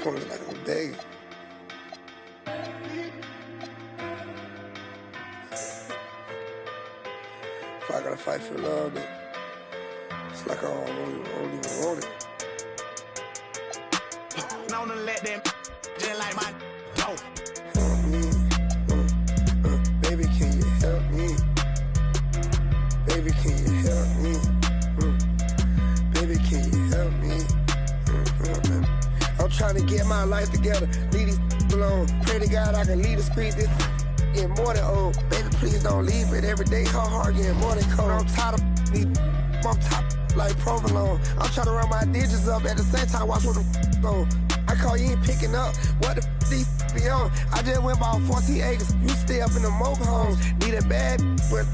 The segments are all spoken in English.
corner like I'm begging. If I gotta fight for love, then it's like I don't even want it. Known to let them just like my dope. Help me, baby, can you help me? Baby, can you help me? Baby, can you help me? I'm trying to get my life together, leave these alone. Pray to God I can lead the street this getting more than old. Baby, please don't leave it. Every day hard getting more than cold. I'm tired of these. I'm top like provolone. I'm trying to run my digits up at the same time. Watch what the go. I call you ain't picking up. What the these be on? I just went about 14 acres. You stay up in the mobile homes. Need a bad but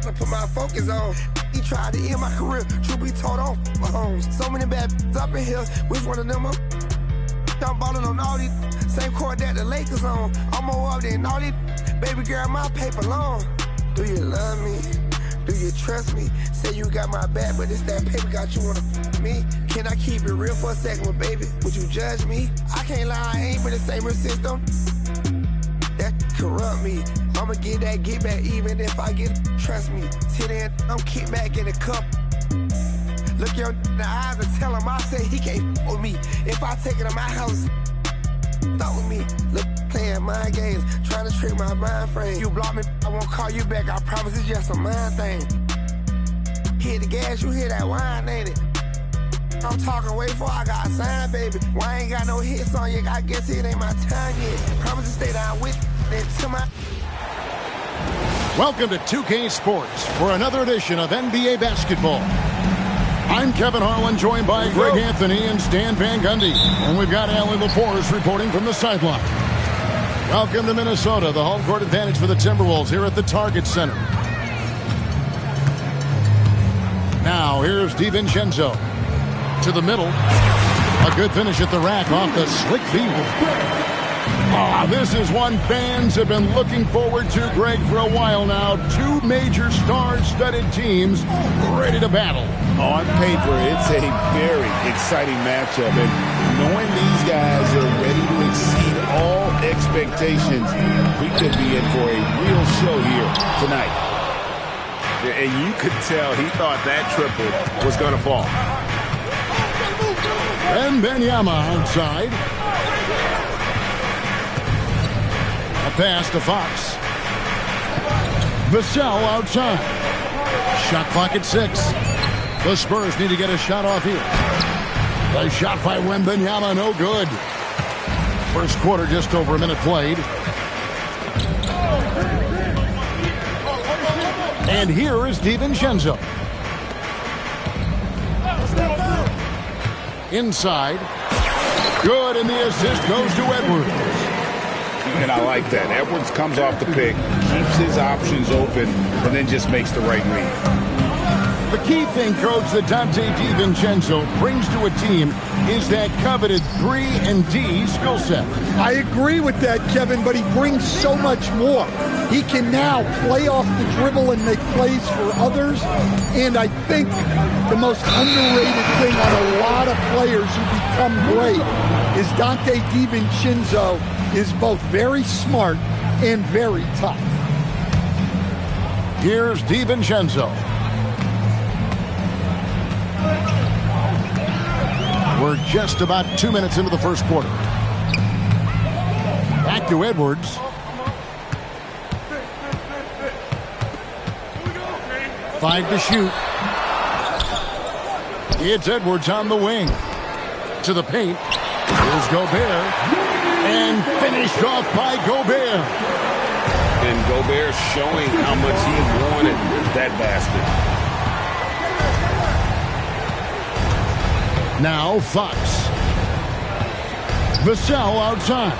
I put my focus on. He tried to end my career. Truth be told on my homes. So many bad up in here. Which one of them up? I'm ballin' on all these same court that the Lakers on. I'm more up than all these. Baby girl, my paper long. Do you love me? Do you trust me? Say you got my back, but it's that paper got you wanna me. Can I keep it real for a second, well, baby? Would you judge me? I can't lie, I ain't been the same system. That corrupt me. I'ma get that get back even if I get trust me. Till then, I'm kick back in the cup. Look you in the eyes and tell him I say he can't with me. If I take it to my house, thought with me. Look, playing mind games, trying to trick my mind frame. You block me, I won't call you back. I promise it's just a mind thing. Hit the gas, you hear that wine, ain't it? I'm talking way before I got signed, baby. Why I ain't got no hits on you? I guess it ain't my time yet. Promise to stay down with it to my... Welcome to 2K Sports for another edition of NBA basketball. I'm Kevin Harlan, joined by Greg Anthony and Stan Van Gundy. And we've got Allie LaForce reporting from the sideline. Welcome to Minnesota, the home court advantage for the Timberwolves here at the Target Center. Now, here's DiVincenzo to the middle. A good finish at the rack off the slick feed. This is one fans have been looking forward to, Greg, for a while now. Two major star-studded teams ready to battle. On paper, it's a very exciting matchup, and knowing these guys are ready to exceed all expectations, we could be in for a real show here tonight. And you could tell he thought that triple was going to fall. And Benyama outside. A pass to Fox. Vassell outside. Shot clock at 6. The Spurs need to get a shot off here. The shot by Wembanyama, no good. First quarter, just over a minute played. And here is DiVincenzo. Inside. Good, and the assist goes to Edwards. And I like that. Edwards comes off the pick, keeps his options open, and then just makes the right read. The key thing, Coach, that Dante DiVincenzo brings to a team is that coveted 3-and-D skill set. I agree with that, Kevin, but he brings so much more. He can now play off the dribble and make plays for others, and I think the most underrated thing on a lot of players who become great is Dante DiVincenzo is both very smart and very tough. Here's DiVincenzo. We're just about 2 minutes into the first quarter. Back to Edwards. Five to shoot. It's Edwards on the wing. To the paint. Here's Gobert. And finished off by Gobert. And Gobert showing how much he wanted that basket. Now Fox. Vassell outside.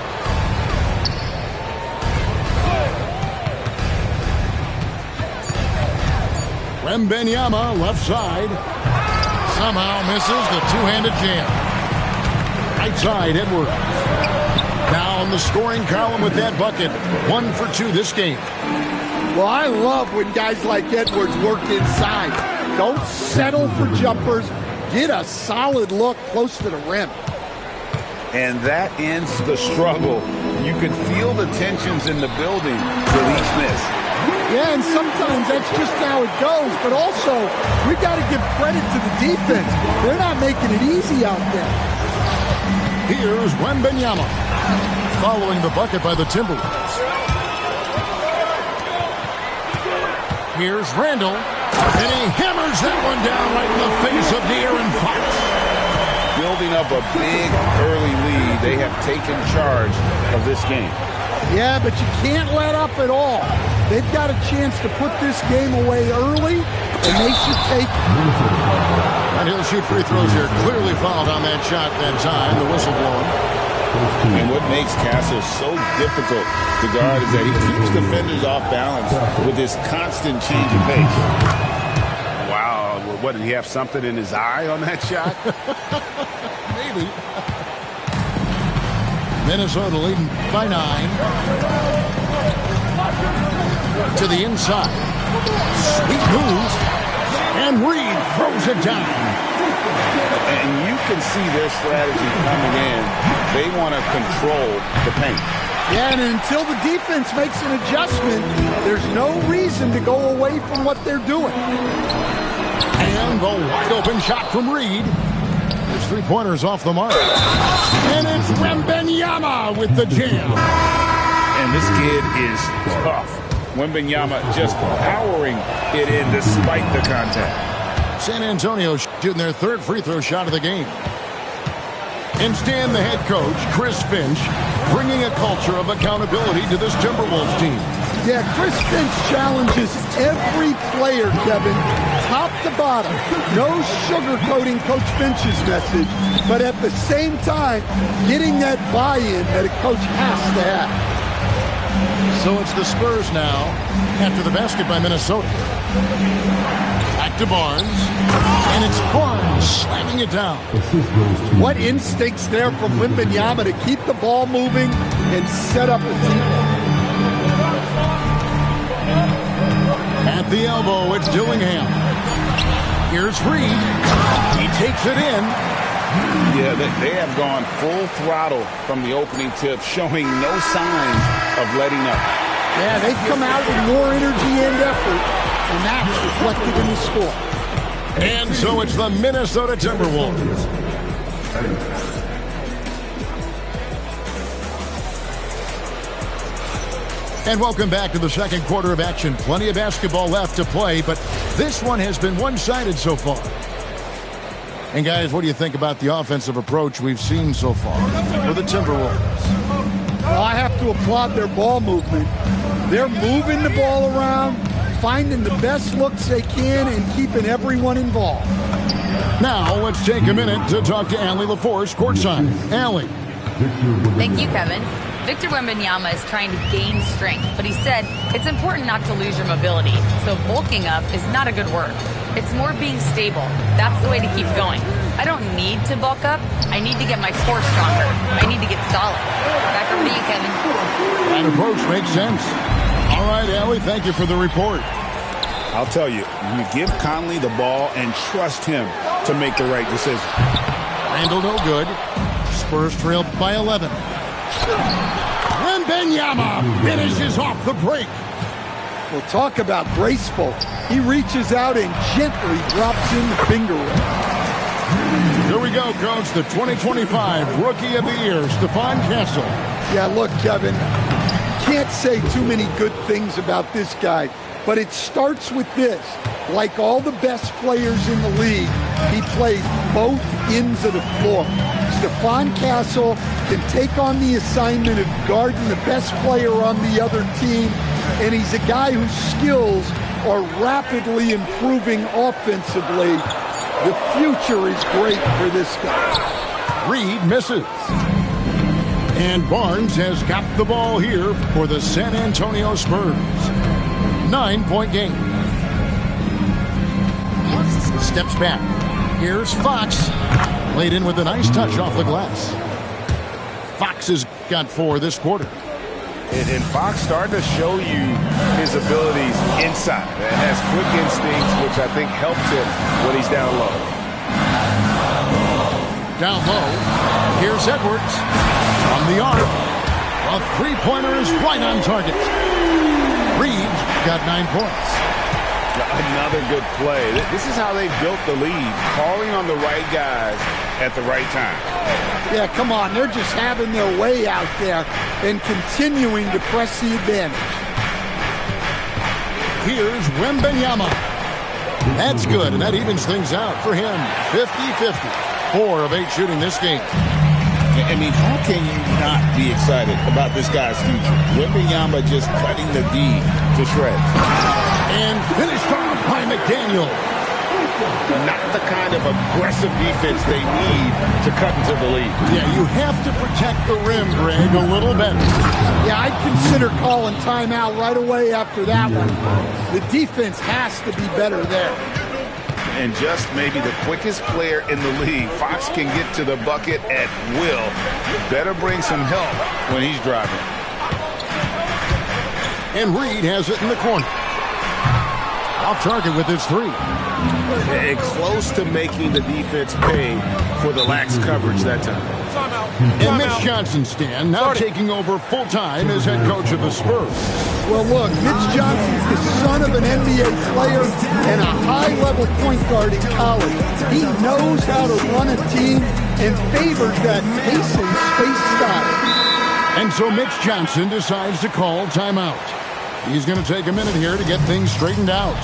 Wembanyama left side. Somehow misses the two-handed jam. Right side, Edwards. Now on the scoring column with that bucket. 1 for 2 this game. Well, I love when guys like Edwards work inside. Don't settle for jumpers. Get a solid look close to the rim. And that ends the struggle. You can feel the tensions in the building with each miss. Yeah, and sometimes that's just how it goes. But also, we got to give credit to the defense. They're not making it easy out there. Here's Wembanyama, following the bucket by the Timberwolves. Here's Randall, and he hammers that one down right in the face of De'Aaron Fox. Building up a big early lead, they have taken charge of this game. Yeah, but you can't let up at all. They've got a chance to put this game away early, and they should take it. And he'll shoot free throws here. Clearly fouled on that shot that time, the whistle blowing. And what makes Castle so difficult to guard is that he keeps defenders off balance with his constant change of pace. Wow, what, did he have something in his eye on that shot? Maybe. Minnesota leading by 9. To the inside. Sweet move. And Reed throws it down. And you can see their strategy coming in. They want to control the paint. Yeah, and until the defense makes an adjustment, there's no reason to go away from what they're doing. And the wide open shot from Reed. His three-pointers off the mark. And it's Wembanyama with the jam. And this kid is tough. Wembanyama just powering it in despite the contact. San Antonio shooting their third free throw shot of the game. Instead, the head coach, Chris Finch, bringing a culture of accountability to this Timberwolves team. Yeah, Chris Finch challenges every player, Kevin, top to bottom. No sugarcoating Coach Finch's message, but at the same time, getting that buy-in that a coach has to have. So it's the Spurs now, after the basket by Minnesota. Back to Barnes, and it's Barnes slamming it down. What instincts there from Wembanyama to keep the ball moving and set up a teammate. At the elbow, it's Dillingham. Here's Reed. He takes it in. Yeah, they have gone full throttle from the opening tip, showing no signs of letting up. Yeah, they've come out with more energy and effort, and that's reflected in the score. And so it's the Minnesota Timberwolves. And welcome back to the second quarter of action. Plenty of basketball left to play, but this one has been one-sided so far. And guys, what do you think about the offensive approach we've seen so far for the Timberwolves? Well, I have to applaud their ball movement. They're moving the ball around, finding the best looks they can, and keeping everyone involved. Now, let's take a minute to talk to Allie LaForce, courtside. Allie. Thank you, Kevin. Victor Wembanyama is trying to gain strength, but he said it's important not to lose your mobility, so bulking up is not a good word. It's more being stable. That's the way to keep going. I don't need to bulk up. I need to get my core stronger. I need to get solid. Back over to you, Kevin. That approach makes sense. All right, Allie, thank you for the report. I'll tell you, you give Conley the ball and trust him to make the right decision. Randall no good. Spurs trail by 11. Wembanyama finishes off the break. Well, talk about graceful. He reaches out and gently drops in the finger roll. Here we go, Coach. The 2025 Rookie of the Year, Stephon Castle. Yeah, look, Kevin, can't say too many good things about this guy, but it starts with this. Like all the best players in the league, he plays both ends of the floor. Stephon Castle can take on the assignment of guarding the best player on the other team, and he's a guy whose skills are rapidly improving offensively. The future is great for this guy. Reed misses. And Barnes has got the ball here for the San Antonio Spurs. 9-point game. Steps back. Here's Fox. Laid in with a nice touch off the glass. Fox has got 4 this quarter. And Fox starting to show you his abilities inside. And has quick instincts, which I think helps him when he's down low. Down low. Here's Edwards from the arc. A three-pointer is right on target. Reed got 9 points. Another good play. This is how they built the lead, calling on the right guys at the right time. Yeah, come on. They're just having their way out there and continuing to press the advantage. Here's Wembanyama. That's good, and that evens things out for him. 50-50. 4 of 8 shooting this game. I mean, how can you not be excited about this guy's future? Wembanyama just cutting the D to shreds. And finished off by McDaniel. Not the kind of aggressive defense they need to cut into the lead. Yeah, you have to protect the rim, Greg, a little better. Yeah, I'd consider calling timeout right away after that one. The defense has to be better there. And just maybe the quickest player in the league. Fox can get to the bucket at will. Better bring some help when he's driving. And Reed has it in the corner. Off target with his 3. And close to making the defense pay for the lax coverage that time. And Mitch Johnson, Stan, now taking over full-time as head coach of the Spurs. Well, look, Mitch Johnson's the son of an NBA player and a high-level point guard in college. He knows how to run a team and favors that pacing space style. And so Mitch Johnson decides to call timeout. He's going to take a minute here to get things straightened out.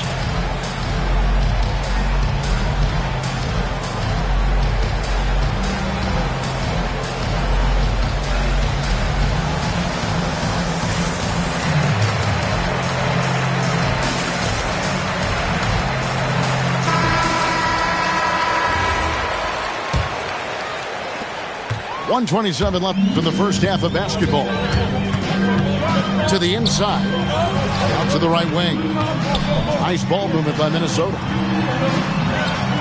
.127 left for the first half of basketball. To the inside. Out to the right wing. Nice ball movement by Minnesota.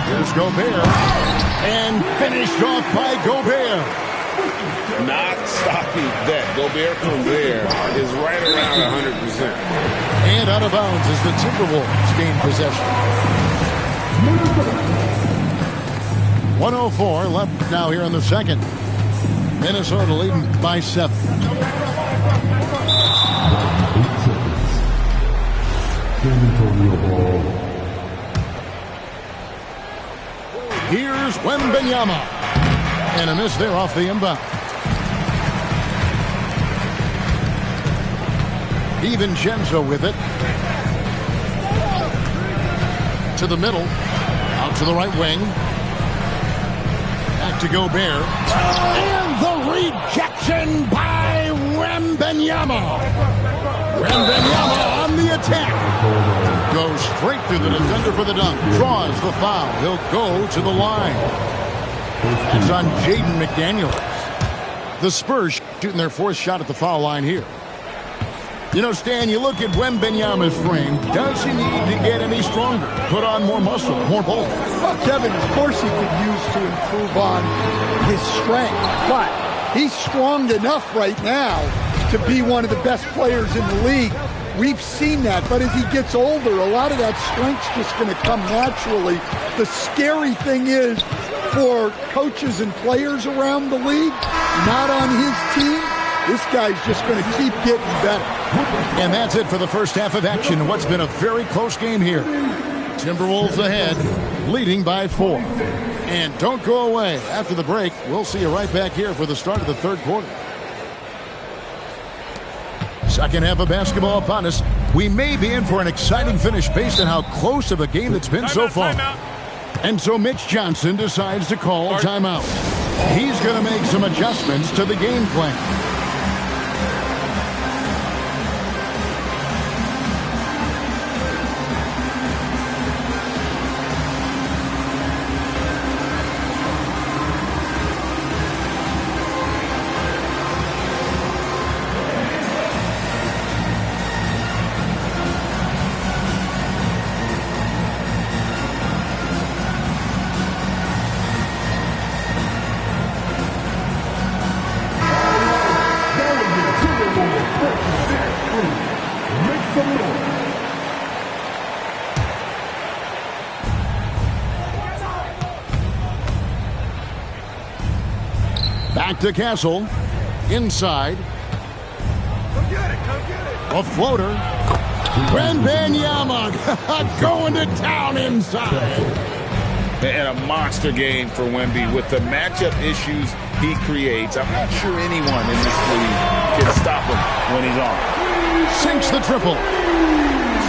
Here's Gobert. And finished off by Gobert. Not stopping that. Gobert from there is right around 100%. And out of bounds as the Timberwolves gain possession. 104 left now here in the second. Minnesota leading by 7. Here's Wembanyama. And a miss there off the inbound. DiVincenzo with it. To the middle. Out to the right wing. Back to Gobert. And the rejection by Wembanyama. Wembanyama on the attack. Goes straight through the defender for the dunk. Draws the foul. He'll go to the line. That's on Jaden McDaniels. The Spurs shooting their 4th shot at the foul line here. You know, Stan, you look at Wembanyama's frame. Does he need to get any stronger? Put on more muscle, more bulk? Well, Kevin, of course he could use to improve on his strength. But he's strong enough right now to be one of the best players in the league. We've seen that. But as he gets older, a lot of that strength's just going to come naturally. The scary thing is for coaches and players around the league, not on his team, this guy's just going to keep getting better. And that's it for the first half of action in what's been a very close game here. Timberwolves ahead, leading by 4. And don't go away. After the break, we'll see you right back here for the start of the third quarter. Second half of basketball upon us. We may be in for an exciting finish based on how close of a game it's been so far. And so Mitch Johnson decides to call timeout. He's going to make some adjustments to the game plan. Back to Castle. Inside. A floater. Wembanyama going to town inside. And a monster game for Wemby with the matchup issues he creates. I'm not sure anyone in this league can stop him when he's on. Sinks the triple.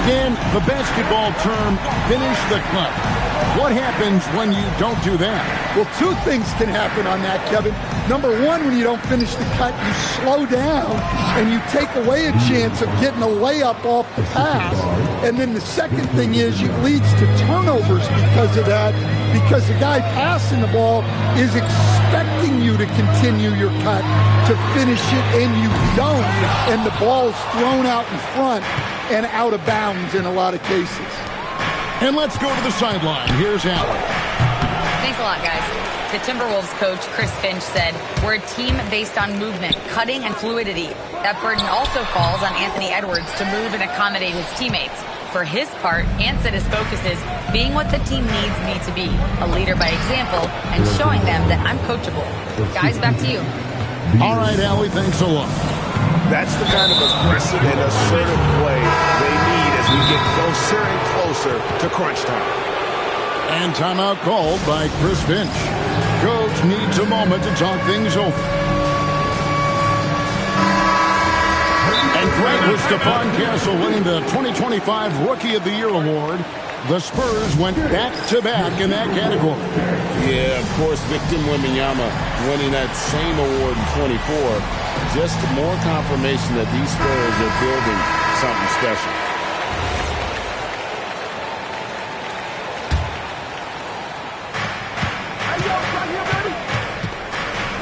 Stan, the basketball term, finish the cut. What happens when you don't do that? Well, two things can happen on that, Kevin. Number one, when you don't finish the cut, you slow down and you take away a chance of getting a layup off the pass. And then the second thing is it leads to turnovers because of that, because the guy passing the ball is expecting you to continue your cut to finish it, and you don't, and the ball is thrown out in front and out of bounds in a lot of cases. And let's go to the sideline. Here's Allen. Thanks a lot, guys. The Timberwolves coach, Chris Finch, said, "We're a team based on movement, cutting, and fluidity. That burden also falls on Anthony Edwards to move and accommodate his teammates. For his part, Ant said his focus is being what the team needs me to be, a leader by example, and showing them that I'm coachable." Guys, back to you. All right, Allie, thanks a lot. That's the kind of aggressive and assertive play they need as we get closer and closer to crunch time. And timeout called by Chris Finch. Coach needs a moment to talk things over. And Greg with Stephon Castle winning the 2025 Rookie of the Year award. The Spurs went back-to-back in that category. Yeah, of course, Victor Wembanyama winning that same award in 24. Just more confirmation that these Spurs are building something special.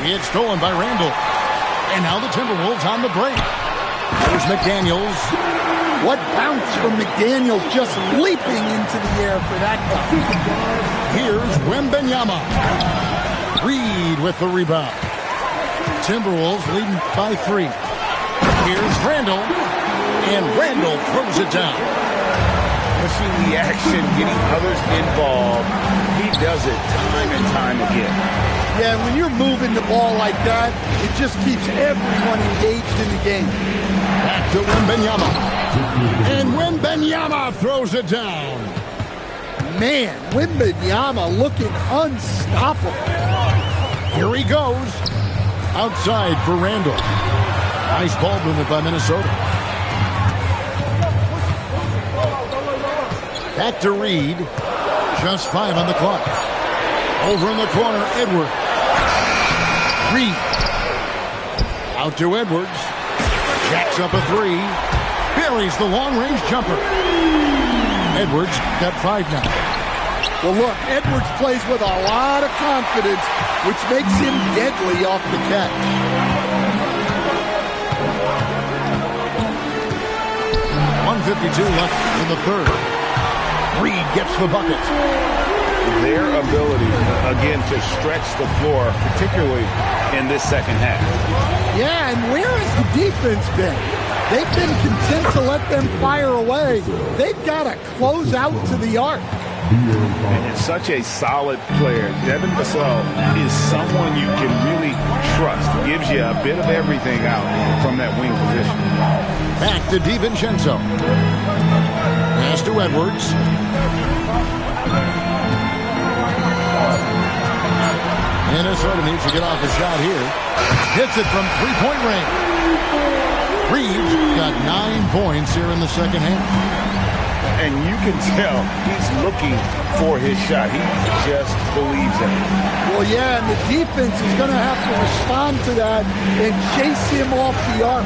It's stolen by Randall. And now the Timberwolves on the break. There's McDaniels. What bounce from McDaniels, just leaping into the air for that guy. Here's Wembanyama. Reed with the rebound. Timberwolves leading by 3. Here's Randall. And Randall throws it down. Pushing the action, getting others involved. He does it time and time again. Yeah, when you're moving the ball like that, it just keeps everyone engaged in the game. Back to Wembanyama. And Wembanyama throws it down. Man, Wembanyama looking unstoppable. Here he goes. Outside for Randall. Nice ball movement by Minnesota. Back to Reed. Just 5 on the clock. Over in the corner, Edwards. Reed. Out to Edwards. Jacks up a 3. Buries the long-range jumper. Edwards got 5 now. Well, look, Edwards plays with a lot of confidence, which makes him deadly off the catch. 1:52 left in the third. Reed gets the bucket. Their ability, again, to stretch the floor, particularly in this second half. Yeah, and where has the defense been? They've been content to let them fire away. They've got to close out to the arc. And such a solid player. Devin Vassell is someone you can really trust. Gives you a bit of everything out from that wing position. Back to DiVincenzo. Pass to Edwards. Minnesota needs to get off a shot here. Hits it from three-point range. Reeves got 9 points here in the second half. And you can tell he's looking for his shot. He just believes in it. Well, yeah, and the defense is going to have to respond to that and chase him off the arc.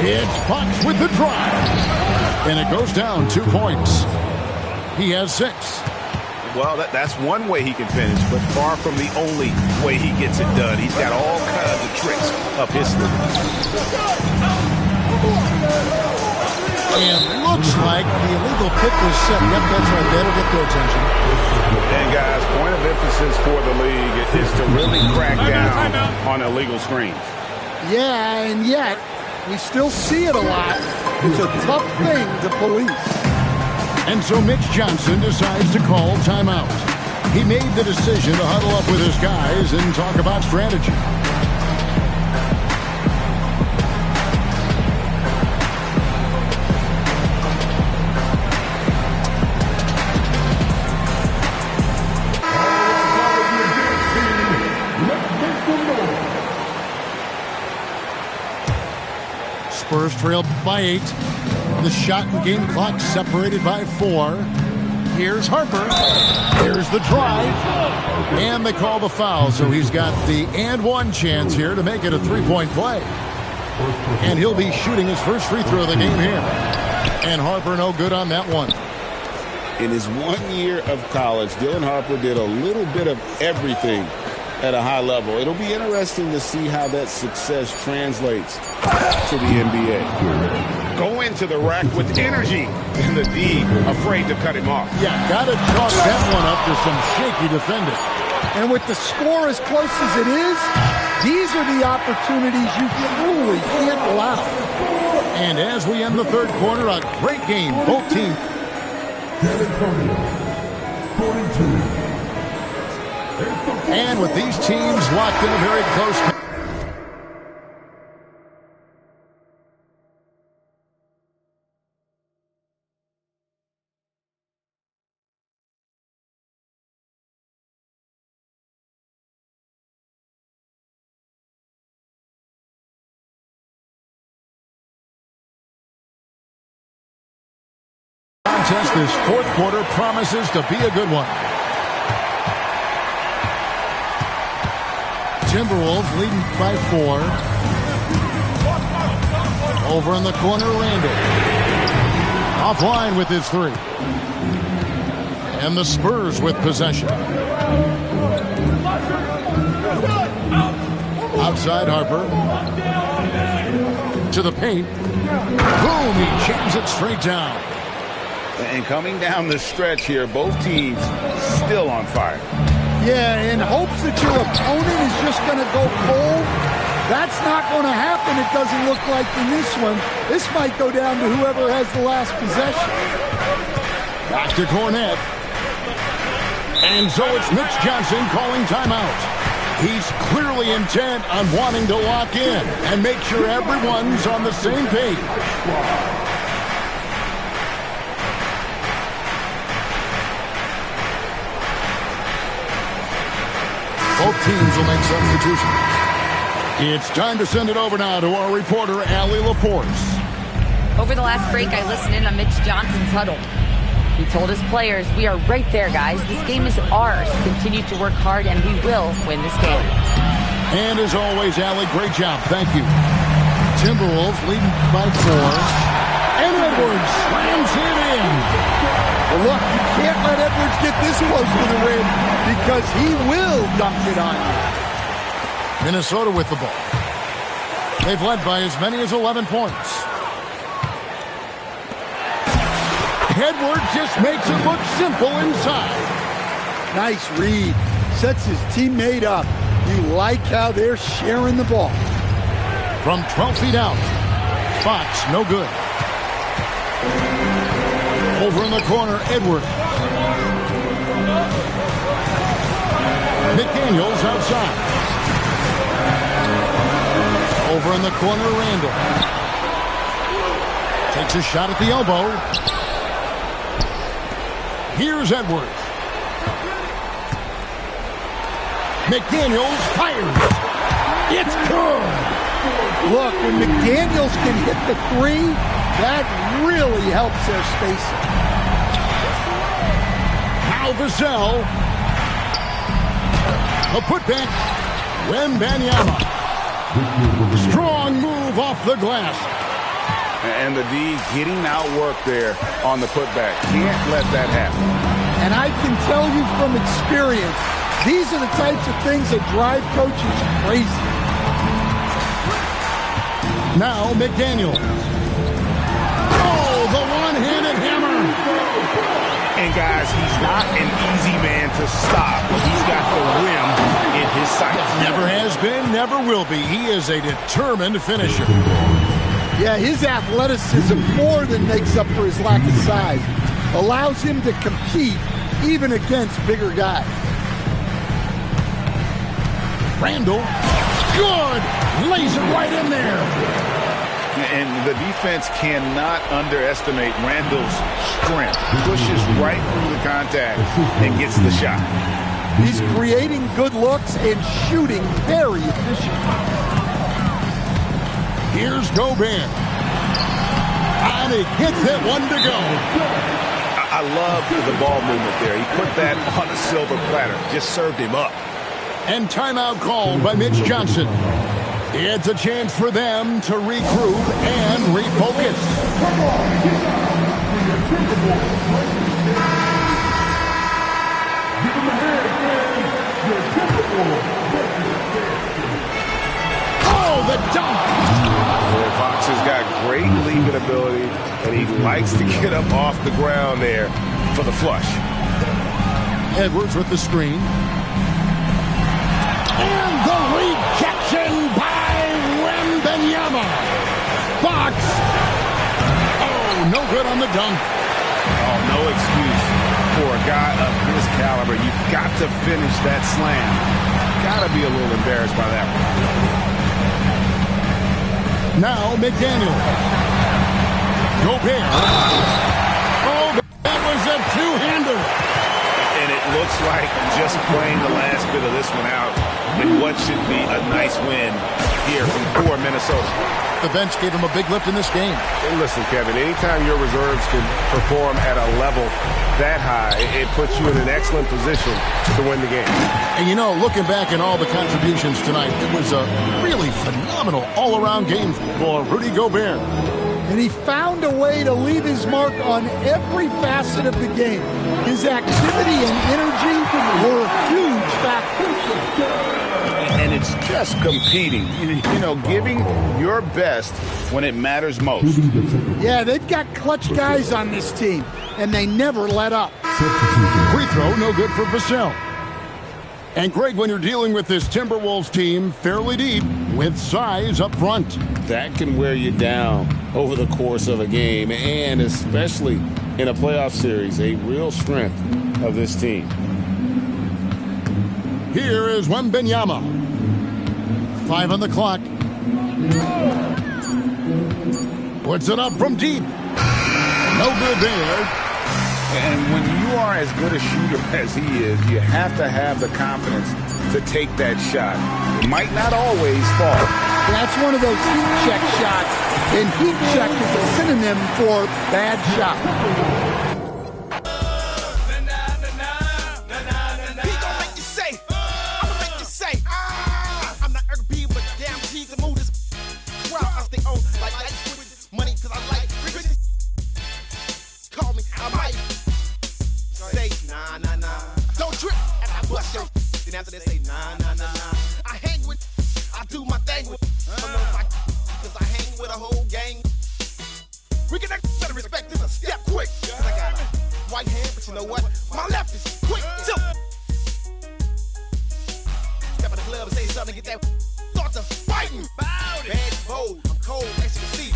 It's Fox with the drive. And it goes down 2 points. He has 6. Well, that's one way he can finish, but far from the only way he gets it done. He's got all kinds of tricks up his sleeve. And looks like the illegal pick was set. Yep, that's right. That'll get their attention. And, guys, point of emphasis for the league is to really crack down on illegal screens. Yeah, and yet we still see it a lot. It's a tough thing to police. And so Mitch Johnson decides to call timeout. He made the decision to huddle up with his guys and talk about strategy. Spurs trailed by 8. The shot and game clock separated by 4. Here's Harper. Here's the drive. And they call the foul, so he's got the and one chance here to make it a three-point play. And he'll be shooting his first free throw of the game here. And Harper no good on that one. In his 1 year of college, Dylan Harper did a little bit of everything at a high level. It'll be interesting to see how that success translates to the NBA. Go into the rack with energy, and the D afraid to cut him off. Yeah, got to chalk that one up to some shaky defending. And with the score as close as it is, these are the opportunities you truly can't allow. And as we end the third quarter, a great game. Both teams. And with these teams locked in a very close. Contest, this fourth quarter promises to be a good one. Timberwolves leading by 4. Over in the corner, Randall. Offline with his 3. And the Spurs with possession. Outside Harper. To the paint. Boom, he jams it straight down. And coming down the stretch here, both teams still on fire. Yeah, in hopes that your opponent is just going to go cold. That's not going to happen, it doesn't look like in this one. This might go down to whoever has the last possession. Back to Cornette. And so it's Mitch Johnson calling timeout. He's clearly intent on wanting to lock in and make sure everyone's on the same page. Both teams will make substitutions. It's time to send it over now to our reporter, Allie LaForce. Over the last break, I listened in on Mitch Johnson's huddle. He told his players, we are right there, guys. This game is ours. Continue to work hard, and we will win this game. And as always, Allie, great job. Thank you. Timberwolves leading by 4. And Edwards slams it in. Well, look, you can't let Edwards get this close to the rim because he will dunk it on you. Minnesota with the ball. They've led by as many as 11 points. Edwards just makes it look simple inside. Nice read. Sets his teammate up. You like how they're sharing the ball. From 12 feet out. Fox, no good. Over in the corner, Edwards. McDaniels outside. Over in the corner, Randall. Takes a shot at the elbow. Here's Edwards. McDaniels fires. It's good. Look, when McDaniels can hit the 3, that really helps their spacing. Now Vassell. A putback. Wembanyama. Strong move off the glass. And the D getting outworked there on the putback. Can't let that happen. And I can tell you from experience, these are the types of things that drive coaches crazy. Now McDaniel. Oh, the one-handed hammer. And guys, he's not an easy man to stop. He's got the rim in his sights. Never has been, never will be. He is a determined finisher. Yeah, his athleticism more than makes up for his lack of size. Allows him to compete even against bigger guys. Randall, good! Lays it right in there. And the defense cannot underestimate Randall's strength. Pushes right through the contact and gets the shot. He's creating good looks and shooting very efficient. Here's Gobert. And he hits it, 1 to go. I love the ball movement there. He put that on a silver platter. Just served him up. And timeout called by Mitch Johnson. It's a chance for them to regroup and refocus. Oh, the dunk! Fox has got great leaping ability, and he likes to get up off the ground there for the flush. Edwards with the screen. And the rejection by Wembanyama. Fox. Oh, no good on the dunk. Oh, no excuse for a guy of his caliber. You've got to finish that slam. Got to be a little embarrassed by that one. Now McDaniel. Gobert. Oh, that was a two-hander. And it looks like just playing the last bit of this one out in what should be a nice win here from poor Minnesota. The bench gave him a big lift in this game. And listen, Kevin, anytime your reserves can perform at a level that high, it puts you in an excellent position to win the game. And you know, looking back at all the contributions tonight, it was a really phenomenal all-around game for Rudy Gobert. And he found a way to leave his mark on every facet of the game. His activity and energy were huge factors. And it's just competing, you know, giving your best when it matters most. Yeah, they've got clutch guys on this team, and they never let up. Free throw, no good for Vassell. And Greg, when you're dealing with this Timberwolves team fairly deep with size up front, that can wear you down over the course of a game, and especially in a playoff series, a real strength of this team. Here is Wembanyama. 5 on the clock. Puts it up from deep. No good there. And when you are as good a shooter as he is, you have to have the confidence to take that shot. It might not always fall. That's one of those heat check shots, and heat check is a synonym for bad shot. After they say nah, nah, nah, nah, I hang with, I do my thing with, cause I hang with a whole gang. We can better respect this a step quick. Cause I got a right hand, but you know what? My left is quick too. Step in the club and say something, get that start to fighting. Bad, bold, I'm cold, as you can see.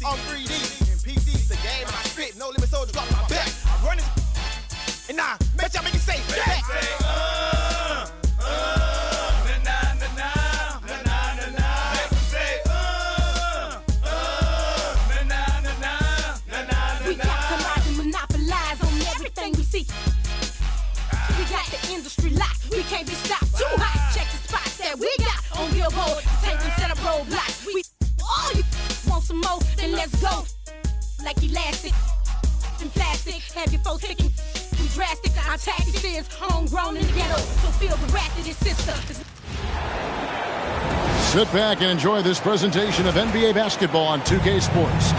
I'm 3D and PD's the game, and I spit, no limit, so drop my back. I run it. And nah, bet y'all make it say that. We capitalize and monopolize on everything we see. We got the industry locked. We can't be stopped. Too hot. Check the spots that we got on Billboard. Take them set up roadblocks. We all you want some more, then let's go. Like elastic and plastic. Have your folks picking. We drastic, our tactics is homegrown in the ghetto, so feel the wrath of this sister. Sit back and enjoy this presentation of NBA basketball on 2K Sports.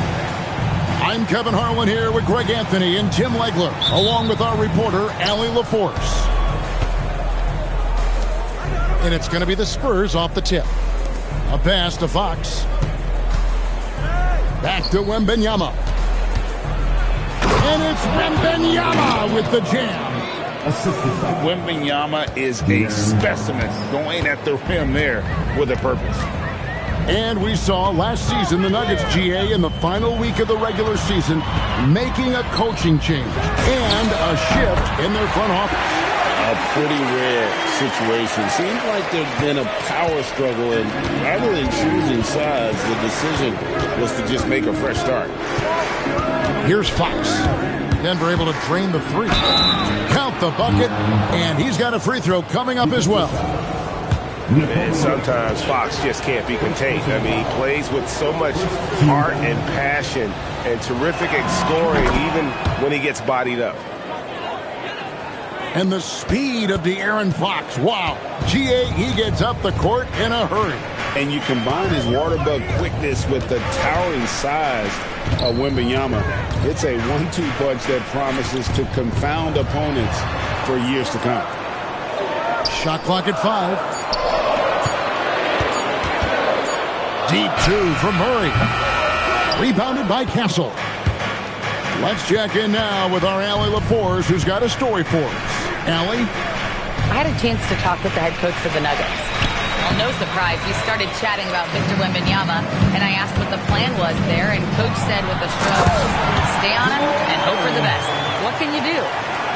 I'm Kevin Harlan here with Greg Anthony and Tim Legler, along with our reporter, Allie LaForce. And it's going to be the Spurs off the tip. A pass to Fox. Back to Wembanyama. And it's Wembanyama with the jam. Wembanyama is a specimen going at the rim there with a purpose. And we saw last season the Nuggets, GA, in the final week of the regular season, making a coaching change and a shift in their front office. A pretty rare situation. Seems like there's been a power struggle, and rather than choosing sides, the decision was to just make a fresh start. Here's Fox. Denver able to drain the three. Count the bucket, and he's got a free throw coming up as well. And sometimes Fox just can't be contained. I mean, he plays with so much heart and passion and terrific at scoring even when he gets bodied up. And the speed of De'Aaron Fox. Wow. G.A., he gets up the court in a hurry. And you combine his water bug quickness with the towering size of Wembanyama. It's a 1-2 punch that promises to confound opponents for years to come. Shot clock at 5. Deep two from Murray. Rebounded by Castle. Let's check in now with our Allie LaForce, who's got a story for us. Allie? I had a chance to talk with the head coach for the Nuggets. Well, no surprise, we started chatting about Victor Wembanyama, and I asked what the plan was there, and Coach said with a shrug, stay on him and hope for the best. What can you do?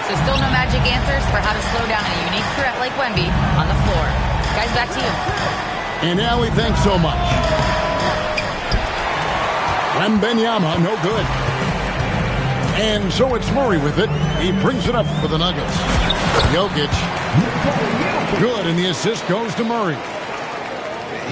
So still no magic answers for how to slow down a unique threat like Wemby on the floor. Guys, back to you. And Allie, thanks so much. Wembanyama, no good. And so it's Murray with it. He brings it up for the Nuggets. Jokic. Good, and the assist goes to Murray.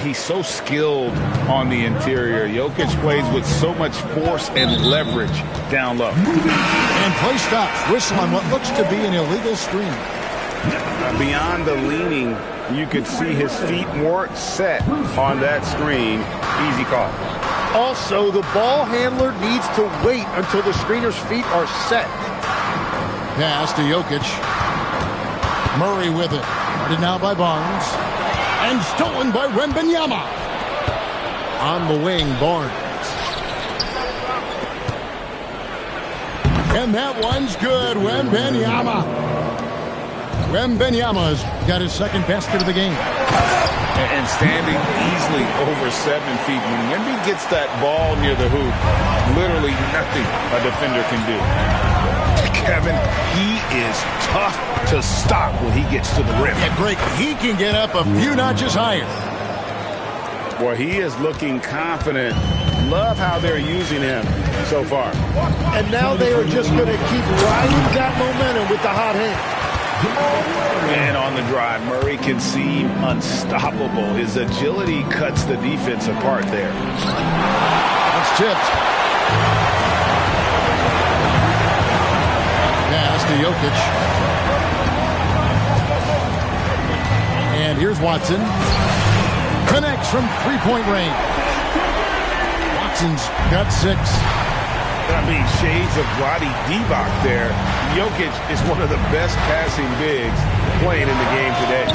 He's so skilled on the interior. Jokic plays with so much force and leverage down low. And play stops. Whistle on what looks to be an illegal screen. Beyond the leaning, you could see his feet weren't set on that screen. Easy call. Also, the ball handler needs to wait until the screener's feet are set. Pass to Jokic. Murray with it. Guarded now by Barnes. And stolen by Wembanyama. On the wing, Barnes. And that one's good. Wembanyama. Wembanyama's got his second basket of the game. And standing easily over 7 feet. When Wemby gets that ball near the hoop, literally nothing a defender can do. Kevin, he is tough to stop when he gets to the rim. Yeah, great. He can get up a few notches higher. Boy, he is looking confident. Love how they're using him so far. And now they are just going to keep riding that momentum with the hot hand. And on the drive, Murray can seem unstoppable. His agility cuts the defense apart there. That's tipped. Pass to Jokic. And here's Watson. Connects from three-point range. Watson's got 6. I mean, shades of Vlade Divac there. Jokic is one of the best passing bigs playing in the game today.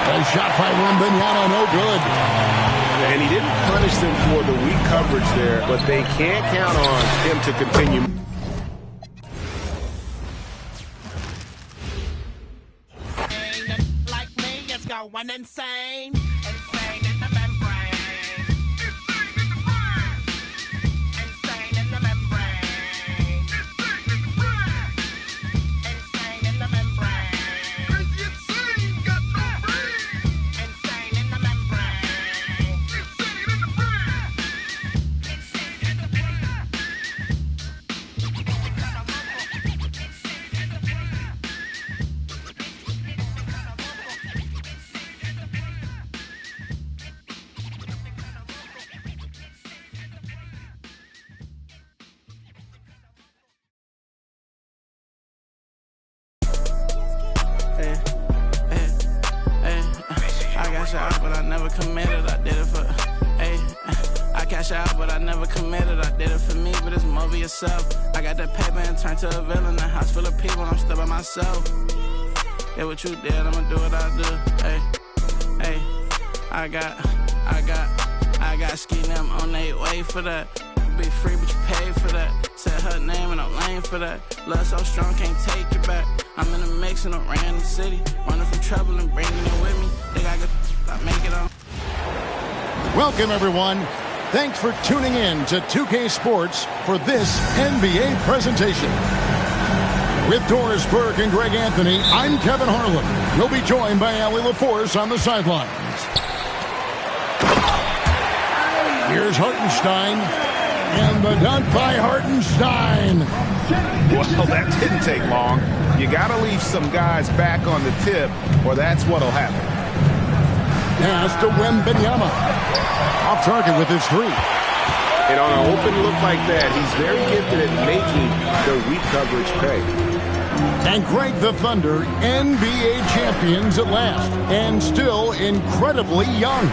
A shot by Wembanyama, no good. And he didn't punish them for the weak coverage there, but they can't count on him to continue. Like me, it's going insane. I got that paper and turned to a villain. A house full of people, I'm still by myself. Yeah, what you did, I'ma do what I do. Hey, I got ski them on their way for that. Be free, but you pay for that. Said her name and I'm lame for that. Love so strong, can't take it back. I'm in a mix in a random city, running from trouble and bringing it with me. Think I could make it on. Welcome, everyone. Thanks for tuning in to 2K Sports for this NBA presentation. With Doris Burke and Greg Anthony, I'm Kevin Harlan. We'll be joined by Allie LaForce on the sidelines. Here's Hartenstein. And the dunk by Hartenstein. Well, that didn't take long. You got to leave some guys back on the tip, or that's what'll happen. Pass to Wembanyama. Off target with his three. And on an open look like that, he's very gifted at making the weak coverage pay. And Greg, the Thunder, NBA champions at last, and still incredibly young.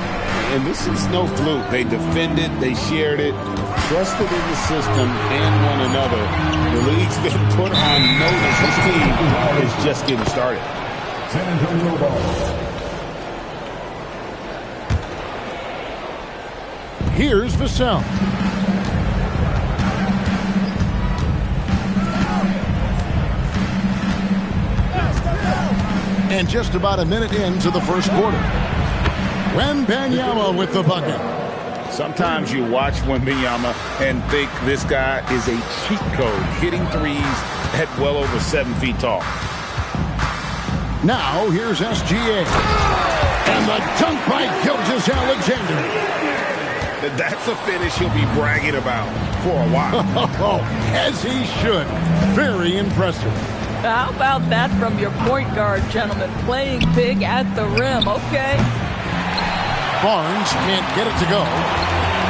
And this is no fluke. They defended, they shared it, trusted in the system and one another. The league's been put on notice. This team is just getting started. San Antonio ball. Here's Vassell. And just about a minute into the first quarter. Wembanyama with the bucket. Sometimes you watch Wembanyama and think this guy is a cheat code, hitting threes at well over 7 feet tall. Now here's SGA. And the dunk by Gilgeous-Alexander. That's a finish he'll be bragging about for a while. As he should. Very impressive. How about that from your point guard, gentlemen? Playing big at the rim, okay? Barnes can't get it to go.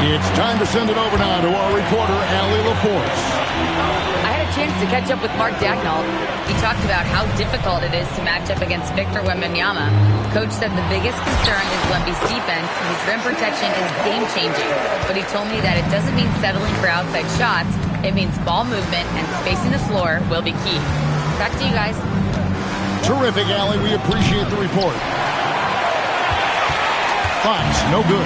It's time to send it over now to our reporter, Allie LaForce. I had a chance to catch up with Mark Dagnall. He talked about how difficult it is to match up against Victor Wembanyama. Coach said the biggest concern is Wemby's defense. His rim protection is game-changing. But he told me that it doesn't mean settling for outside shots. It means ball movement and spacing the floor will be key. Back to you guys. Terrific, Allie. We appreciate the report. Fox, no good.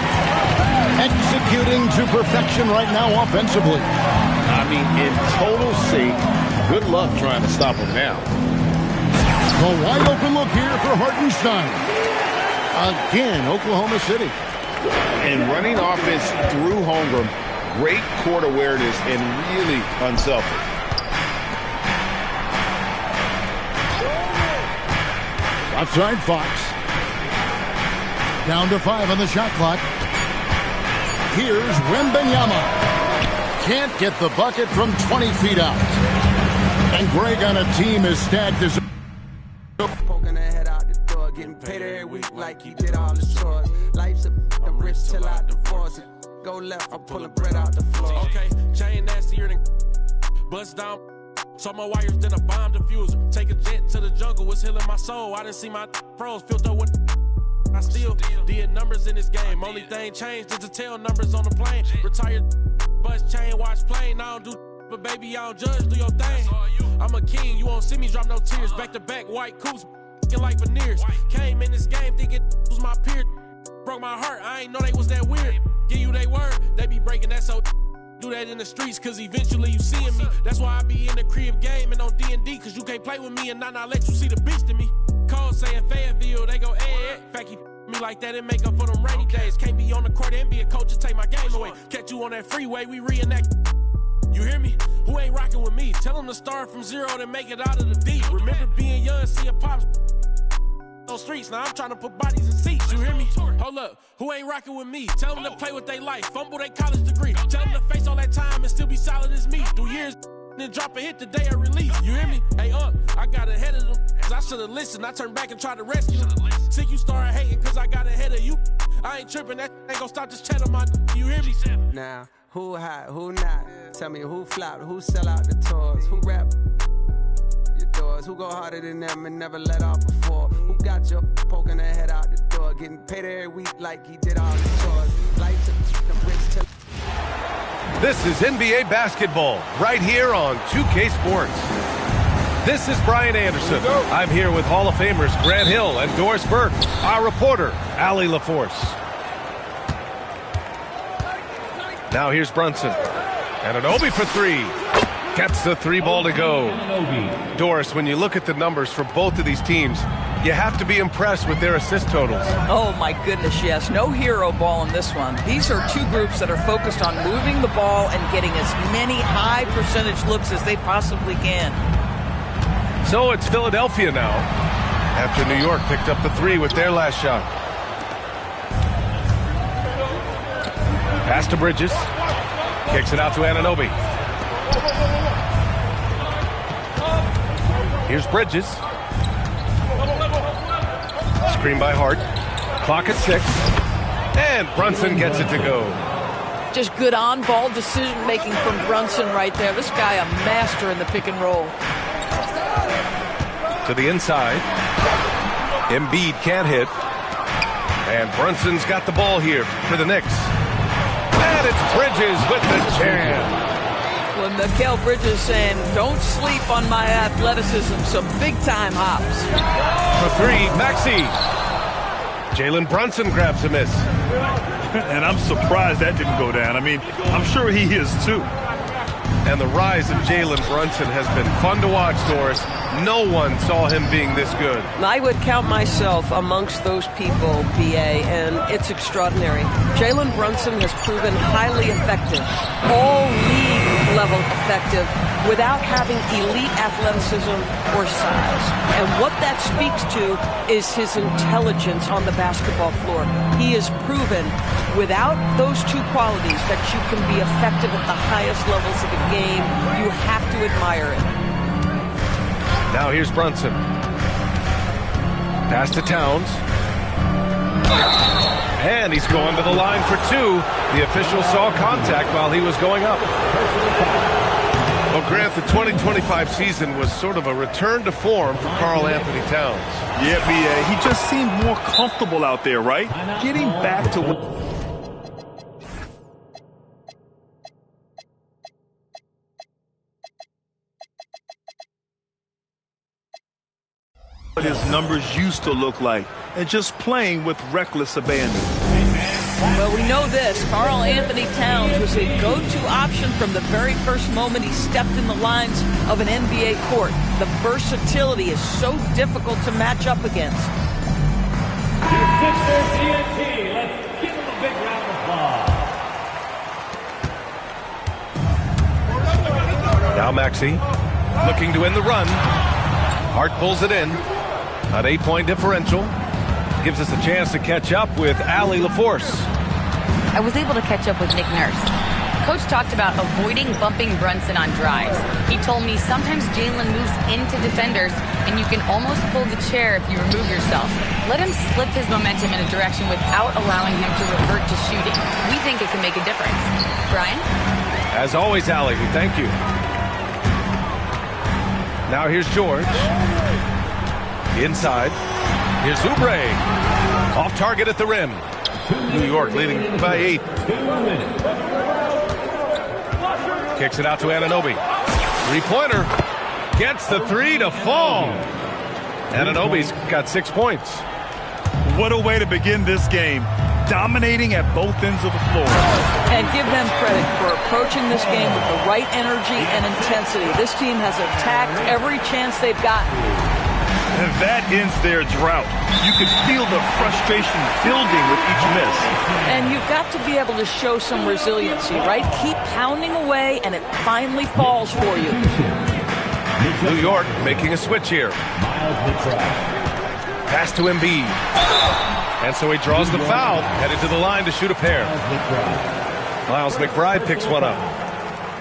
Executing to perfection right now offensively. I mean, in total sync. Good luck trying to stop him now. The wide open look here for Hartenstein. Again, Oklahoma City. And running offense through Holmgren. Great court awareness and really unselfish. Outside Fox. Down to 5 on the shot clock. Here's Wembanyama. Can't get the bucket from 20 feet out. And Greg on a team as stacked as... Poking her head out the door, getting paid every week like he did all the chores. Life's a rich till I divorce it. Go left, I'm pulling bread out the floor. Okay, chain nastier than bust down. So my wires than a bomb diffuser. Take a jet to the jungle, it's healing my soul. I didn't see my pros filter with. I still did numbers in this game. Only thing changed is the tail numbers on the plane. Retired bus chain, watch plane. I don't do, but baby, I don't judge. Do your thing. I'm a king, you won't see me drop no tears. Back to back, white coops, like veneers. Came in this game thinking was my peer. Broke my heart, I ain't know they was that weird. Give you they word, they be breaking that so. Do that in the streets, cause eventually you seeing me. That's why I be in the crib game and on D&D, cause you can't play with me and not let you see the beast in me. Cole saying Fayetteville, they go, fact, he me like that and make up for them rainy days. Can't be on the court and be a coach and take my game away. Catch you on that freeway, we reenact. You hear me? Who ain't rocking with me? Tell them to start from zero and make it out of the deep. Remember being young, seeing pops on streets. Now I'm trying to put bodies in seats. You hear me? Hold up. Who ain't rocking with me? Tell them to play with their life. Fumble their college degree. Tell them to face all that time and still be solid as me. Do years then drop a hit the day of release. You hear me? Hey, I got ahead of them. Cause I should have listened. I turned back and tried to rescue them. Sick, you started hating cause I got ahead of you. I ain't tripping. That ain't gonna stop this chat on my. You hear me? Now, who hot, who not? Tell me who flop, who sell out the tours, who rap your doors, who go harder than them and never let off before, who got your poking their head out the door, getting paid every week like he did all the chores. Life's a rich till. This is NBA basketball right here on 2K Sports. This is Brian Anderson. I'm here with Hall of Famers Grant Hill and Doris Burke, our reporter, Allie LaForce. Now here's Brunson. And an Obi for three. Gets the three ball to go. Doris, when you look at the numbers for both of these teams, you have to be impressed with their assist totals. Oh, my goodness, yes. No hero ball in this one. These are two groups that are focused on moving the ball and getting as many high percentage looks as they possibly can. So it's Philadelphia now, after New York picked up the 3 with their last shot. Pass to Bridges. Kicks it out to Anunoby. Here's Bridges. Screen by Hart. Clock at 6. And Brunson gets it to go. Just good on-ball decision-making from Brunson right there. This guy a master in the pick and roll. To the inside. Embiid can't hit. And Brunson's got the ball here for the Knicks. And it's Bridges with the jam. Well, Mikal Bridges saying, don't sleep on my athleticism. Some big-time hops. For 3, Maxey. Jalen Brunson grabs a miss. And I'm surprised that didn't go down. I mean, I'm sure he is too. And the rise of Jalen Brunson has been fun to watch, Doris. No one saw him being this good. I would count myself amongst those people, B.A., and it's extraordinary. Jalen Brunson has proven highly effective, all league level effective, without having elite athleticism or size. And what that speaks to is his intelligence on the basketball floor. He has proven without those two qualities that you can be effective at the highest levels of the game. You have to admire it. Now here's Brunson. Pass to Towns. And he's going to the line for 2. The official saw contact while he was going up. Well, Grant, the 2025 season was sort of a return to form for Karl Anthony Towns. Yeah, B.A., he just seemed more comfortable out there, right? Getting back to what his numbers used to look like, and just playing with reckless abandon. Well, we know this. Karl Anthony Towns was a go-to option from the very first moment he stepped in the lines of an NBA court. The versatility is so difficult to match up against. Sixers TNT. Let's give him a big round of applause. Now Maxey looking to end the run. Hart pulls it in. An 8-point differential. Gives us a chance to catch up with Allie LaForce. I was able to catch up with Nick Nurse. Coach talked about avoiding bumping Brunson on drives. He told me sometimes Jalen moves into defenders and you can almost pull the chair if you remove yourself. Let him slip his momentum in a direction without allowing him to revert to shooting. We think it can make a difference. Brian? As always, Allie, we thank you. Now here's George. Inside. Here's Oubre. Off target at the rim. New York leading by 8. Kicks it out to Anunoby. 3-pointer. Gets the 3 to fall. Anunoby's got 6 points. What a way to begin this game. Dominating at both ends of the floor. And give them credit for approaching this game with the right energy and intensity. This team has attacked every chance they've gotten. And that ends their drought. You could feel the frustration building with each miss. And you've got to be able to show some resiliency, right? Keep pounding away, and it finally falls for you. New York making a switch here. Pass to Embiid. And so he draws the foul, headed to the line to shoot a pair. Miles McBride picks one up.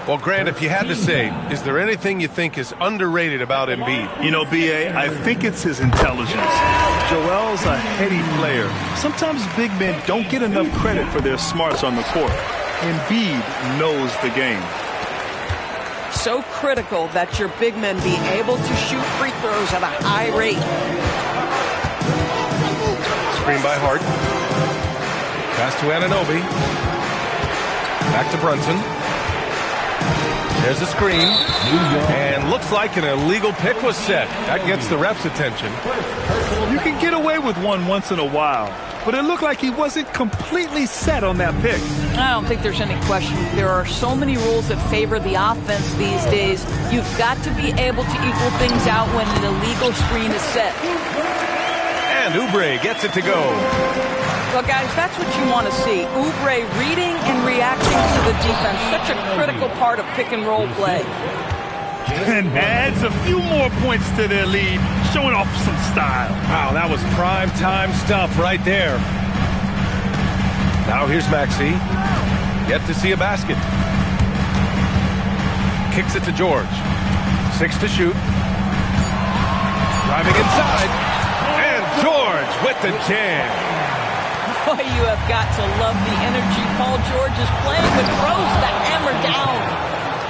Well, Grant, if you had to say, is there anything you think is underrated about Embiid? You know, B.A., I think it's his intelligence. Joel's a heady player. Sometimes big men don't get enough credit for their smarts on the court. Embiid knows the game. So critical that your big men be able to shoot free throws at a high rate. Screen by Hart. Pass to Anunoby. Back to Brunson. There's a screen, and looks like an illegal pick was set. That gets the ref's attention. You can get away with one once in a while, but it looked like he wasn't completely set on that pick. I don't think there's any question. There are so many rules that favor the offense these days. You've got to be able to equal things out when an illegal screen is set. And Oubre gets it to go. Well, guys, that's what you want to see. Oubre reading and reacting to the defense. Such a critical part of pick and roll play. and adds a few more points to their lead, showing off some style. Wow, that was prime time stuff right there. Now here's Maxey. Yet to see a basket. Kicks it to George. 6 to shoot. Driving inside. And George with the jam. Boy, you have got to love the energy Paul George is playing, but throws the hammer down.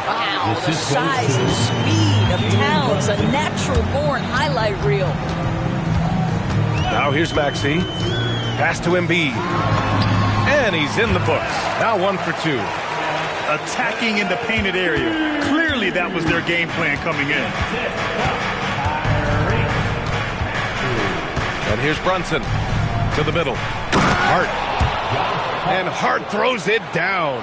Wow, the size and speed of Towns, a natural-born highlight reel. Now here's Maxey. Pass to Embiid. And he's in the books. Now 1 for 2. Attacking in the painted area. Clearly that was their game plan coming in. And here's Brunson to the middle. Hart. And Hart throws it down.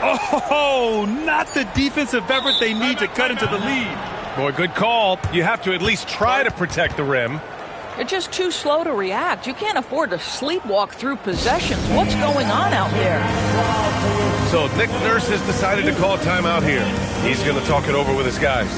Oh, not the defensive effort they need to cut into the lead. Boy, good call. You have to at least try to protect the rim. You're just too slow to react. You can't afford to sleepwalk through possessions. What's going on out there? So Nick Nurse has decided to call timeout here. He's going to talk it over with his guys.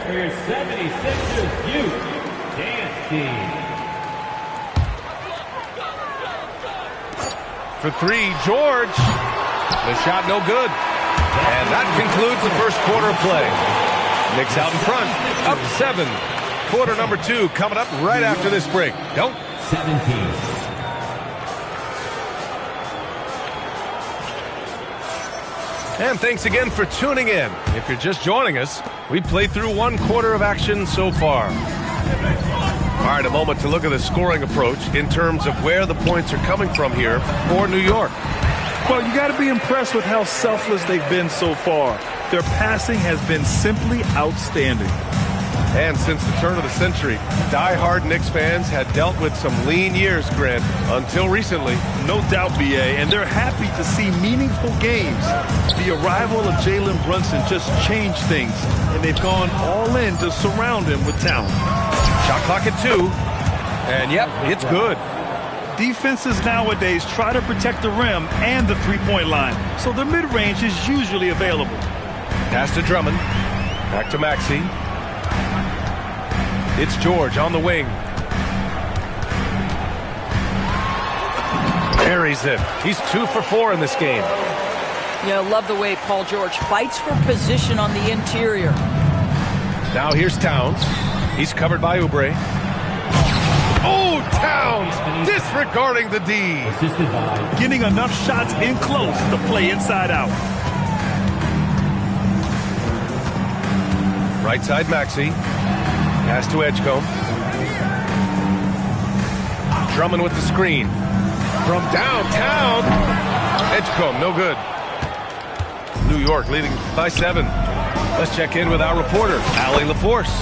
For your 76ers Youth Dance Team. For 3, George. The shot no good. And that concludes the first quarter of play. Knicks out in front, up 7. Quarter number 2 coming up right after this break. Don't. 17. And thanks again for tuning in. If you're just joining us, we played through 1 quarter of action so far. All right, a moment to look at the scoring approach in terms of where the points are coming from here for New York. Well, you got to be impressed with how selfless they've been so far. Their passing has been simply outstanding. And since the turn of the century, die-hard Knicks fans had dealt with some lean years, Grant, until recently. No doubt, B.A., and they're happy to see meaningful games. The arrival of Jalen Brunson just changed things, and they've gone all in to surround him with talent. Shot clock at 2, and yep, it's good. Defenses nowadays try to protect the rim and the three-point line, so the mid-range is usually available. Pass to Drummond, back to Maxey. It's George on the wing. Buries it. He's 2 for 4 in this game. Yeah, love the way Paul George fights for position on the interior. Now here's Towns. He's covered by Oubre. Oh, Towns disregarding the D. Getting enough shots in close to play inside out. Right side Maxey. Pass to Edgecombe. Drummond with the screen. From downtown. Edgecombe, no good. New York leading by 7. Let's check in with our reporter, Allie LaForce.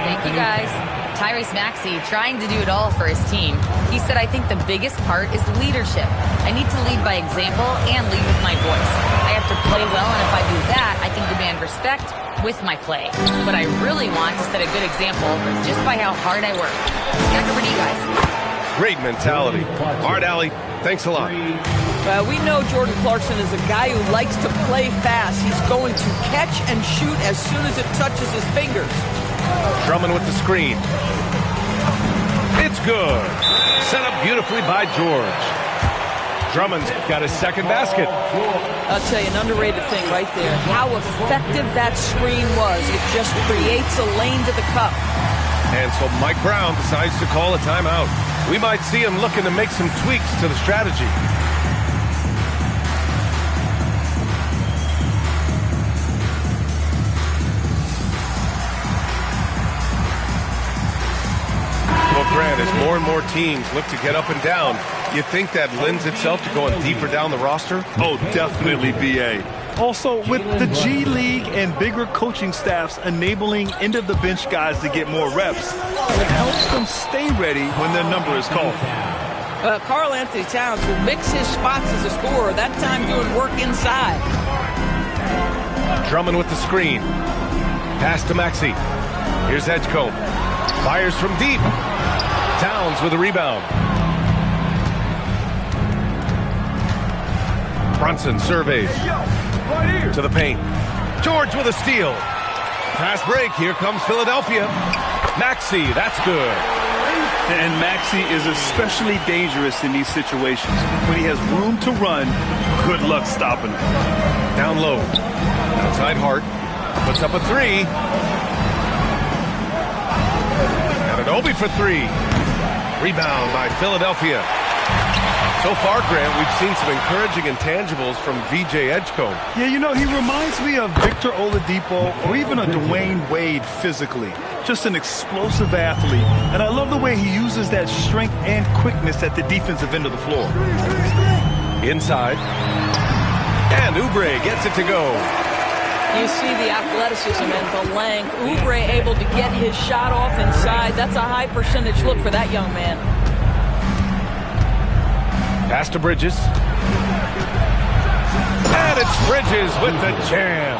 Thank you, guys. Tyrese Maxey trying to do it all for his team. He said, I think the biggest part is leadership. I need to lead by example and lead with my voice. I have to play well, and if I do that, I can demand respect with my play. But I really want to set a good example just by how hard I work. Back over to you guys. Great mentality. All right, Allie, thanks a lot. Well, we know Jordan Clarkson is a guy who likes to play fast. He's going to catch and shoot as soon as it touches his fingers. Drummond with the screen. It's good. Set up beautifully by George. Drummond's got his second basket. I'll tell you, an underrated thing right there. How effective that screen was. It just creates a lane to the cup. And so Mike Brown decides to call a timeout. We might see him looking to make some tweaks to the strategy. Grant, as more and more teams look to get up and down, you think that lends itself to going deeper down the roster? Oh, definitely, B.A. Also, with the G League and bigger coaching staffs enabling end-of-the-bench guys to get more reps, it helps them stay ready when their number is called. Karl Anthony Towns will mix his spots as a scorer, that time doing work inside. Drummond with the screen. Pass to Maxey. Here's Edgecombe. Fires from deep. Towns with a rebound. Brunson surveys. To the paint. George with a steal. Fast break. Here comes Philadelphia. Maxey, that's good. And Maxey is especially dangerous in these situations. When he has room to run, good luck stopping him. Down low. Outside Hart. Puts up a three. Anunoby for three. Rebound by Philadelphia. So far, Grant, we've seen some encouraging intangibles from VJ Edgecombe. Yeah, you know, he reminds me of Victor Oladipo or even a Dwayne Wade physically. Just an explosive athlete. And I love the way he uses that strength and quickness at the defensive end of the floor. Inside. And Oubre gets it to go. You see the athleticism and the length. Oubre able to get his shot off inside. That's a high percentage look for that young man. Pass to Bridges. And it's Bridges with the jam.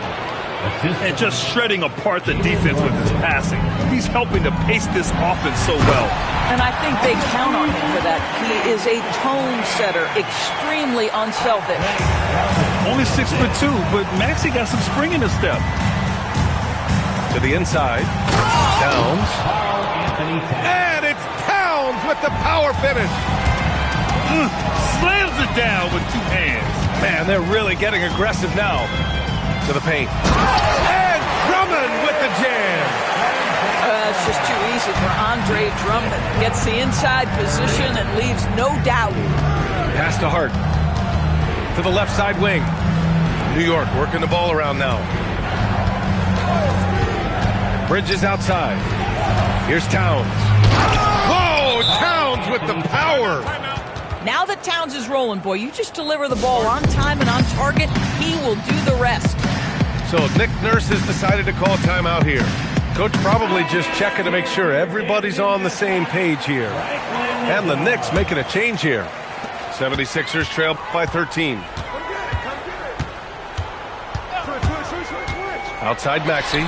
And just shredding apart the defense with his passing. He's helping to pace this offense so well. And I think they count on him for that. He is a tone setter, extremely unselfish. Only 6'2", but Maxey got some spring in his step. To the inside. Towns. And it's Towns with the power finish. Slams it down with two hands. Man, they're really getting aggressive now. To the paint. And Drummond with the jam. It's just too easy for Andre Drummond. Gets the inside position and leaves no doubt. Pass to Hart. To the left side wing. New York working the ball around now. Bridges outside. Here's Towns. Whoa, Towns with the power. Now that Towns is rolling, boy, you just deliver the ball on time and on target, he will do the rest. So Nick Nurse has decided to call timeout here. Coach probably just checking to make sure everybody's on the same page here. And the Knicks making a change here. 76ers trail by 13. Outside Maxey.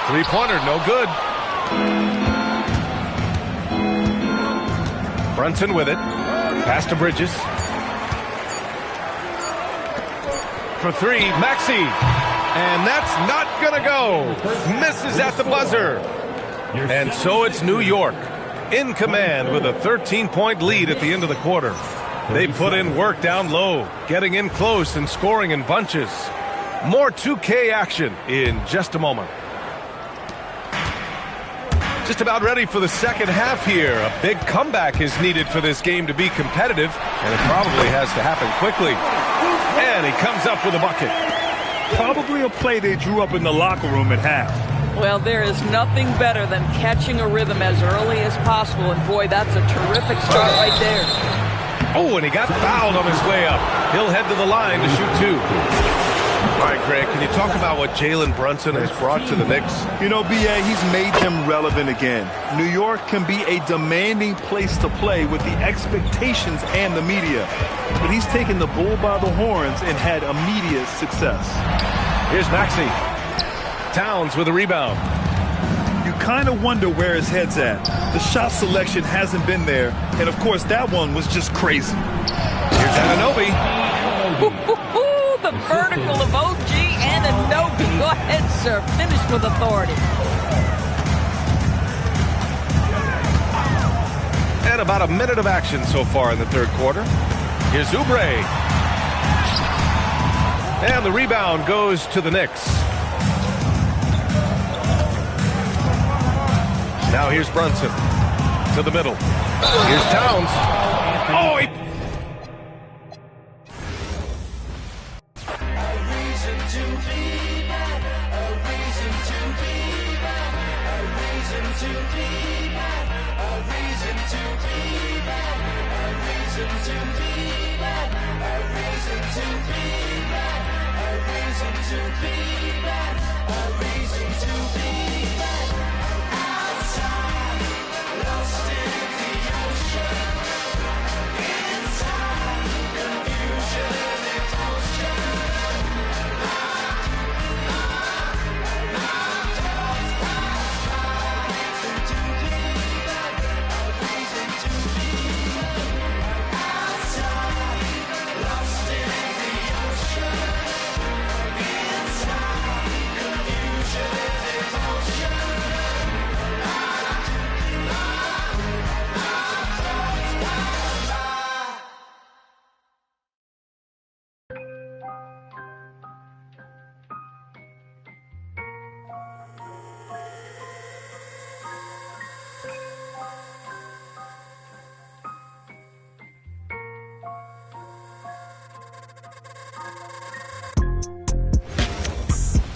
Three-pointer, no good. Brunson with it. Pass to Bridges. For three, Maxey. And that's not going to go. Misses at the buzzer. And so it's New York in command with a 13-point lead at the end of the quarter. They put in work down low, getting in close and scoring in bunches. More 2K action in just a moment. Just about ready for the second half here. A big comeback is needed for this game to be competitive, and it probably has to happen quickly. And he comes up with a bucket. Probably a play they drew up in the locker room at half. Well, there is nothing better than catching a rhythm as early as possible, and boy, that's a terrific start right there. Oh, and he got fouled on his way up. He'll head to the line to shoot two. All right, Greg, can you talk about what Jalen Brunson has brought to the Knicks? You know, B.A., he's made them relevant again. New York can be a demanding place to play with the expectations and the media. But he's taken the bull by the horns and had immediate success. Here's Maxey. Towns with a rebound. You kind of wonder where his head's at. The shot selection hasn't been there. And, of course, that one was just crazy. Here's Anunoby. The vertical of OG Anunoby. Go ahead, sir. Finish with authority. And about a minute of action so far in the third quarter. Here's Oubre. And the rebound goes to the Knicks. Now here's Brunson. To the middle. Here's Towns. Oh, he... reason to be back, a reason to be back. Outside, lost in the ocean. Inside, confusion and emotion.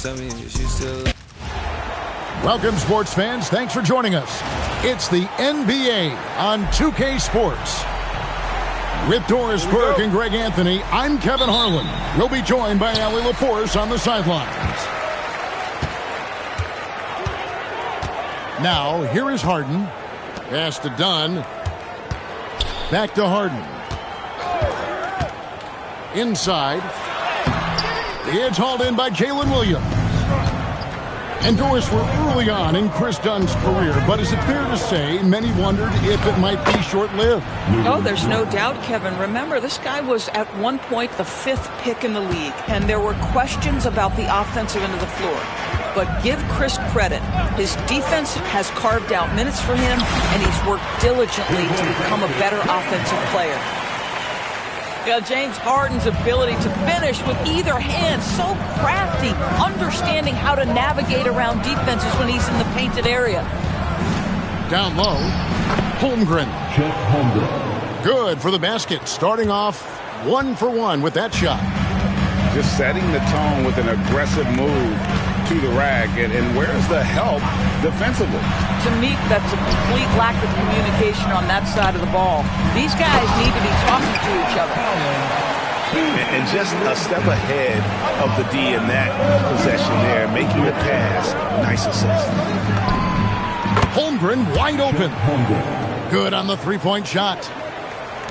Tell me, is you still... Welcome, sports fans. Thanks for joining us. It's the NBA on 2K Sports. With Doris Burke and Greg Anthony, I'm Kevin Harlan. We'll be joined by Allie LaForce on the sidelines. Now, here is Harden. Pass to Dunn. Back to Harden. Inside. It's hauled in by Jalen Williams. And Doris, we're early on in Chris Dunn's career, but is it fair to say many wondered if it might be short-lived? Oh, there's no doubt, Kevin. Remember, this guy was at one point the 5th pick in the league, and there were questions about the offensive end of the floor. But give Chris credit. His defense has carved out minutes for him, and he's worked diligently to become a better offensive player. Yeah, James Harden's ability to finish with either hand, so crafty, understanding how to navigate around defenses when he's in the painted area. Down low, Holmgren. Good for the basket, starting off 1 for 1 with that shot. Just setting the tone with an aggressive move to the rack, and where's the help defensively? To me, that's a complete lack of communication on that side of the ball. These guys need to be talking to each other. And just a step ahead of the D in that possession there, making the pass. Nice assist. Holmgren wide open. Good on the three-point shot.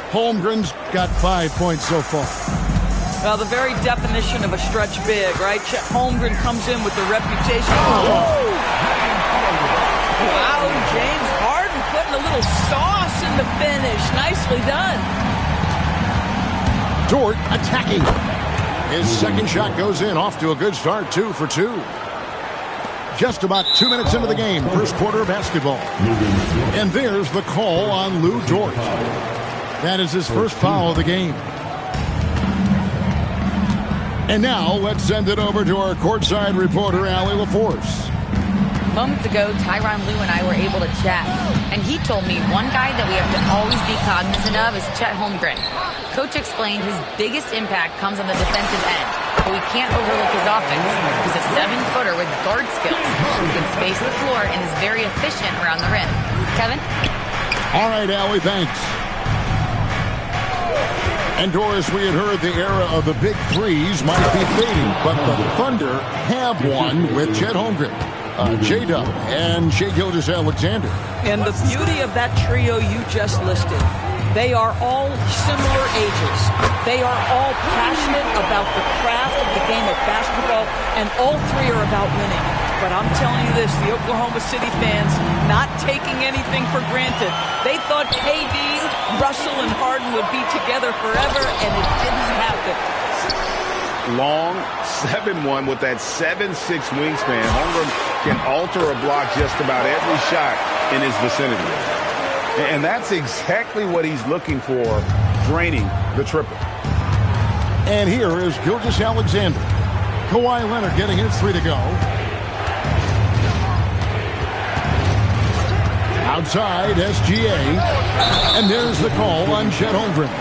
Holmgren's got 5 points so far. Well, the very definition of a stretch big, right? Chet Holmgren comes in with the reputation. Wow, James Harden putting a little sauce in the finish. Nicely done. Dort attacking. His second shot goes in, off to a good start, 2 for 2. Just about 2 minutes into the game, first quarter of basketball. And there's the call on Lou Dort. That is his first foul of the game. And now, let's send it over to our courtside reporter, Allie LaForce. Moments ago, Tyronn Lue and I were able to chat, and he told me one guy that we have to always be cognizant of is Chet Holmgren. Coach explained his biggest impact comes on the defensive end, but we can't overlook his offense. He's a 7-footer with guard skills. He can space the floor and is very efficient around the rim. Kevin? All right, Allie, thanks. And Doris, we had heard the era of the big threes might be fading, but the Thunder have one with Chet Holmgren, J-Dub, and Shai Gilgeous-Alexander. And the beauty of that trio you just listed, they are all similar ages. They are all passionate about the craft of the game of basketball, and all three are about winning. But I'm telling you this, the Oklahoma City fans not taking anything for granted. They thought KD, Russell, and Harden would be together forever, and it didn't happen. Long 7-1 with that 7'6" wingspan. Holmgren can alter a block just about every shot in his vicinity. And that's exactly what he's looking for, draining the triple. And here is Gilgeous-Alexander. Kawhi Leonard getting his 3 to go. Outside, SGA. And there's the call on Chet Holmgren.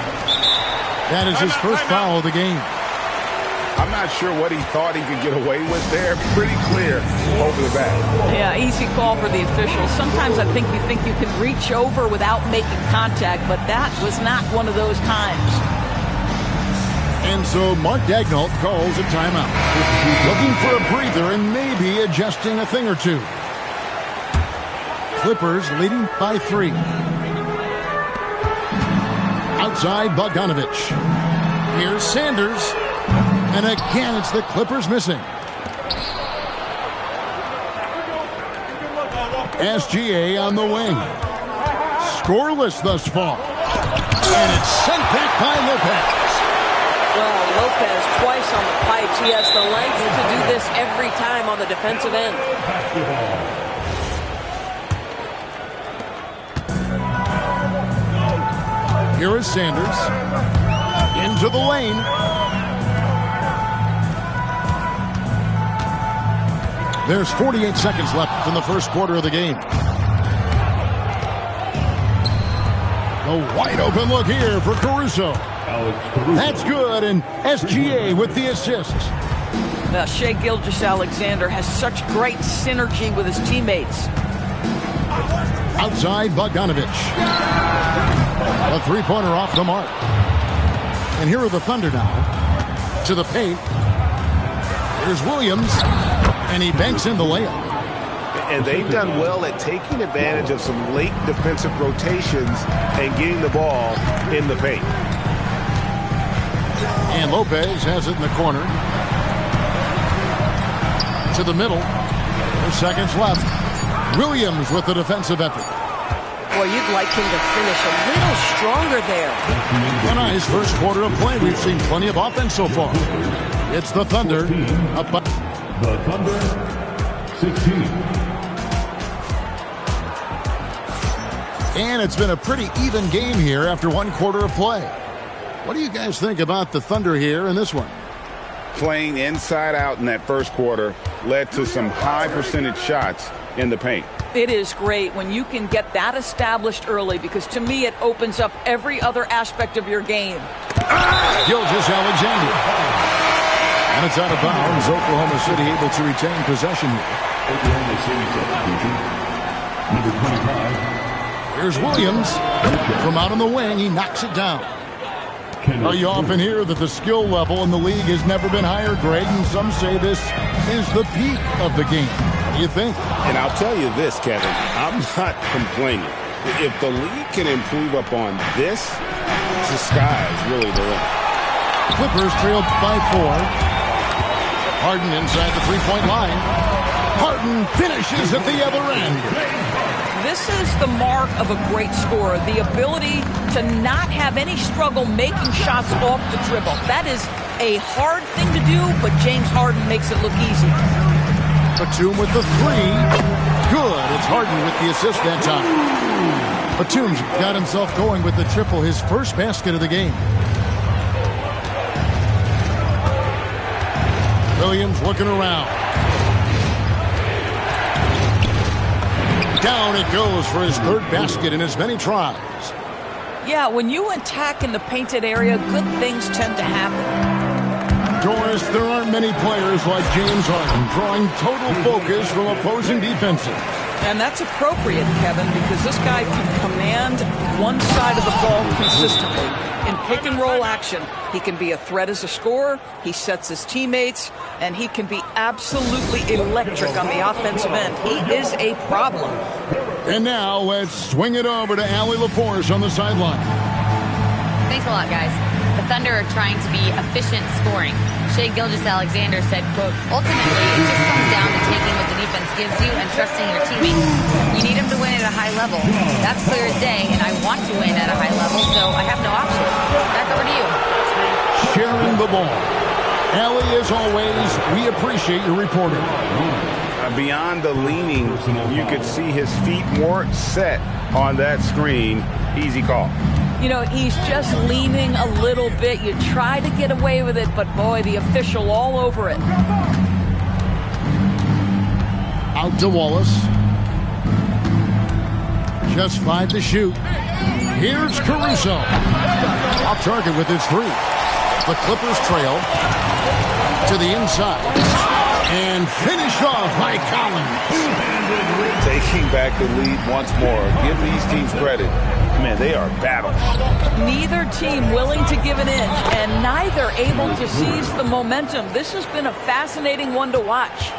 That is his first foul of the game. I'm not sure what he thought he could get away with there. Pretty clear over the back. Yeah, easy call for the officials. Sometimes I think you can reach over without making contact, but that was not one of those times. And so Mark Daigneault calls a timeout. Looking for a breather and maybe adjusting a thing or two. Clippers leading by 3. Outside Bogdanovich. Here's Sanders. And again, it's the Clippers missing. SGA on the wing. Scoreless thus far. And it's sent back by Lopez. Well, Lopez twice on the pipes. He has the length to do this every time on the defensive end. Here is Sanders. Into the lane. There's 48 seconds left in the first quarter of the game. A wide open look here for Caruso. That's good, and SGA with the assist. Shai Gilgeous-Alexander has such great synergy with his teammates. Outside Bogdanovich. A three-pointer off the mark. And here are the Thunder now. To the paint. Here's Williams. And he banks in the layup. And they've done well at taking advantage of some late defensive rotations and getting the ball in the paint. And Lopez has it in the corner. To the middle. There's seconds left. Williams with the defensive effort. Boy, you'd like him to finish a little stronger there. A nice first quarter of play. We've seen plenty of offense so far. It's the Thunder. Up by The Thunder, 16. And it's been a pretty even game here after one quarter of play. What do you guys think about the Thunder here in this one? Playing inside out in that first quarter led to some high percentage shots in the paint. It is great when you can get that established early, because to me it opens up every other aspect of your game. Gilgeous-Alexander. And it's out of bounds. Oklahoma City able to retain possession here. Oklahoma City substitution, number 25. Here's Williams. From out on the wing, he knocks it down. You often hear that the skill level in the league has never been higher, Greg, and some say this is the peak of the game. What do you think? And I'll tell you this, Kevin, I'm not complaining. If the league can improve upon this, the sky is really the limit. Clippers trailed by 4. Harden inside the three-point line. Harden finishes at the other end. This is the mark of a great scorer, the ability to not have any struggle making shots off the dribble. That is a hard thing to do, but James Harden makes it look easy. Batum with the 3. Good. It's Harden with the assist that time. Batum's got himself going with the triple, his first basket of the game. Williams looking around. Down it goes for his third basket in as many tries. Yeah, when you attack in the painted area, good things tend to happen. Doris, there aren't many players like James Harden drawing total focus from opposing defenses. And that's appropriate, Kevin, because this guy can command one side of the ball consistently. In pick-and-roll action, he can be a threat as a scorer, he sets his teammates, and he can be absolutely electric on the offensive end. He is a problem. And now let's swing it over to Allie LaForce on the sideline. Thanks a lot, guys. The Thunder are trying to be efficient scoring. Shai Gilgeous-Alexander said, quote, ultimately, it just comes down to taking what the defense gives you and trusting your teammates. You need them to win at a high level. That's clear as day, and I want to win at a high level, so I have no option. Back over to you. Sharing the ball. Allie, as always, we appreciate your reporting. Beyond the leaning, you could see his feet weren't set on that screen. Easy call. You know, he's just leaning a little bit. You try to get away with it, but boy, the official all over it. Out to Wallace. Just 5 to shoot. Here's Caruso. Off target with his 3. The Clippers trail to the inside. And finished off by Collins. Taking back the lead once more. Give these teams credit. Man, they are battled. Neither team willing to give an inch, and neither able to seize the momentum. This has been a fascinating one to watch.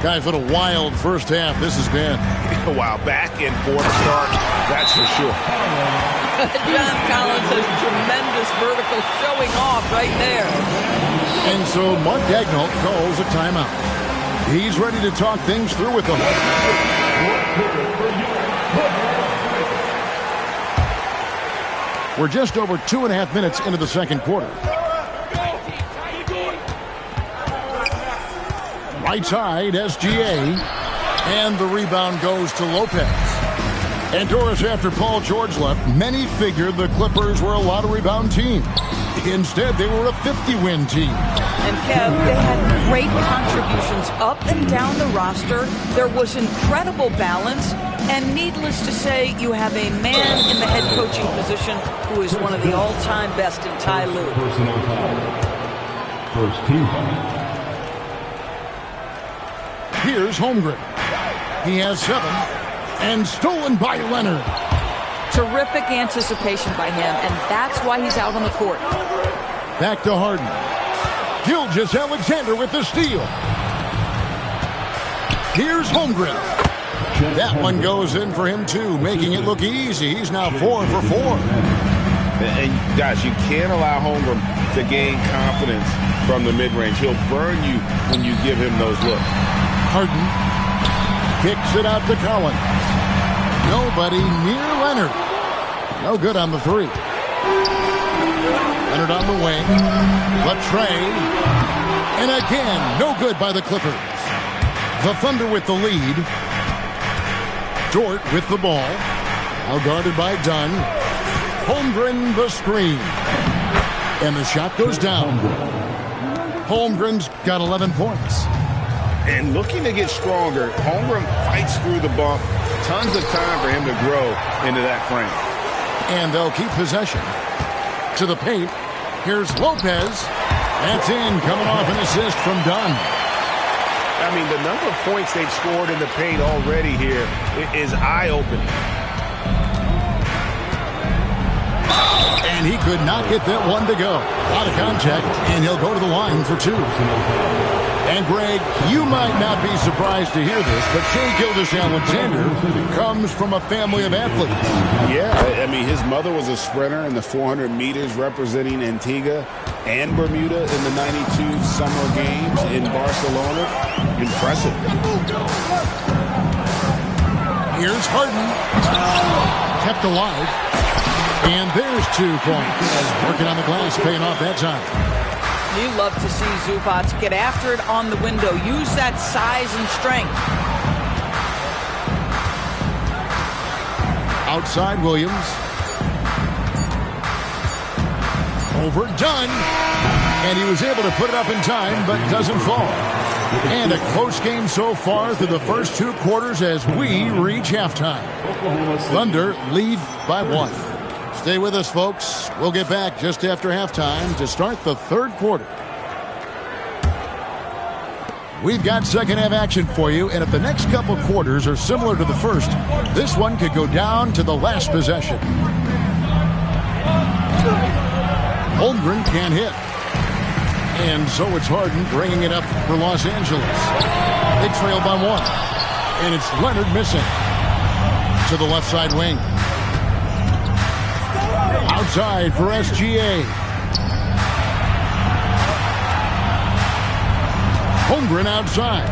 Guys, what a wild first half this has been. Wow, back and forth start, that's for sure. John Collins has tremendous vertical showing off right there. And so Mark Daigneault calls a timeout. He's ready to talk things through with them. We're just over 2.5 minutes into the second quarter. Right side, SGA. And the rebound goes to Lopez. And Doris, after Paul George left, many figured the Clippers were a lottery-bound team. Instead, they were a 50-win team. And Kev, they had great contributions up and down the roster. There was incredible balance. And needless to say, you have a man in the head coaching position who is one of the all-time best in Ty Lue. Personal foul. First team foul. Here's Holmgren. He has 7. And stolen by Leonard. Terrific anticipation by him, and that's why he's out on the court. Back to Harden. Gilgeous-Alexander with the steal. Here's Holmgren. That one goes in for him, too, making it look easy. He's now 4 for 4. And guys, you can't allow Holmgren to gain confidence from the mid-range. He'll burn you when you give him those looks. Harden kicks it out to Collins. Nobody near Leonard. No good on the 3. Leonard on the wing. Latrey. And again, no good by the Clippers. The Thunder with the lead. Dort with the ball. Now guarded by Dunn. Holmgren the screen. And the shot goes down. Holmgren's got 11 points. And looking to get stronger, Holmgren fights through the bump. Tons of time for him to grow into that frame. And they'll keep possession. To the paint. Here's Lopez. That's in, coming off an assist from Dunn. I mean, the number of points they've scored in the paint already here is eye-opening. And he could not get that one to go. Out of contact, and he'll go to the line for 2. And, Greg, you might not be surprised to hear this, but Shai Gilgeous-Alexander comes from a family of athletes. Yeah, I mean, his mother was a sprinter in the 400 meters representing Antigua and Bermuda in the 92 Summer Games in Barcelona. Impressive. Here's Harden. Kept alive. And there's 2 points. Working on the glass, paying off that time. You love to see Zubac get after it on the window. Use that size and strength. Outside Williams. Overdone. And he was able to put it up in time, but doesn't fall. And a close game so far through the first 2 quarters as we reach halftime. Thunder lead by 1. Stay with us, folks. We'll get back just after halftime to start the 3rd quarter. We've got second half action for you, and if the next couple quarters are similar to the first, this one could go down to the last possession. Holmgren can't hit. And so it's Harden bringing it up for Los Angeles. They trail by 1. And it's Leonard missing. To the left side wing. Outside for SGA. Holmgren outside.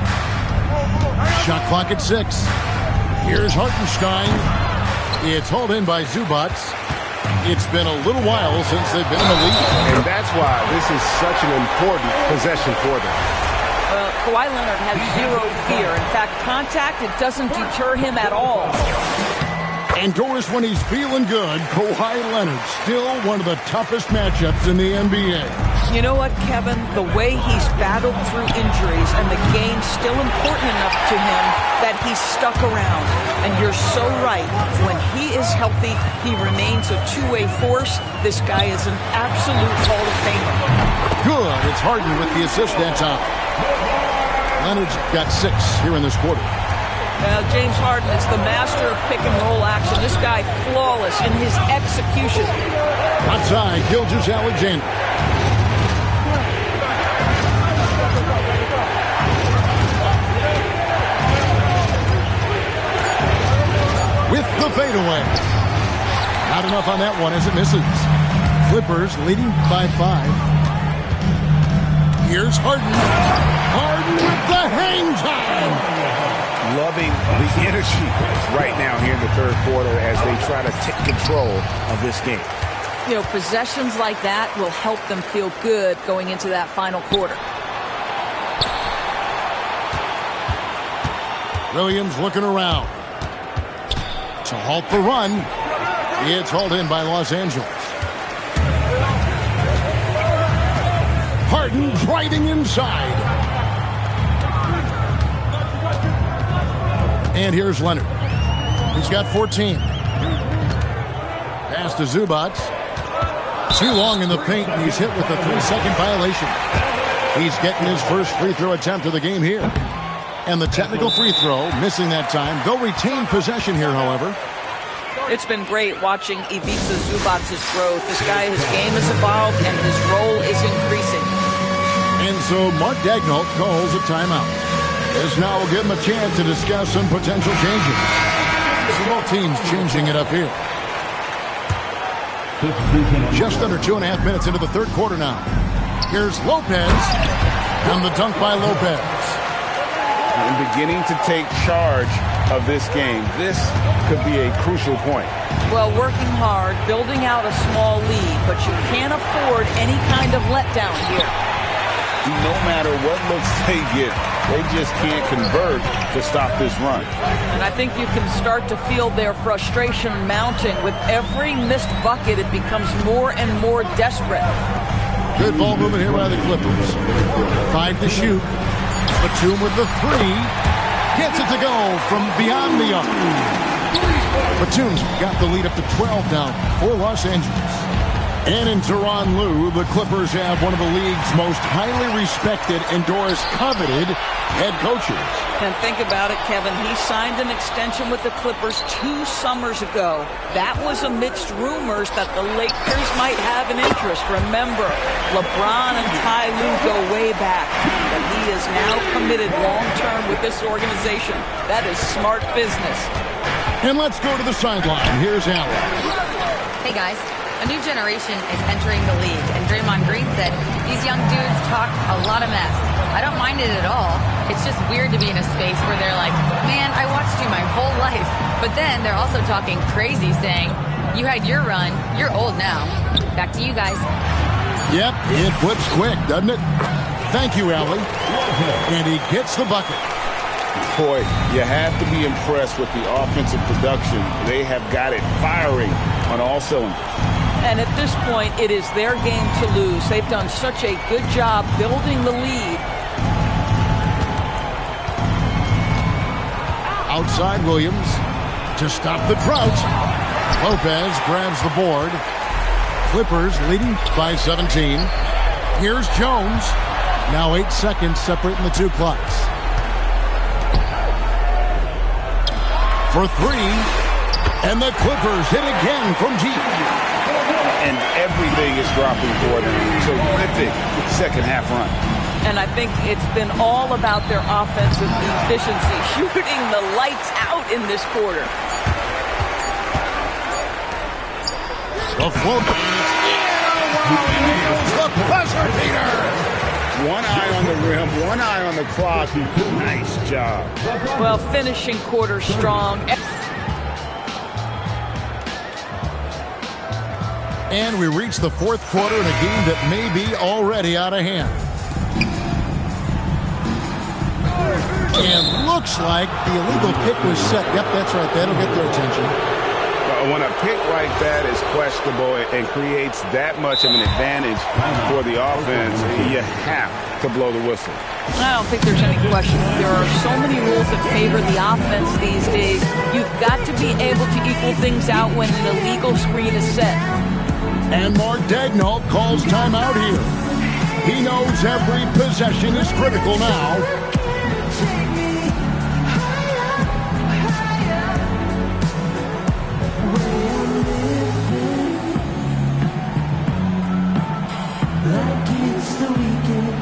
Shot clock at 6. Here's Hartenstein. It's hauled in by Zubac. It's been a little while since they've been in the lead. And that's why this is such an important possession for them. Well, Kawhi Leonard has 0 fear. In fact, contact, it doesn't deter him at all. And Doris, when he's feeling good, Kawhi Leonard, still one of the toughest matchups in the NBA. You know what, Kevin? The way he's battled through injuries and the game's still important enough to him that he's stuck around. And you're so right. When he is healthy, he remains a two-way force. This guy is an absolute Hall of Famer. Good. It's Harden with the assist that time. Leonard's got 6 here in this quarter. James Harden is the master of pick-and-roll action. This guy flawless in his execution. Outside, Gilgeous-Alexander. With the fadeaway. Not enough on that one as it misses. Clippers leading by 5. Here's Harden. Harden with the hang time. Loving the energy right now here in the third quarter as they try to take control of this game. You know, possessions like that will help them feel good going into that final quarter. Williams looking around to halt the run. It's hauled in by Los Angeles. Harden driving inside. And here's Leonard. He's got 14. Pass to Zubac. Too long in the paint, and he's hit with a 3-second violation. He's getting his first free throw attempt of the game here. And the technical free throw, missing that time. They'll retain possession here, however. It's been great watching Ivica Zubac's growth. This guy, his game has evolved, and his role is increasing. And so Mark Daigneault calls a timeout. This now will give him a chance to discuss some potential changes. So both teams changing it up here. Just under 2.5 minutes into the third quarter now. Here's Lopez, and the dunk by Lopez. And beginning to take charge of this game. This could be a crucial point. Well, working hard, building out a small lead, but you can't afford any kind of letdown here. No matter what looks they get, they just can't convert to stop this run. And I think you can start to feel their frustration mounting. With every missed bucket, it becomes more and more desperate. Good ball movement here by the Clippers. 5 to shoot. Batum with the 3. Gets it to go from beyond the arc. Batum's got the lead up to 12 now for Los Angeles. And in Tyronn Lue, the Clippers have one of the league's most highly respected, endorsed, coveted head coaches. And think about it, Kevin. He signed an extension with the Clippers 2 summers ago. That was amidst rumors that the Lakers might have an interest. Remember, LeBron and Ty Lue go way back. But he is now committed long-term with this organization. That is smart business. And let's go to the sideline. Here's Allen. Hey, guys. A new generation is entering the league, and Draymond Green said these young dudes talk a lot of mess. I don't mind it at all. It's just weird to be in a space where they're like, man, I watched you my whole life. But then they're also talking crazy, saying, you had your run, you're old now. Back to you guys. Yep, it flips quick, doesn't it? Thank you, Allie. And he gets the bucket. Boy, you have to be impressed with the offensive production. They have got it firing on all cylinders. And at this point, it is their game to lose. They've done such a good job building the lead. Outside Williams to stop the drought. Lopez grabs the board. Clippers leading by 17. Here's Jones. Now 8 seconds separating the two clocks. For 3. And the Clippers hit again from deep. And everything is dropping for them. Terrific second half run. And I think it's been all about their offensive efficiency, shooting the lights out in this quarter. The float. The buzzer beater. One eye on the rim, one eye on the clock. Nice job. Well, finishing quarter strong. And we reach the fourth quarter in a game that may be already out of hand. And looks like the illegal kick was set. Yep, that's right. That'll get their attention. When a pick like that is questionable and creates that much of an advantage for the offense, you have to blow the whistle. I don't think there's any question. There are so many rules that favor the offense these days. You've got to be able to equal things out when an illegal screen is set. And Mark Daigneault calls timeout here. He knows every possession is critical now. like it's the weekend.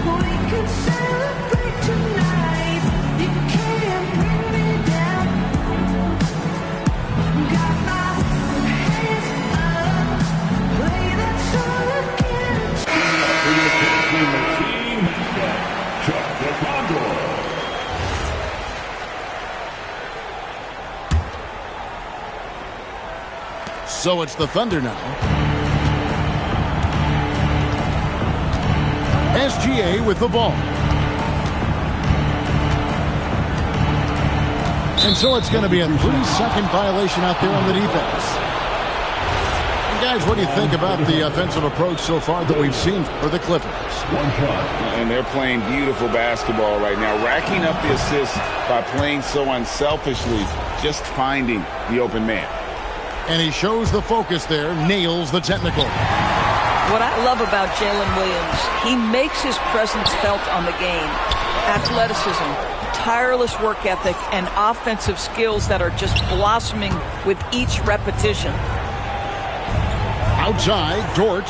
We can celebrate tonight. You can't bring me down. Got my hands up. Play that song again. So it's the Thunder now. SGA with the ball. And so it's going to be a 3-second violation out there on the defense. And guys, what do you think about the offensive approach so far that we've seen for the Clippers? And they're playing beautiful basketball right now, racking up the assists by playing so unselfishly, just finding the open man. And he shows the focus there, nails the technical. What I love about Jalen Williams, he makes his presence felt on the game. Athleticism, tireless work ethic, and offensive skills that are just blossoming with each repetition. Outside, Dort.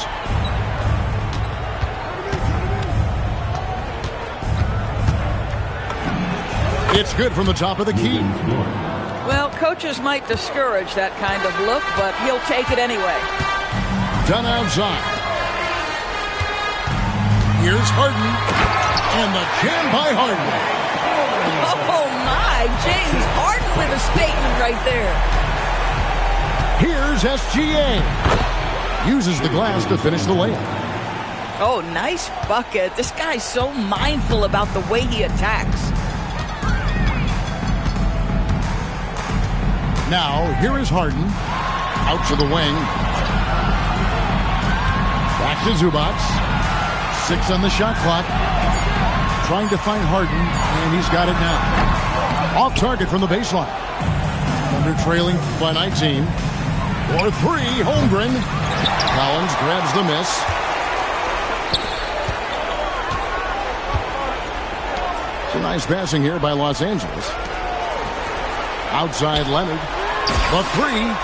It's good from the top of the key. Well, coaches might discourage that kind of look, but he'll take it anyway. Done outside. Here's Harden. And the jam by Harden. Oh, my. James Harden with a statement right there. Here's SGA. Uses the glass to finish the layup. Oh, nice bucket. This guy's so mindful about the way he attacks. Now, here is Harden. Out to the wing. Back to Zubac. 6 on the shot clock. Trying to find Harden, and he's got it now. Off target from the baseline. Thunder trailing by 19. For 3, Holmgren. Collins grabs the miss. Some nice passing here by Los Angeles. Outside Leonard. The 3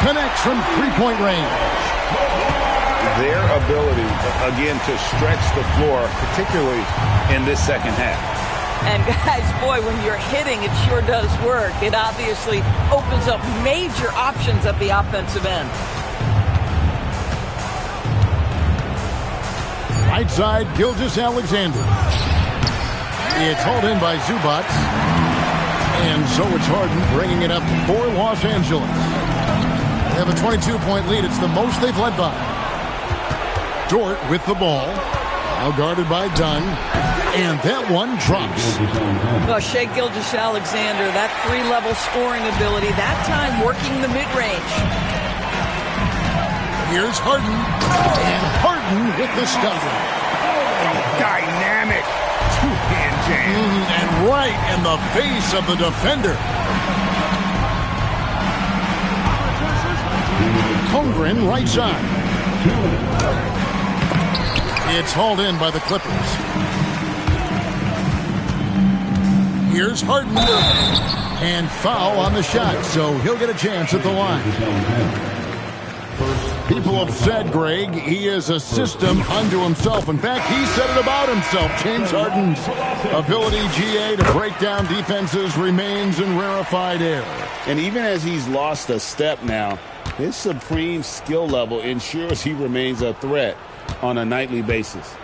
connects from three-point range. Their ability, again, to stretch the floor, particularly in this second half. And guys, boy, when you're hitting, it sure does work. It obviously opens up major options at the offensive end. Right side, Gilgeous-Alexander. It's hauled in by Zubac. And so it's Harden bringing it up for Los Angeles. They have a 22-point lead. It's the most they've led by. Dort with the ball. Now guarded by Dunn. And that one drops. Well, Shai Gilgeous-Alexander, that 3-level scoring ability, that time working the mid-range. Here's Harden. And Harden with the stunner. Dynamic two-hand jam. And right in the face of the defender. Holmgren right side. It's hauled in by the Clippers. Here's Harden. And foul on the shot, so he'll get a chance at the line. People have said, Greg, he is a system unto himself. In fact, he said it about himself. James Harden's ability, GA, to break down defenses remains in rarefied air. And even as he's lost a step now, his supreme skill level ensures he remains a threat on a nightly basis.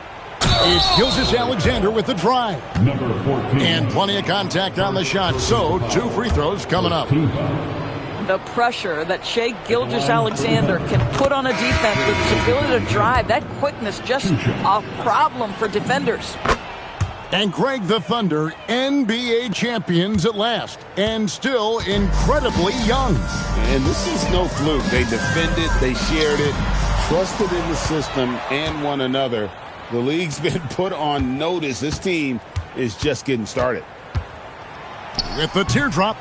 It's Gilgeous-Alexander with the drive. Number 14. And plenty of contact on the shot, so 2 free throws coming up. The pressure that Shai Gilgeous-Alexander can put on a defense with his ability to drive, that quickness, just a problem for defenders. And Greg, the Thunder, NBA champions at last, and still incredibly young. And this is no fluke. They defended, they shared it, trusted in the system and one another. The league's been put on notice. This team is just getting started. With the teardrop,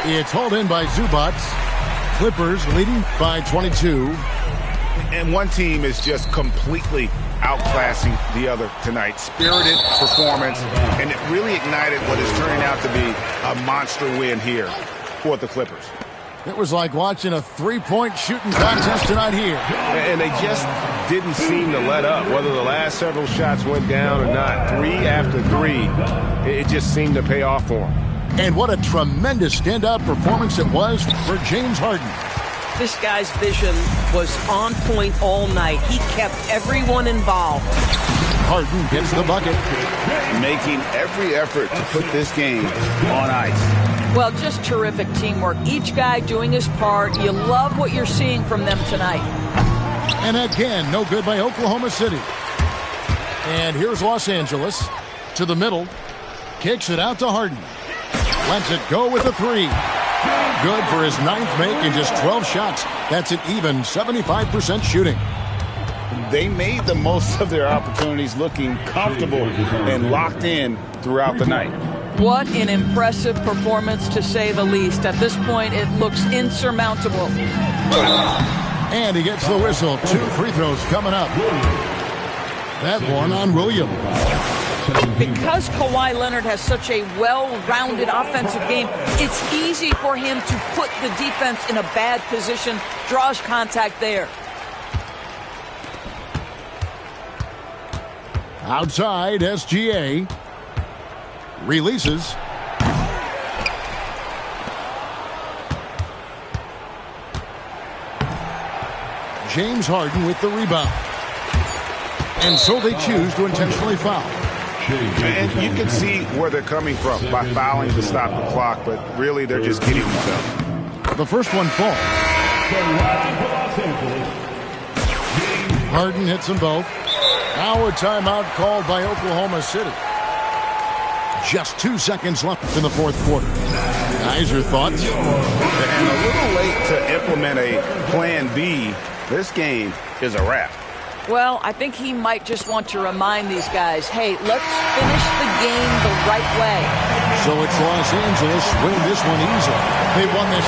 it's hauled in by Zubac. Clippers leading by 22. And one team is just completely outclassing the other tonight. Spirited performance, and it really ignited what is turning out to be a monster win here. for the Clippers. It was like watching a three-point shooting contest tonight here. And they just didn't seem to let up, whether the last several shots went down or not. 3 after 3, it just seemed to pay off for them. And what a tremendous standout performance it was for James Harden. This guy's vision was on point all night. He kept everyone involved. Harden gets the bucket. Making every effort to put this game on ice. Well, just terrific teamwork. Each guy doing his part. You love what you're seeing from them tonight. And again, no good by Oklahoma City. And here's Los Angeles to the middle. Kicks it out to Harden. Lets it go with a 3. Good for his 9th make in just 12 shots. That's an even 75% shooting. They made the most of their opportunities, looking comfortable and locked in throughout the night. What an impressive performance, to say the least. At this point, it looks insurmountable. And he gets the whistle. 2 free throws coming up. That one on Williams. Because Kawhi Leonard has such a well-rounded offensive game, it's easy for him to put the defense in a bad position, draws contact there. Outside, SGA. Releases. James Harden with the rebound. And so they choose to intentionally foul. And you can see where they're coming from by fouling to stop the clock, but really they're just kidding themselves. The first one falls. Harden hits them both. Now a timeout called by Oklahoma City. Just 2 seconds left in the fourth quarter. Guys, your thoughts? And a little late to implement a plan B. This game is a wrap. Well, I think he might just want to remind these guys, hey, let's finish the game the right way. So it's Los Angeles winning this one easily. They won this.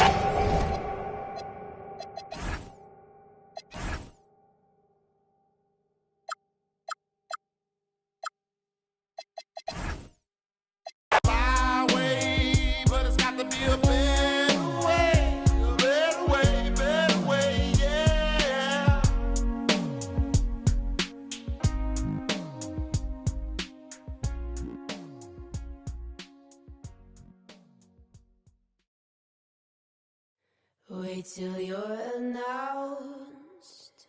Wait till you're announced.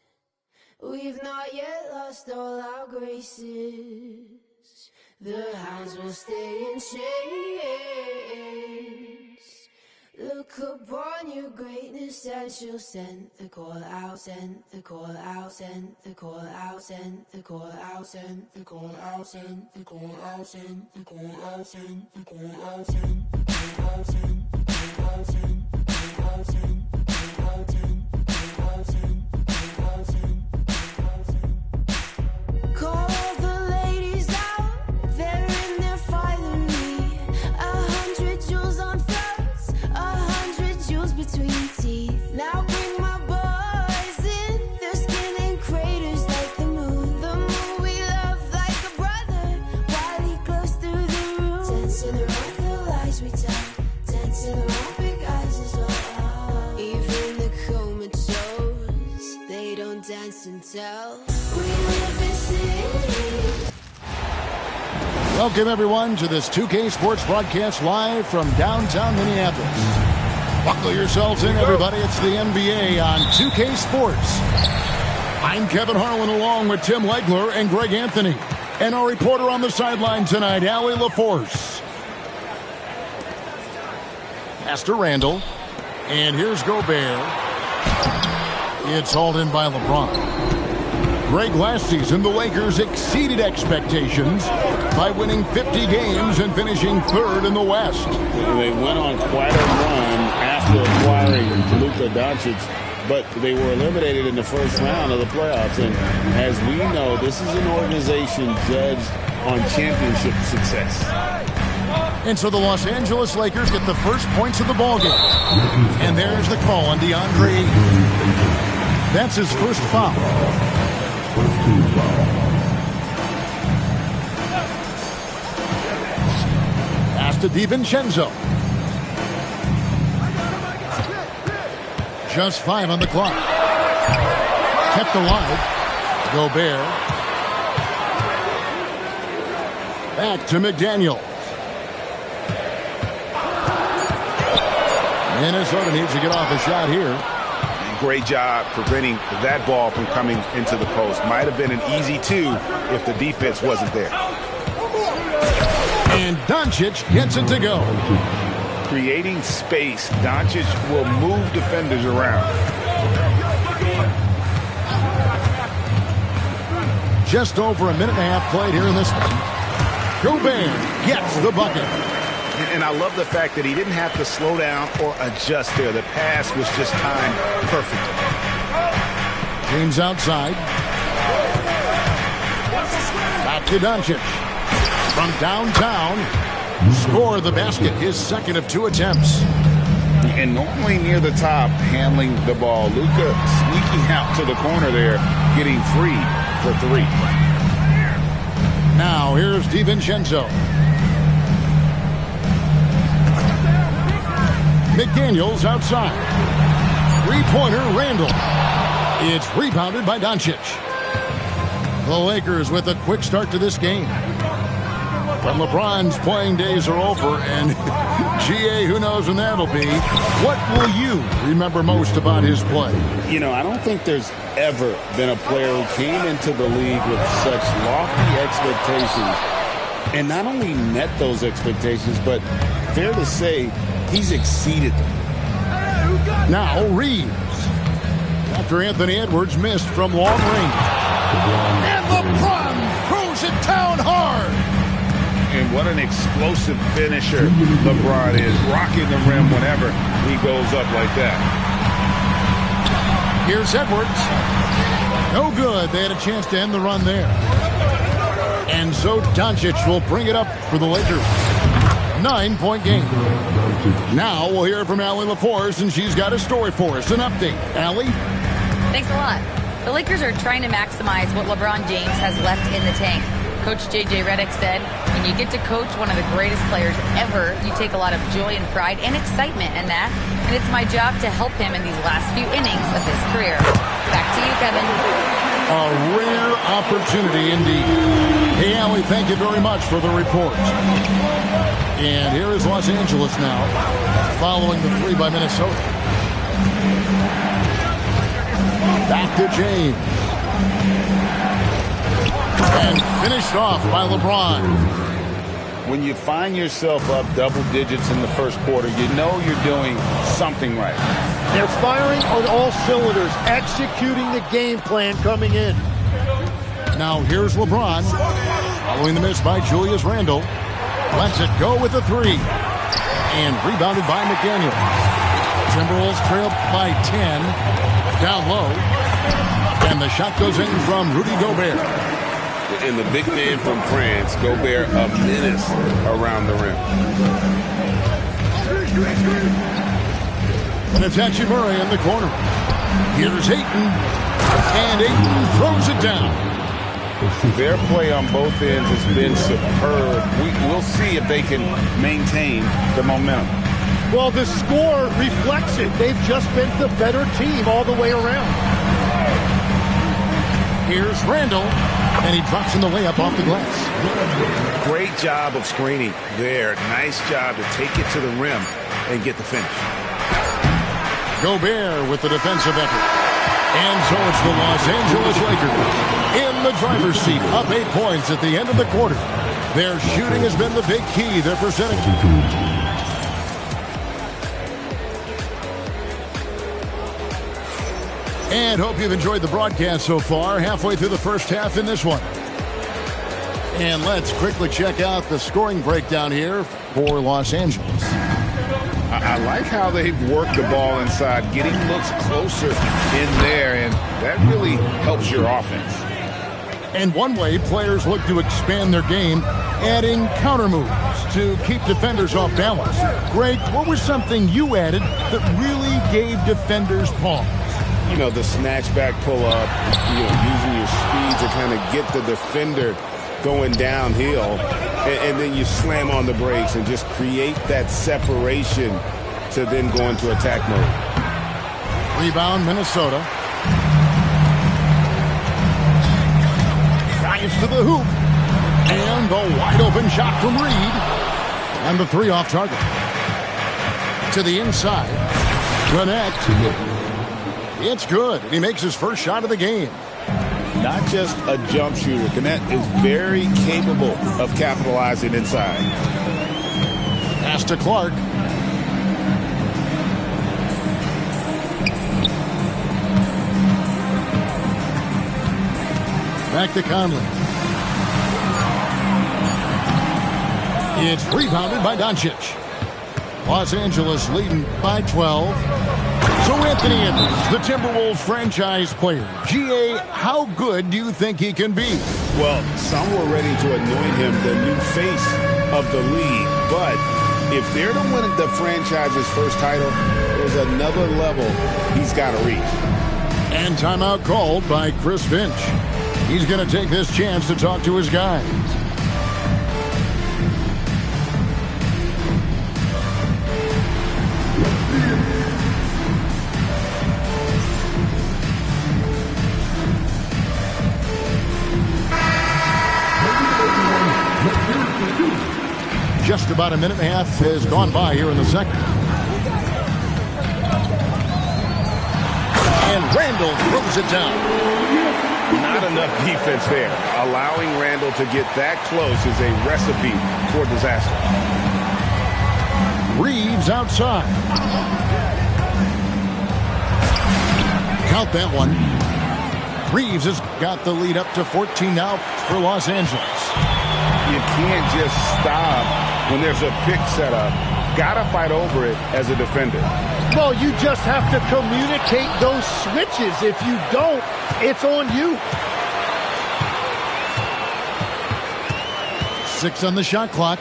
We've not yet lost all our graces. The hounds will stay in chains. Look upon your greatness and she'll send the call out, send the call out, send the call out, send the call out, send the call out, send the call out, send the call out, send the call out, send the call out, send the call out, send. Call the ladies out, they're in their finery. 100 jewels on throats, 100 jewels between teeth. Now bring my boys in, their skin in craters like the moon. The moon we love like a brother, while he glows through the room. Dancing around the lies we tell, dancing around big eyes as well. Even the comatose, they don't dance and tell. We live in city. Welcome, everyone, to this 2K Sports broadcast live from downtown Minneapolis. Buckle yourselves in, everybody. It's the NBA on 2K Sports. I'm Kevin Harlan along with Tim Legler and Greg Anthony. And our reporter on the sideline tonight, Allie LaForce. Pass to Randall. And here's Gobert. It's hauled in by LeBron. Greg, last season, the Lakers exceeded expectations by winning 50 games and finishing third in the West. They went on quite a run after acquiring Luka Doncic, but they were eliminated in the first round of the playoffs. And as we know, this is an organization judged on championship success. And so the Los Angeles Lakers get the first points of the ballgame. And there's the call on DeAndre Ayton. That's his first foul. Pass to DiVincenzo. Just 5 on the clock. Kept alive. Gobert. Back to McDaniels. Minnesota needs to get off a shot here. Great job preventing that ball from coming into the post. Might have been an easy 2 if the defense wasn't there. And Doncic gets it to go. Creating space, Doncic will move defenders around. Just over a minute and a half played here in this one. Gobert gets the bucket. And I love the fact that he didn't have to slow down or adjust there. The pass was just timed perfectly. James outside. Back to Doncic. From downtown. Score the basket. His second of 2 attempts. And normally near the top, handling the ball. Luka sneaking out to the corner there, getting free for 3. Now here's DiVincenzo. McDaniels outside. 3-pointer, Randall. It's rebounded by Doncic. The Lakers with a quick start to this game. But LeBron's playing days are over, and GA, who knows when that'll be. What will you remember most about his play? You know, I don't think there's ever been a player who came into the league with such lofty expectations and not only met those expectations, but fair to say, he's exceeded them. Now Reeves. After Anthony Edwards missed from long range. And LeBron throws it down hard. And what an explosive finisher LeBron is. Rocking the rim whenever he goes up like that. Here's Edwards. No good. They had a chance to end the run there. And so Doncic will bring it up for the Lakers. 9-point game. Now we'll hear from Allie LaForce, and she's got a story for us. An update. Allie? Thanks a lot. The Lakers are trying to maximize what LeBron James has left in the tank. Coach J.J. Redick said, when you get to coach one of the greatest players ever, you take a lot of joy and pride and excitement in that. And it's my job to help him in these last few innings of his career. Back to you, Kevin. A rare opportunity indeed. Hey, Allie, thank you very much for the report. And here is Los Angeles now, following the 3 by Minnesota. Back to James. And finished off by LeBron. When you find yourself up double digits in the first quarter, you know you're doing something right. They're firing on all cylinders, executing the game plan coming in. Now here's LeBron, following the miss by Julius Randle. Lets it go with the 3. And rebounded by McDaniels. Timberwolves trail by 10. Down low. And the shot goes in from Rudy Gobert. And the big man from France, Gobert, a menace around the rim. And it's Hachimura in the corner. Here's Ayton. And Ayton throws it down. Their play on both ends has been superb. We'll see if they can maintain the momentum. Well, the score reflects it. They've just been the better team all the way around. Here's Randall, and he drops in the layup off the glass. Great job of screening there. Nice job to take it to the rim and get the finish. Gobert with the defensive effort. And so it's the Los Angeles Lakers in the driver's seat, up 8 points at the end of the quarter. Their shooting has been the big key. Their percentage. And hope you've enjoyed the broadcast so far. Halfway through the first half in this one. And let's quickly check out the scoring breakdown here for Los Angeles. I like how they've worked the ball inside, getting looks closer in there, and that really helps your offense. And one way players look to expand their game, adding counter moves to keep defenders off balance. Greg, what was something you added that really gave defenders pause? You know, the snatch back pull-up, using your speed to kind of get the defender going downhill, and then you slam on the brakes and just create that separation to then go into attack mode. Rebound, Minnesota. Drives to the hoop. And the wide open shot from Reed. And the three off target. To the inside. Connect. It's good. And he makes his first shot of the game. Not just a jump shooter. Gannett is very capable of capitalizing inside. Pass to Clark. Back to Conley. It's rebounded by Doncic. Los Angeles leading by 12. So Anthony Edwards, the Timberwolves franchise player. G.A., how good do you think he can be? Well, some were ready to anoint him the new face of the league. But if they're to win the franchise's first title, there's another level he's got to reach. And timeout called by Chris Finch. He's going to take this chance to talk to his guys. Just about a minute and a half has gone by here in the second. And Randall throws it down. Not enough defense there. Allowing Randall to get that close is a recipe for disaster. Reeves outside. Count that one. Reeves has got the lead up to 14 now for Los Angeles. You can't just stop when there's a pick set up. Gotta fight over it as a defender. Well, you just have to communicate those switches. If you don't, it's on you. 6 on the shot clock.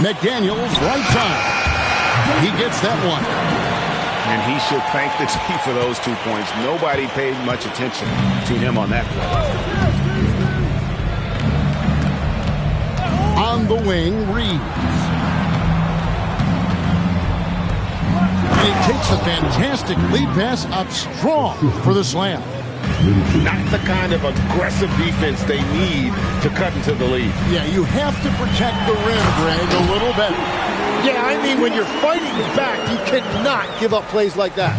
McDaniels right side. He gets that one. And he should thank the team for those 2 points. Nobody paid much attention to him on that play. On the wing, Reeves. And he takes a fantastic lead pass up strong for the slam. Not the kind of aggressive defense they need to cut into the lead. Yeah, you have to protect the rim, Greg, a little better. Yeah, I mean, when you're fighting back, you cannot give up plays like that.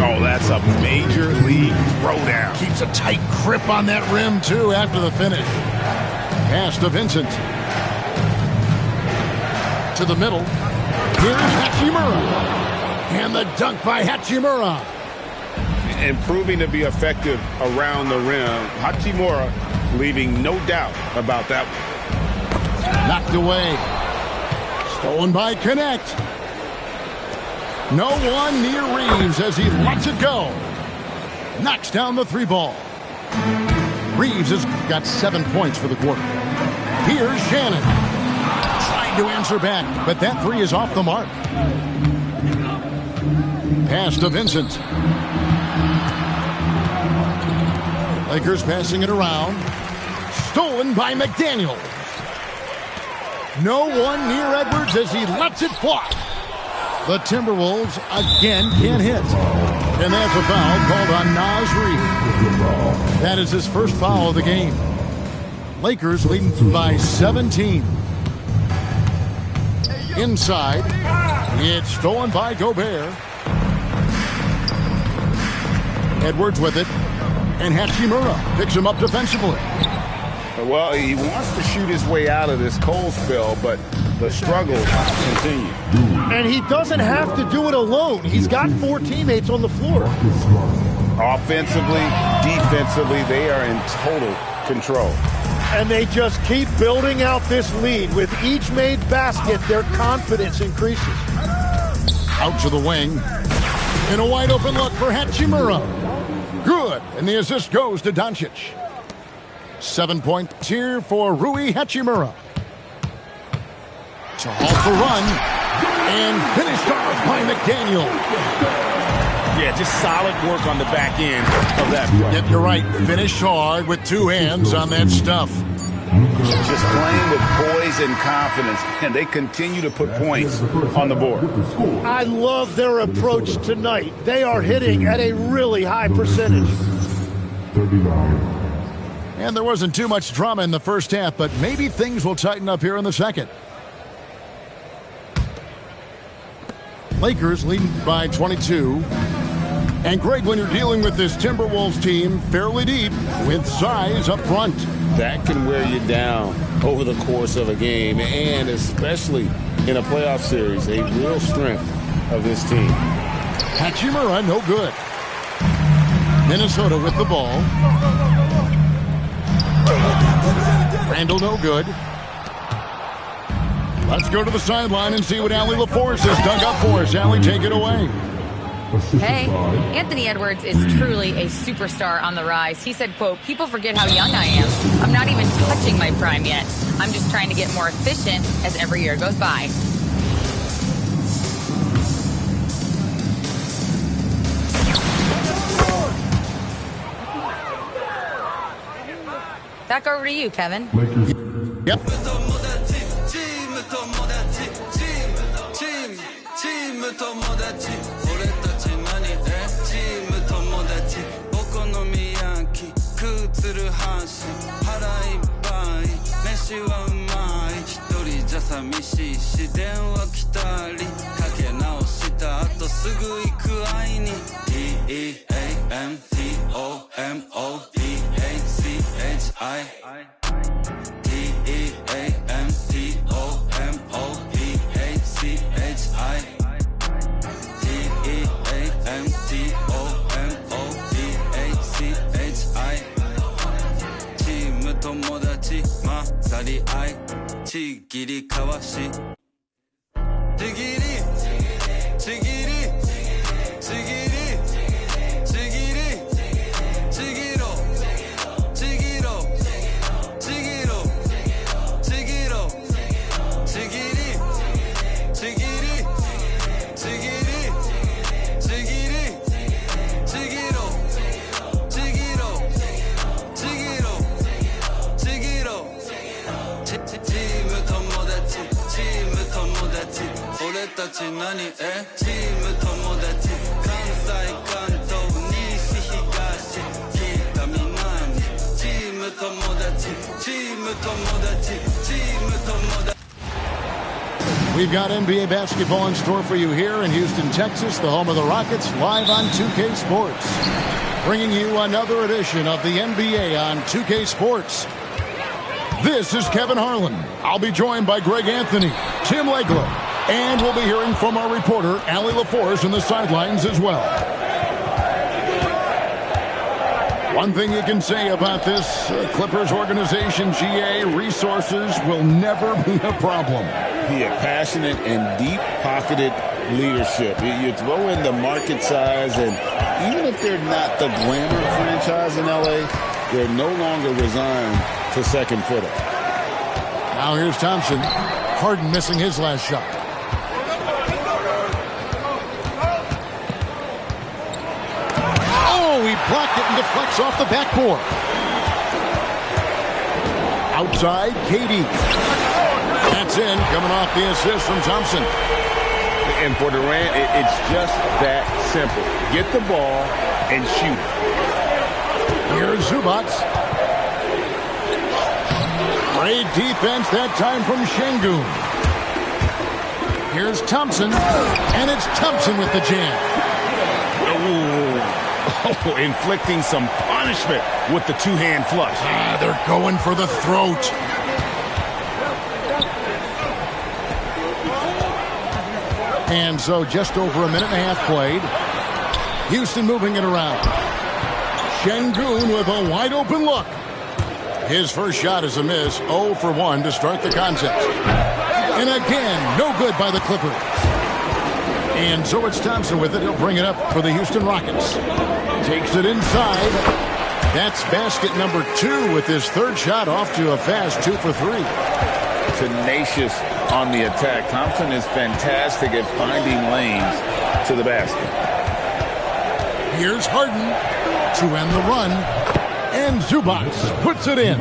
Oh, that's a major league throwdown. Keeps a tight grip on that rim, too, after the finish. Pass to Vincent. To the middle. Here's Hachimura. And the dunk by Hachimura. And proving to be effective around the rim. Hachimura leaving no doubt about that one. Knocked away. Stolen by Connect. No one near Reeves as he lets it go. Knocks down the 3 ball. Reeves has got 7 points for the quarter. Here's Shannon. Trying to answer back, but that 3 is off the mark. Pass to Vincent. Lakers passing it around. Stolen by McDaniels. No one near Edwards as he lets it fly. The Timberwolves again can't hit. And that's a foul called on Naz Reid. That is his first foul of the game. Lakers leading by 17. Inside. It's stolen by Gobert. Edwards with it. And Hachimura picks him up defensively. Well, he wants to shoot his way out of this cold spell, but the struggles continue. And he doesn't have to do it alone. He's got 4 teammates on the floor. Offensively, defensively, they are in total control. And they just keep building out this lead. With each made basket, their confidence increases. Out to the wing. And a wide open look for Hachimura. Good. And the assist goes to Doncic. 7 points here for Rui Hachimura. To halt the run. And finished off by McDaniel. Yeah, just solid work on the back end of that play. Yep, you're right. Finish hard with 2 hands on that stuff. Just playing with poise and confidence, and they continue to put points on the board. I love their approach tonight. They are hitting at a really high percentage. 39. And there wasn't too much drama in the first half, but maybe things will tighten up here in the second. Lakers leading by 22. And Greg, when you're dealing with this Timberwolves team fairly deep with size up front, that can wear you down over the course of a game, and especially in a playoff series, a real strength of this team. Hachimura, no good. Minnesota with the ball. Randall, no good. Let's go to the sideline and see what Allie LaForce has dug up for us. Allie, take it away. Hey, Anthony Edwards is truly a superstar on the rise. He said, quote, "People forget how young I am. I'm not even touching my prime yet. I'm just trying to get more efficient as every year goes by." Back over to you, Kevin. Yep. We've got NBA basketball in store for you here in Houston, Texas, the home of the Rockets, live on 2K Sports. Bringing you another edition of the NBA on 2K Sports. This is Kevin Harlan. I'll be joined by Greg Anthony, Tim Legler, and we'll be hearing from our reporter, Allie LaForce, in the sidelines as well. One thing you can say about this Clippers organization, GA, resources will never be a problem. He had passionate and deep-pocketed leadership. You throw in the market size, and even if they're not the glamour franchise in L.A., they're no longer resigned to second fiddle. Now here's Thompson. Harden missing his last shot. Oh, he blocked it and deflects off the backboard. Outside, KD. That's in, coming off the assist from Thompson. And for Durant, it's just that simple. Get the ball and shoot. Here's Zubac. Great defense that time from Şengün. Here's Thompson, and it's Thompson with the jam. Oh, inflicting some punishment with the two-hand flush. They're going for the throat. And so just over a minute and a half played. Houston moving it around. Şengün with a wide open look. His first shot is a miss, 0 for 1 to start the contest. And again, no good by the Clippers. And so it's Thompson with it. He'll bring it up for the Houston Rockets. Takes it inside. That's basket number 2 with his third shot off to a fast 2 for 3. Tenacious on the attack. Thompson is fantastic at finding lanes to the basket. Here's Harden to end the run. And Zubac puts it in.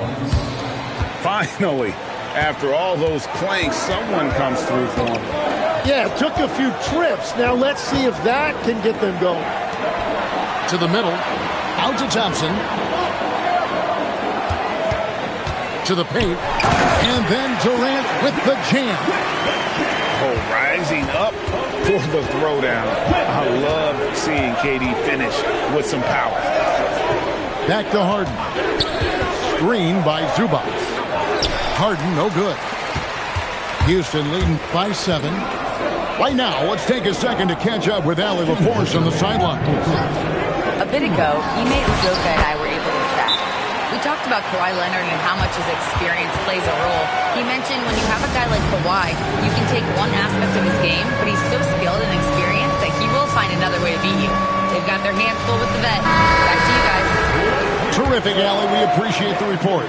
Finally, after all those planks, someone comes through for him. Yeah, it took a few trips. Now let's see if that can get them going. To the middle. Out to Thompson. To the paint. And then Durant with the jam. Oh, rising up for the throwdown. I love seeing KD finish with some power. Back to Harden. Screen by Zubac. Harden, no good. Houston leading by 7. Right now, let's take a second to catch up with Allie LaForce on the sideline. A bit ago, Ime Udoka and I were able to chat. We talked about Kawhi Leonard and how much his experience plays a role. He mentioned when you have a guy like Kawhi, you can take one aspect of his game, but he's so skilled and experienced that he will find another way to beat you. They've got their hands full with the vet. Back to you guys. Terrific, Allie. We appreciate the report.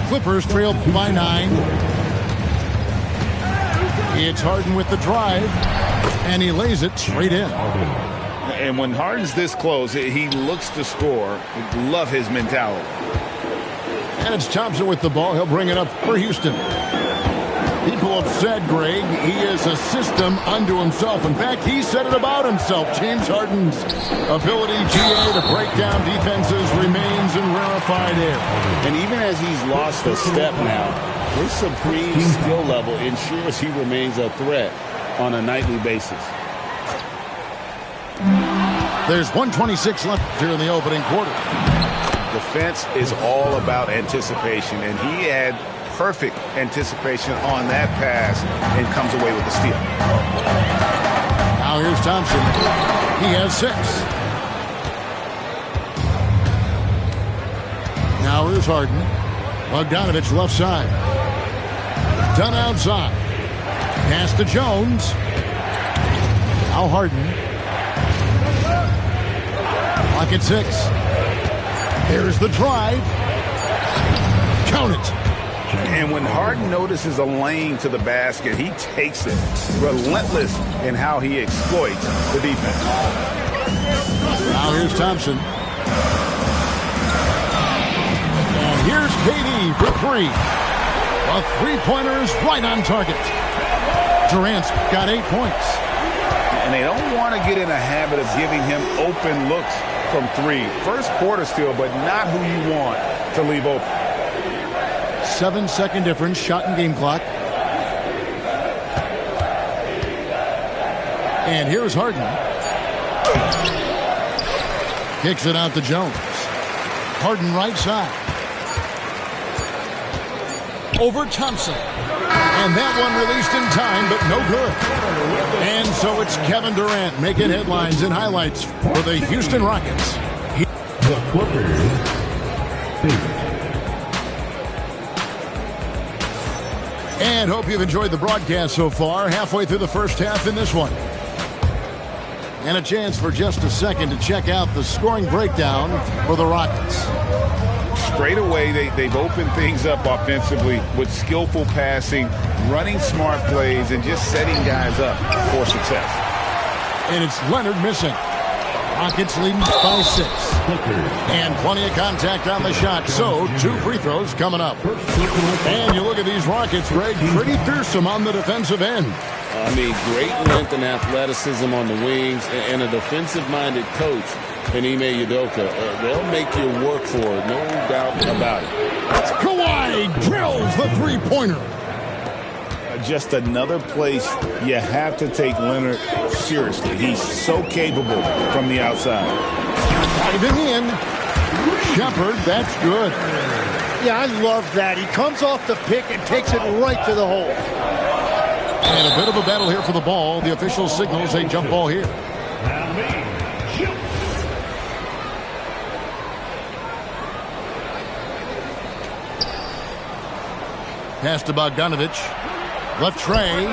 Clippers trail by 9. It's Harden with the drive, and he lays it straight in. And when Harden's this close, he looks to score. Love his mentality. And it's Thompson with the ball. He'll bring it up for Houston. People have said, Greg, he is a system unto himself. In fact, he said it about himself. James Harden's ability, GA, to break down defenses remains in rarefied air. And even as he's lost a step now, his supreme skill level ensures he remains a threat on a nightly basis. There's 1:26 left here in the opening quarter. Defense is all about anticipation, and he had perfect anticipation on that pass and comes away with the steal. Now here's Thompson. He has 6. Now here's Harden. Bogdanovich left side. Done outside. Pass to Jones. Now Harden. Clock at 6. Here's the drive. Count it. And when Harden notices a lane to the basket, he takes it. Relentless in how he exploits the defense. Now here's Thompson. And here's KD for 3. A three-pointer is right on target. Durant's got 8 points. And they don't want to get in a habit of giving him open looks from 3. First quarter still, but not who you want to leave open. 7-second difference, shot and game clock. And here's Harden. Kicks it out to Jones. Harden right side. Over Thompson. And that one released in time, but no good. And so it's Kevin Durant making headlines and highlights for the Houston Rockets. The Clippers. And hope you've enjoyed the broadcast so far. Halfway through the first half in this one. And a chance for just a second to check out the scoring breakdown for the Rockets. Straight away, they've opened things up offensively with skillful passing, running smart plays, and just setting guys up for success. And it's Leonard missing. Rockets leading by 6. And plenty of contact on the shot. So 2 free throws coming up. And you look at these Rockets, Greg, pretty fearsome on the defensive end. I mean, great length and athleticism on the wings, and a defensive-minded coach in Ime Udoka. They'll make you work for it, no doubt about it. Kawhi drills the three-pointer. Just another place you have to take Leonard seriously. He's so capable from the outside. Diving in. Shepard, that's good. Yeah, I love that. He comes off the pick and takes it right to the hole. And a bit of a battle here for the ball. The official signals a jump ball here. Pass to Bogdanovich. Latrey.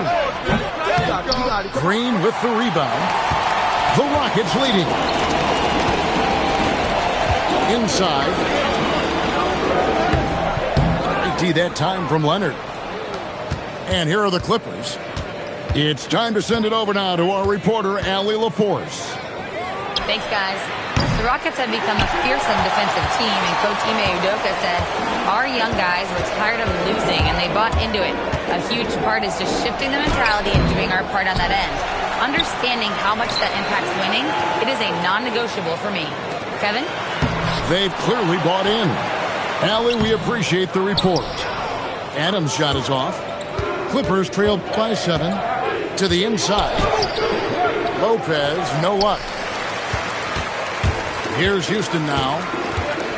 Green with the rebound. The Rockets leading. Inside. IT that time from Leonard. And here are the Clippers. It's time to send it over now to our reporter, Allie LaForce. Thanks, guys. The Rockets have become a fearsome defensive team, and Coach Ime Udoka said Our young guys were tired of losing, and they bought into it. A huge part is just shifting the mentality and doing our part on that end. Understanding how much that impacts winning, it is a non-negotiable for me. Kevin? They've clearly bought in. Allie, we appreciate the report. Adams' shot is off. Clippers trail by 7 to the inside. Lopez, no luck. Here's Houston now.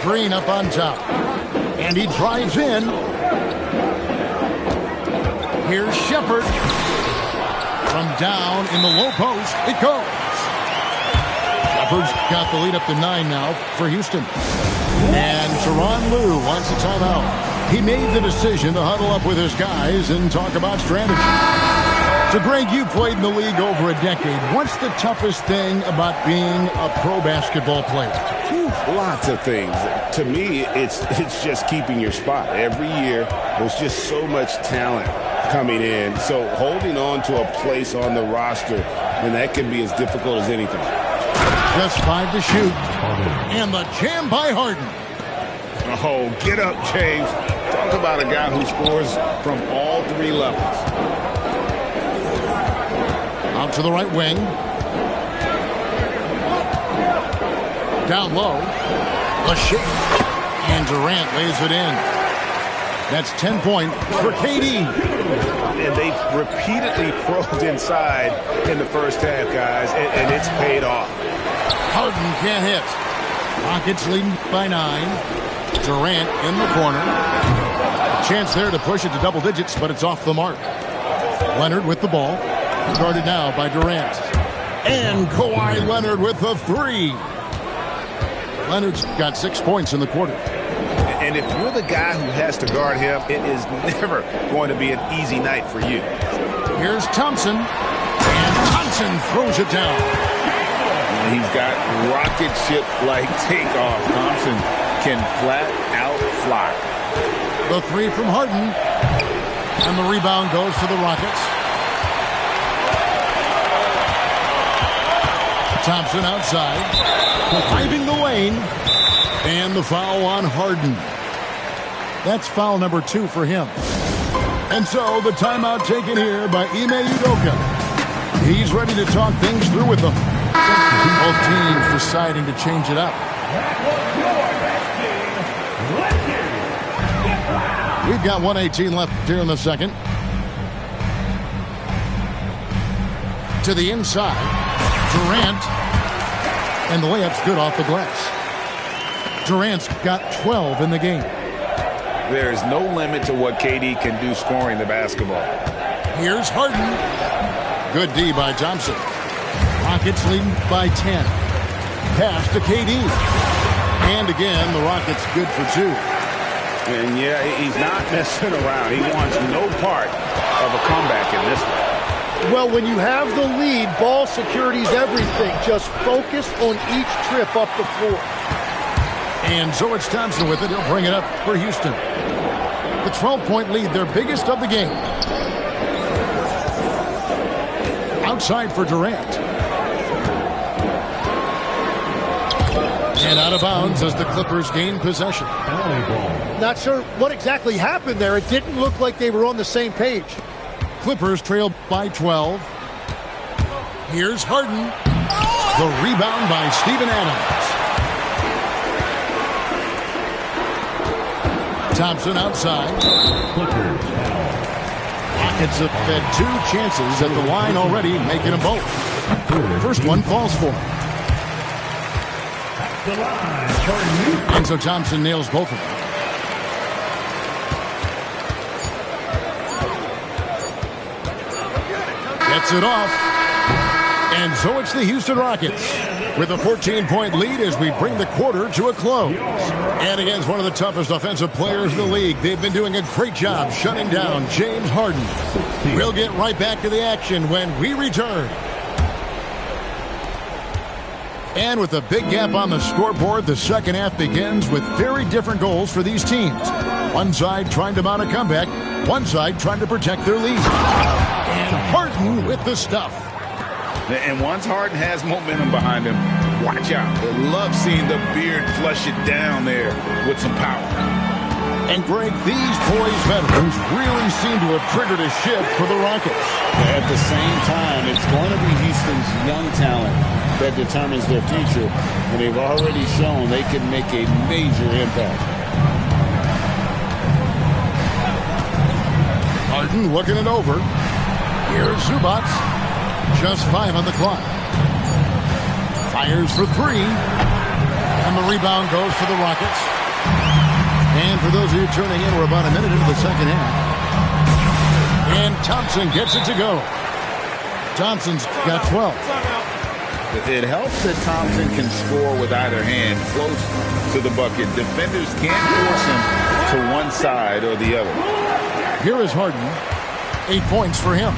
Green up on top. And he drives in. Here's Shepard. From down in the low post, it goes. Shepard's got the lead up to 9 now for Houston. And Tyronn Lue wants a timeout. He made the decision to huddle up with his guys and talk about strategy. So, Greg, you played in the league over a decade. What's the toughest thing about being a pro basketball player? Lots of things. To me, it's just keeping your spot. Every year, there's just so much talent coming in. So holding on to a place on the roster, and that can be as difficult as anything. Just 5 to shoot. And the jam by Harden. Oh, get up, James. Talk about a guy who scores from all 3 levels. Out to the right wing. Down low. A shake. And Durant lays it in. That's 10 points for KD. And they've repeatedly probed inside in the first half, guys, and it's paid off. Harden can't hit. Rockets leading by 9. Durant in the corner. A chance there to push it to double digits, but it's off the mark. Leonard with the ball. Guarded now by Durant. And Kawhi Leonard with the 3. Leonard's got 6 points in the quarter. And if you're the guy who has to guard him, it is never going to be an easy night for you. Here's Thompson. And Thompson throws it down. He's got rocket ship-like takeoff. Thompson can flat out fly. The 3 from Harden. And the rebound goes to the Rockets. Thompson outside. Driving the lane. And the foul on Harden. That's foul number 2 for him. And so the timeout taken here by Ime Udoka. He's ready to talk things through with them. Both teams deciding to change it up. We've got 1:18 left here in the second. To the inside. Durant. And the layup's good off the glass. Durant's got 12 in the game. There is no limit to what KD can do scoring the basketball. Here's Harden. Good D by Thompson. Rockets leading by 10. Pass to KD. And again, the Rockets good for 2. And yeah, he's not messing around. He wants no part of a comeback in this one. Well, when you have the lead, ball security is everything. Just focus on each trip up the floor. And so it's Thompson with it. He'll bring it up for Houston. The 12-point lead, their biggest of the game. Outside for Durant. And out of bounds as the Clippers gain possession. Not sure what exactly happened there. It didn't look like they were on the same page. Clippers trail by 12. Here's Harden. The rebound by Steven Adams. Thompson outside. Rockets have had 2 chances at the line already, making them both. First one falls for him. And so Thompson nails both of them. Gets it off. And so it's the Houston Rockets with a 14-point lead as we bring the quarter to a close. And against one of the toughest offensive players in the league, they've been doing a great job shutting down James Harden. We'll get right back to the action when we return. And with a big gap on the scoreboard, the second half begins with very different goals for these teams. One side trying to mount a comeback, one side trying to protect their lead. And Harden with the stuff. And once Harden has momentum behind him, watch out. I love seeing the beard flush it down there with some power. And Greg, these poised veterans really seem to have triggered a shift for the Rockets. At the same time, it's going to be Houston's young talent that determines their future, and they've already shown they can make a major impact. Harden looking it over. Here's Zubac. Just 5 on the clock. Fires for 3. And the rebound goes for the Rockets. And for those of you tuning in, we're about a minute into the second half. And Thompson gets it to go. Thompson's got 12. It helps that Thompson can score with either hand close to the bucket. Defenders can't force him to one side or the other. Here is Harden. 8 points for him.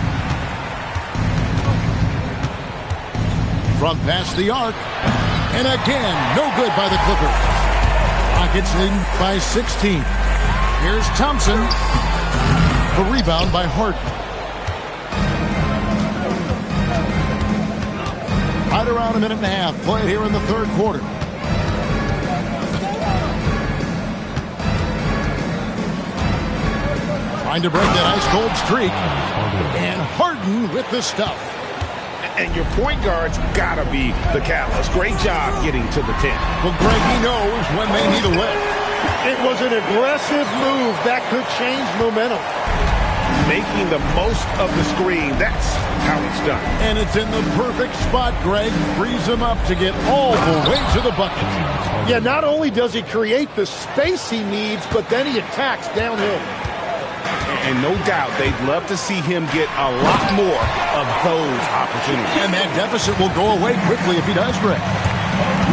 From past the arc. And again, no good by the Clippers. Rockets leading by 16. Here's Thompson. The rebound by Harden. Right around a minute and a half played here in the third quarter. Trying to break that ice-cold streak. And Harden with the stuff. And your point guard's got to be the catalyst. Great job getting to the 10. Well, Greg, he knows when they need a lift. It was an aggressive move that could change momentum. Making the most of the screen, that's how it's done. And it's in the perfect spot, Greg. Frees him up to get all the way to the bucket. Yeah, not only does he create the space he needs, but then he attacks downhill. And no doubt they'd love to see him get a lot more of those opportunities. And that deficit will go away quickly if he does, Greg.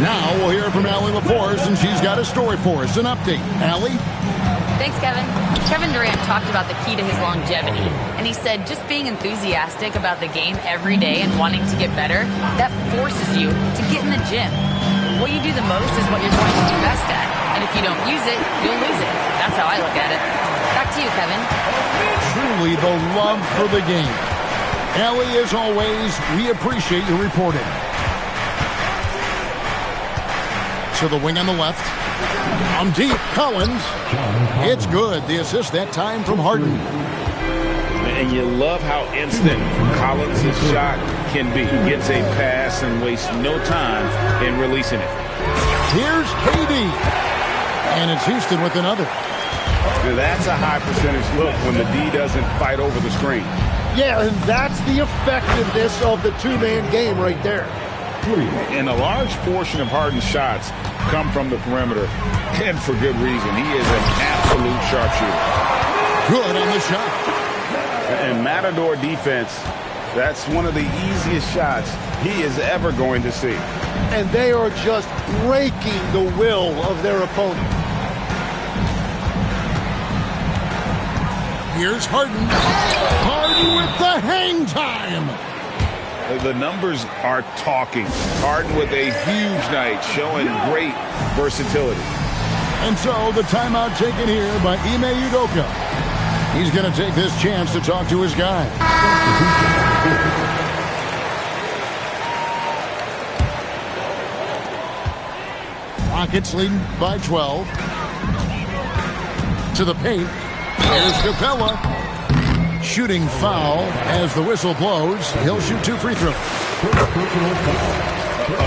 Now we'll hear from Allie LaForce, and she's got a story for us. An update. Allie? Thanks, Kevin. Kevin Durant talked about the key to his longevity, and he said just being enthusiastic about the game every day and wanting to get better, that forces you to get in the gym. What you do the most is what you're going to do best at, and if you don't use it, you'll lose it. That's how I look at it. Back to you, Kevin. Truly the love for the game. Allie, as always, we appreciate your reporting. To the wing on the left. On deep, Collins. It's good. The assist that time from Harden. And you love how instant Collins' shot can be. He gets a pass and wastes no time in releasing it. Here's KD. And it's Houston with another. That's a high percentage look when the D doesn't fight over the screen. Yeah, and that's the effectiveness of the two-man game right there. And a large portion of Harden's shots come from the perimeter, and for good reason. He is an absolute sharpshooter. Good on the shot. And Matador defense, that's one of the easiest shots he is ever going to see. And they are just breaking the will of their opponent. Here's Harden. Harden with the hang time. The numbers are talking. Harden with a huge night, showing great versatility. And so the timeout taken here by Ime Udoka. He's going to take this chance to talk to his guy. Rockets leading by 12. To the paint. Here's Capella. Shooting foul as the whistle blows. He'll shoot 2 free throws.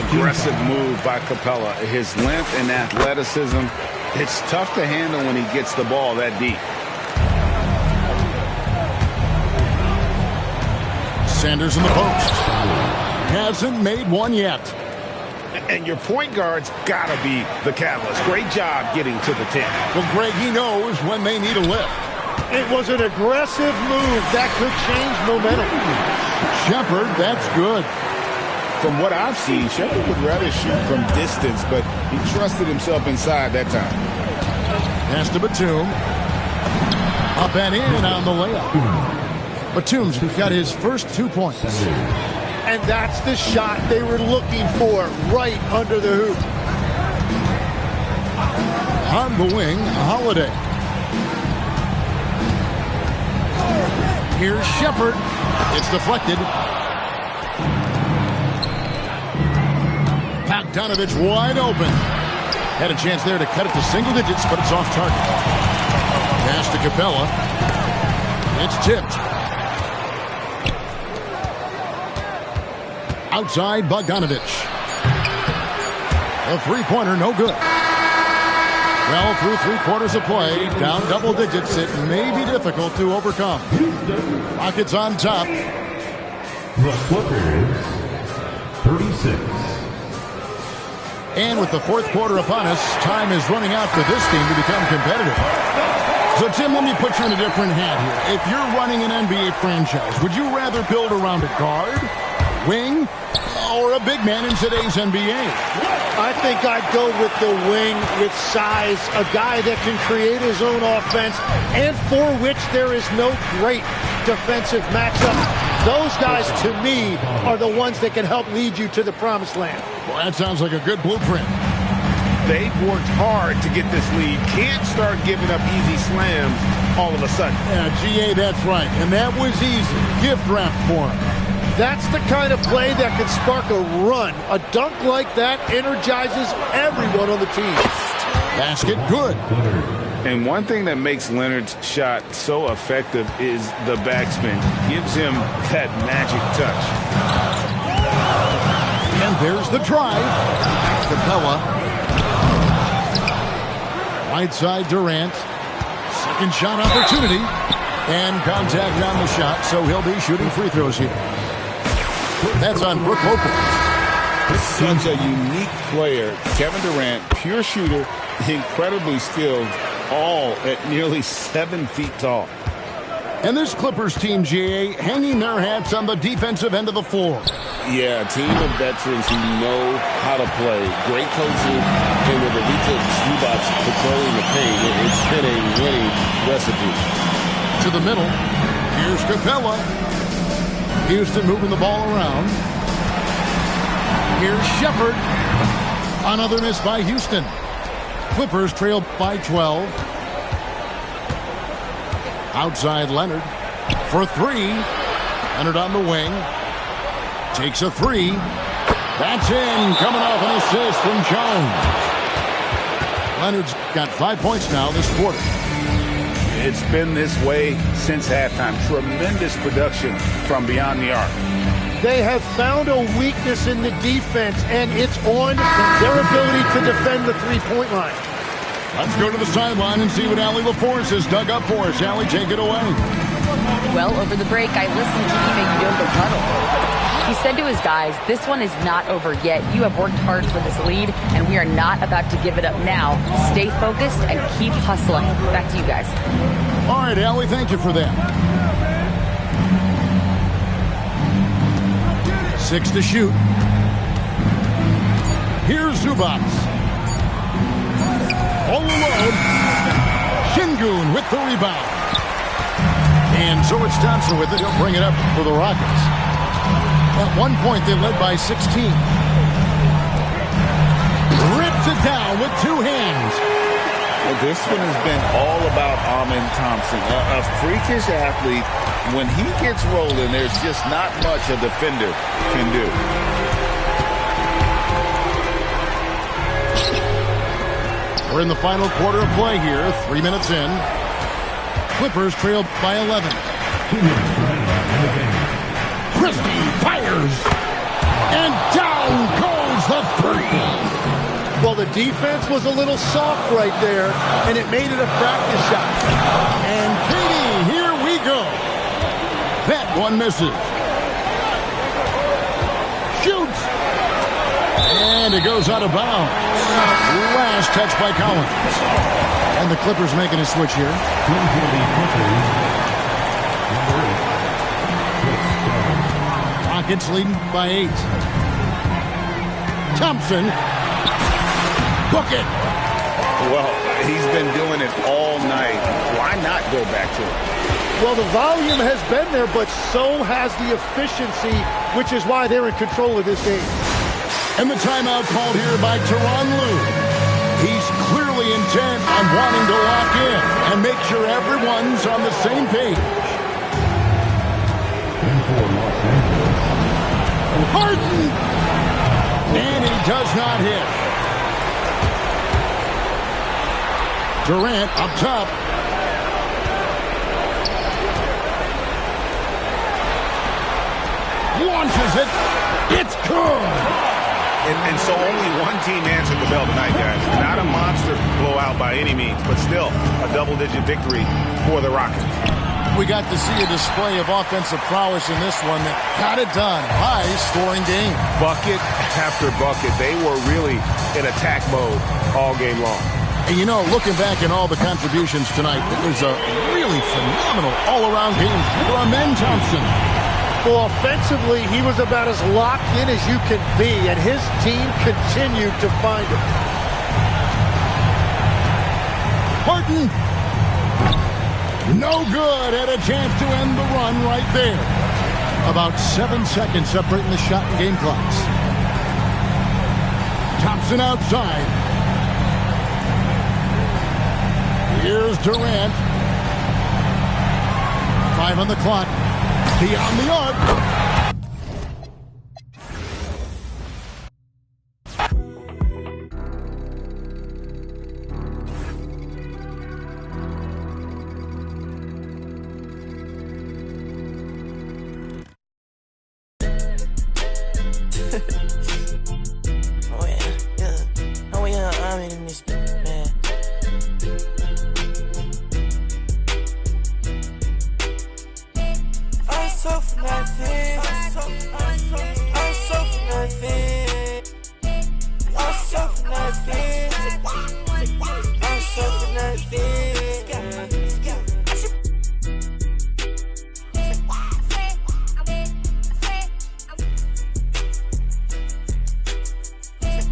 Aggressive move by Capella. His length and athleticism, it's tough to handle when he gets the ball that deep. Sanders in the post. Hasn't made one yet. And your point guard's got to be the catalyst. Great job getting to the 10. Well, Greg, he knows when they need a lift. It was an aggressive move that could change momentum. Shepard, that's good. From what I've seen, Shepard would rather shoot from distance, but he trusted himself inside that time. Pass to Batum. Up and in on the layup. Batum's got his first 2 points. And that's the shot they were looking for, right under the hoop. On the wing, Holiday. Here's Shepard. It's deflected. Bogdanovich wide open. Had a chance there to cut it to single digits, but it's off target. Pass to Capella. It's tipped. Outside Bogdanovich. A three-pointer, no good. Well, through 3/4 of play, down double digits, it may be difficult to overcome. Rockets on top. The Clippers, 36. And with the fourth quarter upon us, time is running out for this team to become competitive. So, Tim, let me put you in a different hat here. If you're running an NBA franchise, would you rather build around a guard, wing, or a big man in today's NBA? I think I'd go with the wing with size, a guy that can create his own offense and for which there is no great defensive matchup. Those guys, to me, are the ones that can help lead you to the promised land. Well, that sounds like a good blueprint. They've worked hard to get this lead. Can't start giving up easy slams all of a sudden. Yeah, GA, that's right. And that was easy. Gift wrap for him. That's the kind of play that can spark a run. A dunk like that energizes everyone on the team. Basket good. And one thing that makes Leonard's shot so effective is the backspin. Gives him that magic touch. And there's the drive. Capella. Right side Durant. Second shot opportunity. And contact on the shot, so he'll be shooting free throws here. That's on Brook Lopez. Such a unique player. Kevin Durant, pure shooter, incredibly skilled, all at nearly 7 feet tall. And this Clippers team, GA, hanging their hats on the defensive end of the floor. Yeah, a team of veterans who know how to play. Great coaching, and with Ivica Zubac patrolling the paint, it's been a winning recipe. To the middle, here's Capella. Houston moving the ball around. Here's Shepherd. Another miss by Houston. Clippers trail by 12. Outside Leonard for three. Leonard on the wing. Takes a three. That's in. Coming off an assist from Jones. Leonard's got 5 points now this quarter. It's been this way since halftime. Tremendous production from beyond the arc. They have found a weakness in the defense, and it's on their ability to defend the three-point line. Let's go to the sideline and see what Allie LaForce has dug up for us. Allie, take it away. Well, over the break, I listened to Ime Udoka's huddle. He said to his guys, this one is not over yet. You have worked hard for this lead, and we are not about to give it up now. Stay focused and keep hustling. Back to you guys. All right, Allie, thank you for that. 6 to shoot. Here's Zubac. All alone. Şengün with the rebound. And so it's Thompson with it. He'll bring it up for the Rockets. At one point, they led by 16. Rips it down with two hands. Well, this one has been all about Amen Thompson. A freakish athlete. When he gets rolling, there's just not much a defender can do. We're in the final quarter of play here. 3 minutes in. Clippers trail by 11. 2 minutes remaining in the game. Christie fires. And down goes the three. Well, the defense was a little soft right there, and it made it a practice shot. And Katie, here we go. That one misses. Shoots. And it goes out of bounds. Last touch by Collins. And the Clippers making a switch here. Rockets leading by 8. Thompson. Book it. Well, he's been doing it all night. Why not go back to it? Well, the volume has been there, but so has the efficiency, which is why they're in control of this game. And the timeout called here by Tyronn Lue. He's clearly intent on wanting to lock in and make sure everyone's on the same page. Harden! And he does not hit. Durant up top. launches it. It's good. And so only one team answered the bell tonight, guys. Not a monster blowout by any means, but still a double-digit victory for the Rockets. We got to see a display of offensive prowess in this one that got it done. High-scoring game. Bucket after bucket. They were really in attack mode all game long. And you know, looking back at all the contributions tonight, it was a really phenomenal all-around game for Amen Thompson. Well, offensively, he was about as locked in as you can be, and his team continued to find him. Harden. No good. Had a chance to end the run right there. About 7 seconds separating the shot and game clocks. Thompson outside. Here's Durant. 5 on the clock. Beyond the arc. I'm in this, man. I'm so for nothing. I'm so for nothing. I'm so for nothing. I'm so for nothing.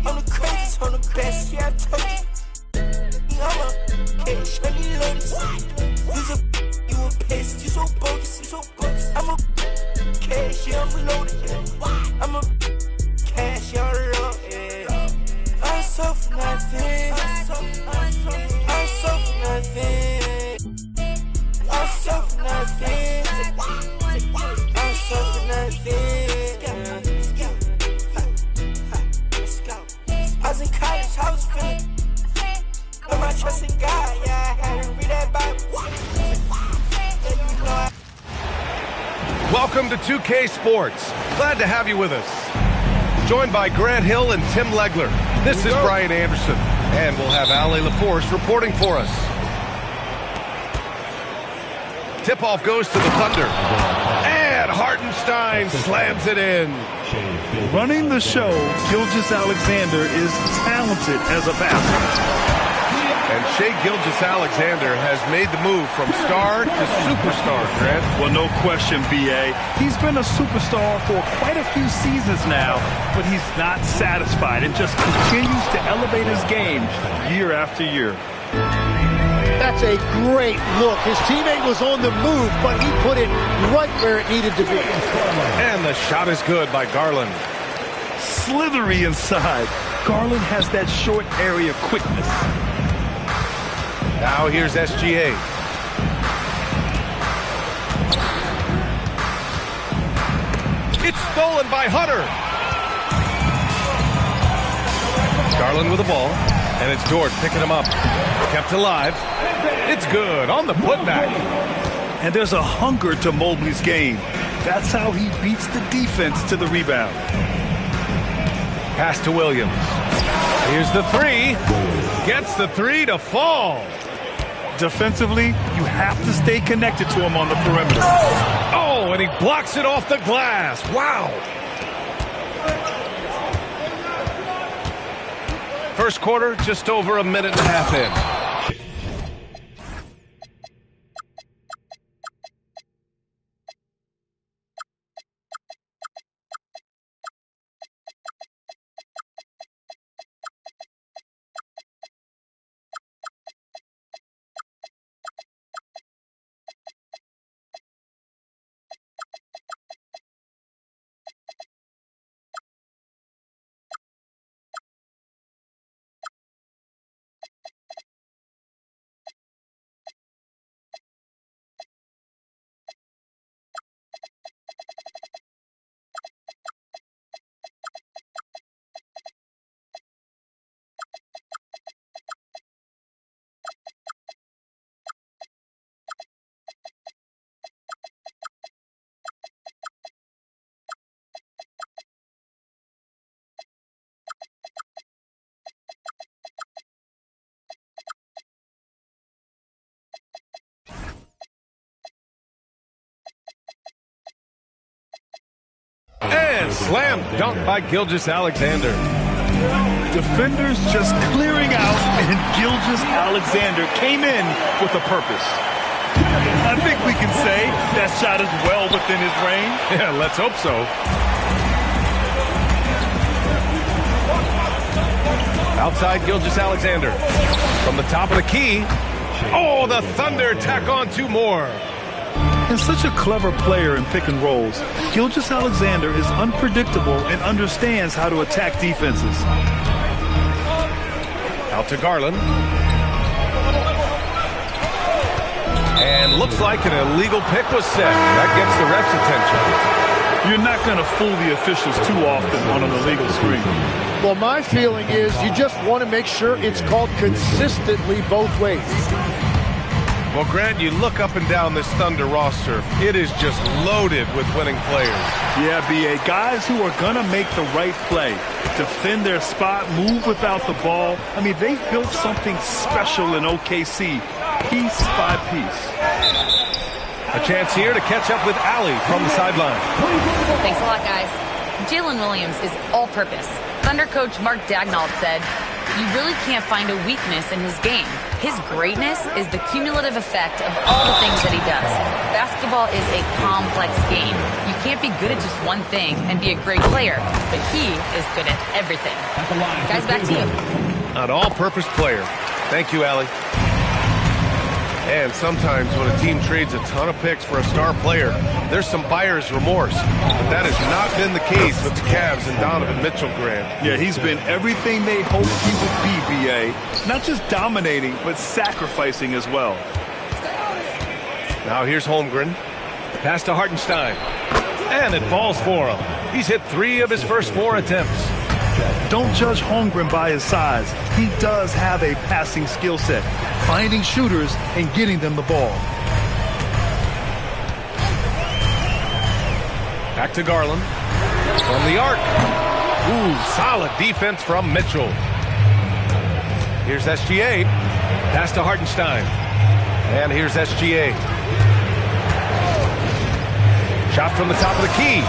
I'm the craziest, I'm the best, yeah, I told you. I'm a cash, I need lotus. You a pest, you so bogus, you so bogus. I'm a cash, yeah, I'm loaded, yeah. I'm a cash, yeah, I'm loaded, yeah. I'm so for nothing. I'm so for nothing. I'm so for nothing. I'm so for nothing. I was in college, I was feeling. Put my trust in God, yeah, I had to read that Bible. Welcome to 2K Sports. Glad to have you with us. Joined by Grant Hill and Tim Legler. This is Brian Anderson. And we'll have Ali LaForce reporting for us. Tip-off goes to the Thunder. And Hartenstein slams it in. Running the show, Gilgeous-Alexander is talented as a passer. And Shai Gilgeous-Alexander has made the move from star to superstar, Grant. Well, no question, B.A. He's been a superstar for quite a few seasons now, but he's not satisfied and just continues to elevate his game year after year. That's a great look. His teammate was on the move, but he put it right where it needed to be. And the shot is good by Garland. Slithery inside. Garland has that short area quickness. Now here's SGA. It's stolen by Hunter. Garland with the ball, and it's Dort picking him up. Kept alive. It's good on the putback. And there's a hunger to Mobley's game. That's how he beats the defense to the rebound. Pass to Williams. Here's the three. Gets the three to fall. Defensively, you have to stay connected to him on the perimeter. Oh, and he blocks it off the glass. Wow. First quarter, just over a minute and a half in. Slam dunk by Gilgeous-Alexander. Defenders just clearing out, and Gilgeous-Alexander came in with a purpose. I think we can say that shot is well within his range. Yeah, let's hope so. Outside Gilgeous-Alexander. From the top of the key. Oh, the Thunder tack on 2 more. And such a clever player in pick and rolls, Gilgeous-Alexander is unpredictable and understands how to attack defenses. Out to Garland. And looks like an illegal pick was set. That gets the ref's attention. You're not going to fool the officials too often on an illegal screen. Well, my feeling is you just want to make sure it's called consistently both ways. Well, Grant, you look up and down this Thunder roster. It is just loaded with winning players. Yeah, B.A. Guys who are going to make the right play, defend their spot, move without the ball. I mean, they've built something special in OKC, piece by piece. A chance here to catch up with Allie from the sideline. Thanks a lot, guys. Jalen Williams is all-purpose. Thunder coach Mark Daigneault said, "You really can't find a weakness in his game. His greatness is the cumulative effect of all the things that he does. Basketball is a complex game. You can't be good at just one thing and be a great player, but he is good at everything." Guys, back to you. An all-purpose player. Thank you, Allie. And sometimes when a team trades a ton of picks for a star player, there's some buyer's remorse. But that has not been the case with the Cavs and Donovan Mitchell, Grant. Yeah, he's been everything they hoped he would be, B.A. Not just dominating, but sacrificing as well. Now here's Holmgren. Pass to Hartenstein. And it falls for him. He's hit 3 of his first 4 attempts. Don't judge Holmgren by his size. He does have a passing skill set, finding shooters and getting them the ball. Back to Garland. From the arc. Ooh, solid defense from Mitchell. Here's SGA. Pass to Hartenstein. And here's SGA. Shot from the top of the key.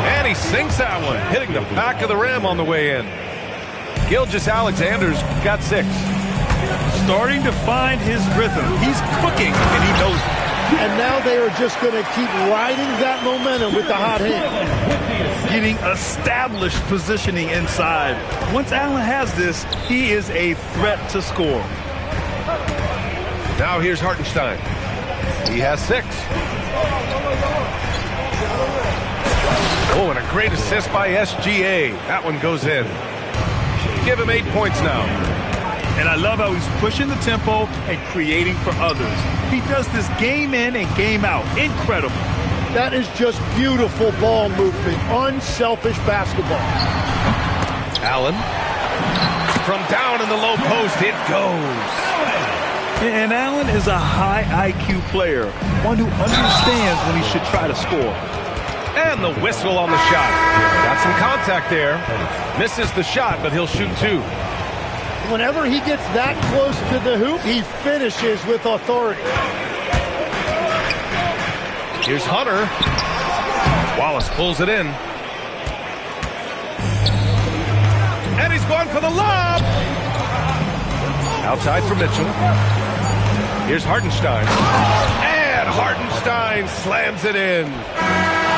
And he sinks that one, hitting the back of the rim on the way in. Gilgeous-Alexander's got 6. Starting to find his rhythm. He's cooking, and he knows it. And now they are just going to keep riding that momentum with the hot hand. Getting established positioning inside. Once Allen has this, he is a threat to score. Now here's Hartenstein. He has 6. Oh, and a great assist by SGA. That one goes in. Give him 8 points now. And I love how he's pushing the tempo and creating for others. He does this game in and game out. Incredible. That is just beautiful ball movement. Unselfish basketball. Allen. From down in the low post, it goes. And Allen is a high IQ player, one who understands when he should try to score. And the whistle on the shot. Got some contact there. Misses the shot, but he'll shoot 2. Whenever he gets that close to the hoop, he finishes with authority. Here's Hunter. Wallace pulls it in. And he's going for the lob. Outside for Mitchell. Here's Hartenstein. And Hartenstein slams it in.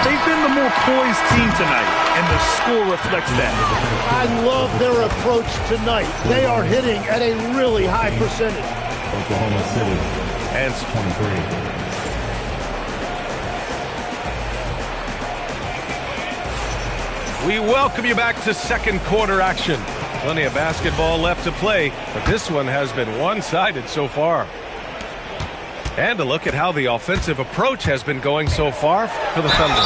They've been the more poised team tonight, and the score reflects that. I love their approach tonight. They are hitting at a really high percentage. Oklahoma City. And 23. We welcome you back to second quarter action. Plenty of basketball left to play, but this one has been one-sided so far. And a look at how the offensive approach has been going so far for the Thunder.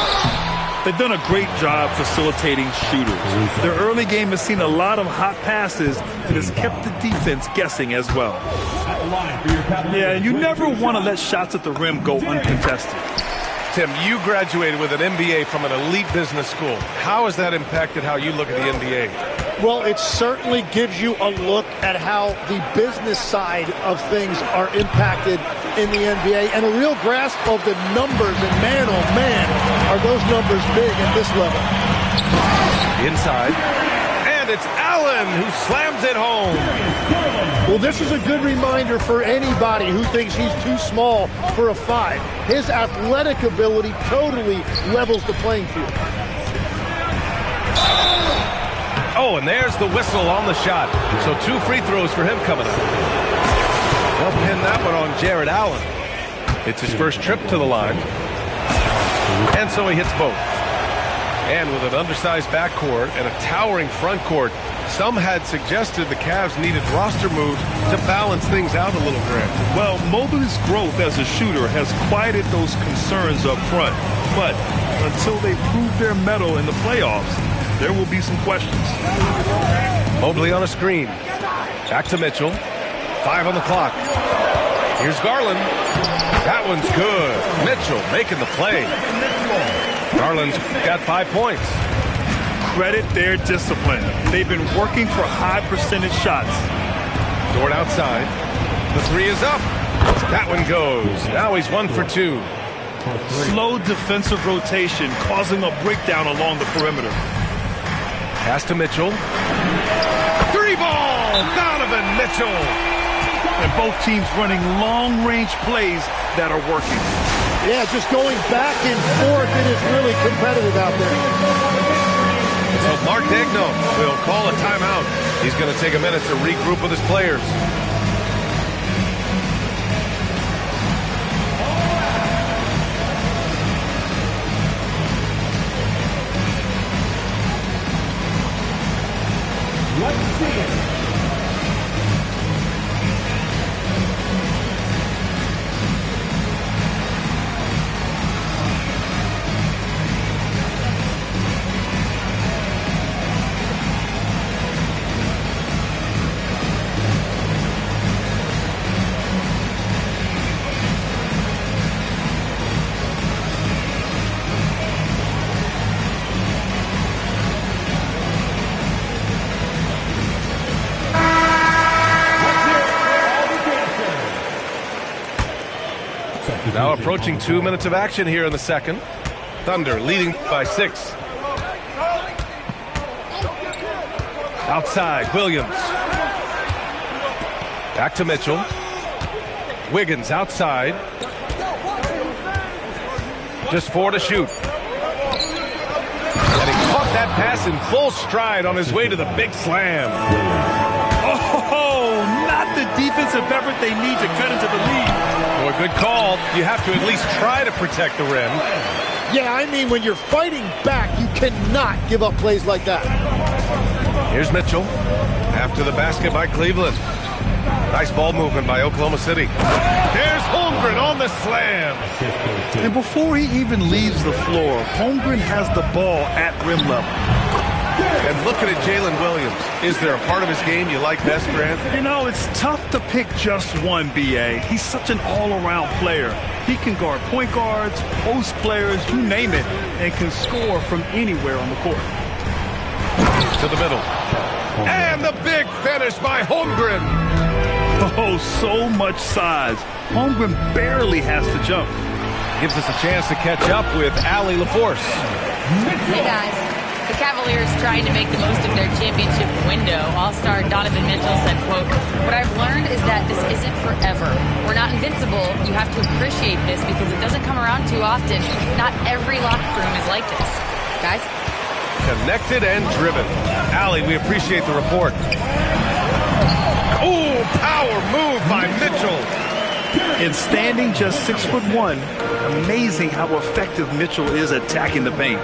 They've done a great job facilitating shooters. Their early game has seen a lot of hot passes and has kept the defense guessing as well. Yeah, and you never want to let shots at the rim go uncontested. Tim, you graduated with an MBA from an elite business school. How has that impacted how you look at the NBA? Well, it certainly gives you a look at how the business side of things are impacted in the NBA and a real grasp of the numbers. And man, oh man, are those numbers big at this level. Inside. And it's Allen who slams it home. Well, this is a good reminder for anybody who thinks he's too small for a 5. His athletic ability totally levels the playing field. Oh, and there's the whistle on the shot. So 2 free throws for him coming up. They'll pin that one on Jared Allen. It's his first trip to the line. And so he hits both. And with an undersized backcourt and a towering front court, some had suggested the Cavs needed roster moves to balance things out a little, Grant. Well, Mobley's growth as a shooter has quieted those concerns up front. But until they prove their mettle in the playoffs, there will be some questions. Mobley on a screen. Back to Mitchell. 5 on the clock. Here's Garland. That one's good. Mitchell making the play. Garland's got 5 points. Credit their discipline. They've been working for high percentage shots. Dort outside. The 3 is up. That one goes. Now he's 1 for 2. Slow defensive rotation causing a breakdown along the perimeter. Pass to Mitchell. 3-ball! Donovan Mitchell! And both teams running long-range plays that are working. Yeah, just going back and forth. It is really competitive out there. So Mark Daigneault will call a timeout. He's going to take a minute to regroup with his players. Let's see it. Now approaching 2 minutes of action here in the second. Thunder leading by 6. Outside, Williams. Back to Mitchell. Wiggins outside. Just 4 to shoot. And he caught that pass in full stride on his way to the big slam. Oh, not the defensive effort they need to cut into the lead. Well, good call. You have to at least try to protect the rim. Yeah, I mean, when you're fighting back, you cannot give up plays like that. Here's Mitchell. After the basket by Cleveland. Nice ball movement by Oklahoma City. There's Holmgren on the slam. And before he even leaves the floor, Holmgren has the ball at rim level. And looking at Jalen Williams, is there a part of his game you like best, Grant? You know, it's tough to pick just one, B.A. He's such an all-around player. He can guard point guards, post players, you name it, and can score from anywhere on the court. To the middle. And the big finish by Holmgren. Oh, so much size. Holmgren barely has to jump. Gives us a chance to catch up with Allie LaForce. Hey, guys. The Cavaliers trying to make the most of their championship window. All-star Donovan Mitchell said, quote, "What I've learned is that this isn't forever. We're not invincible. You have to appreciate this because it doesn't come around too often. Not every locker room is like this." Guys? Connected and driven. Allie, we appreciate the report. Ooh, power move by Mitchell. And standing just 6'1", amazing how effective Mitchell is attacking the paint.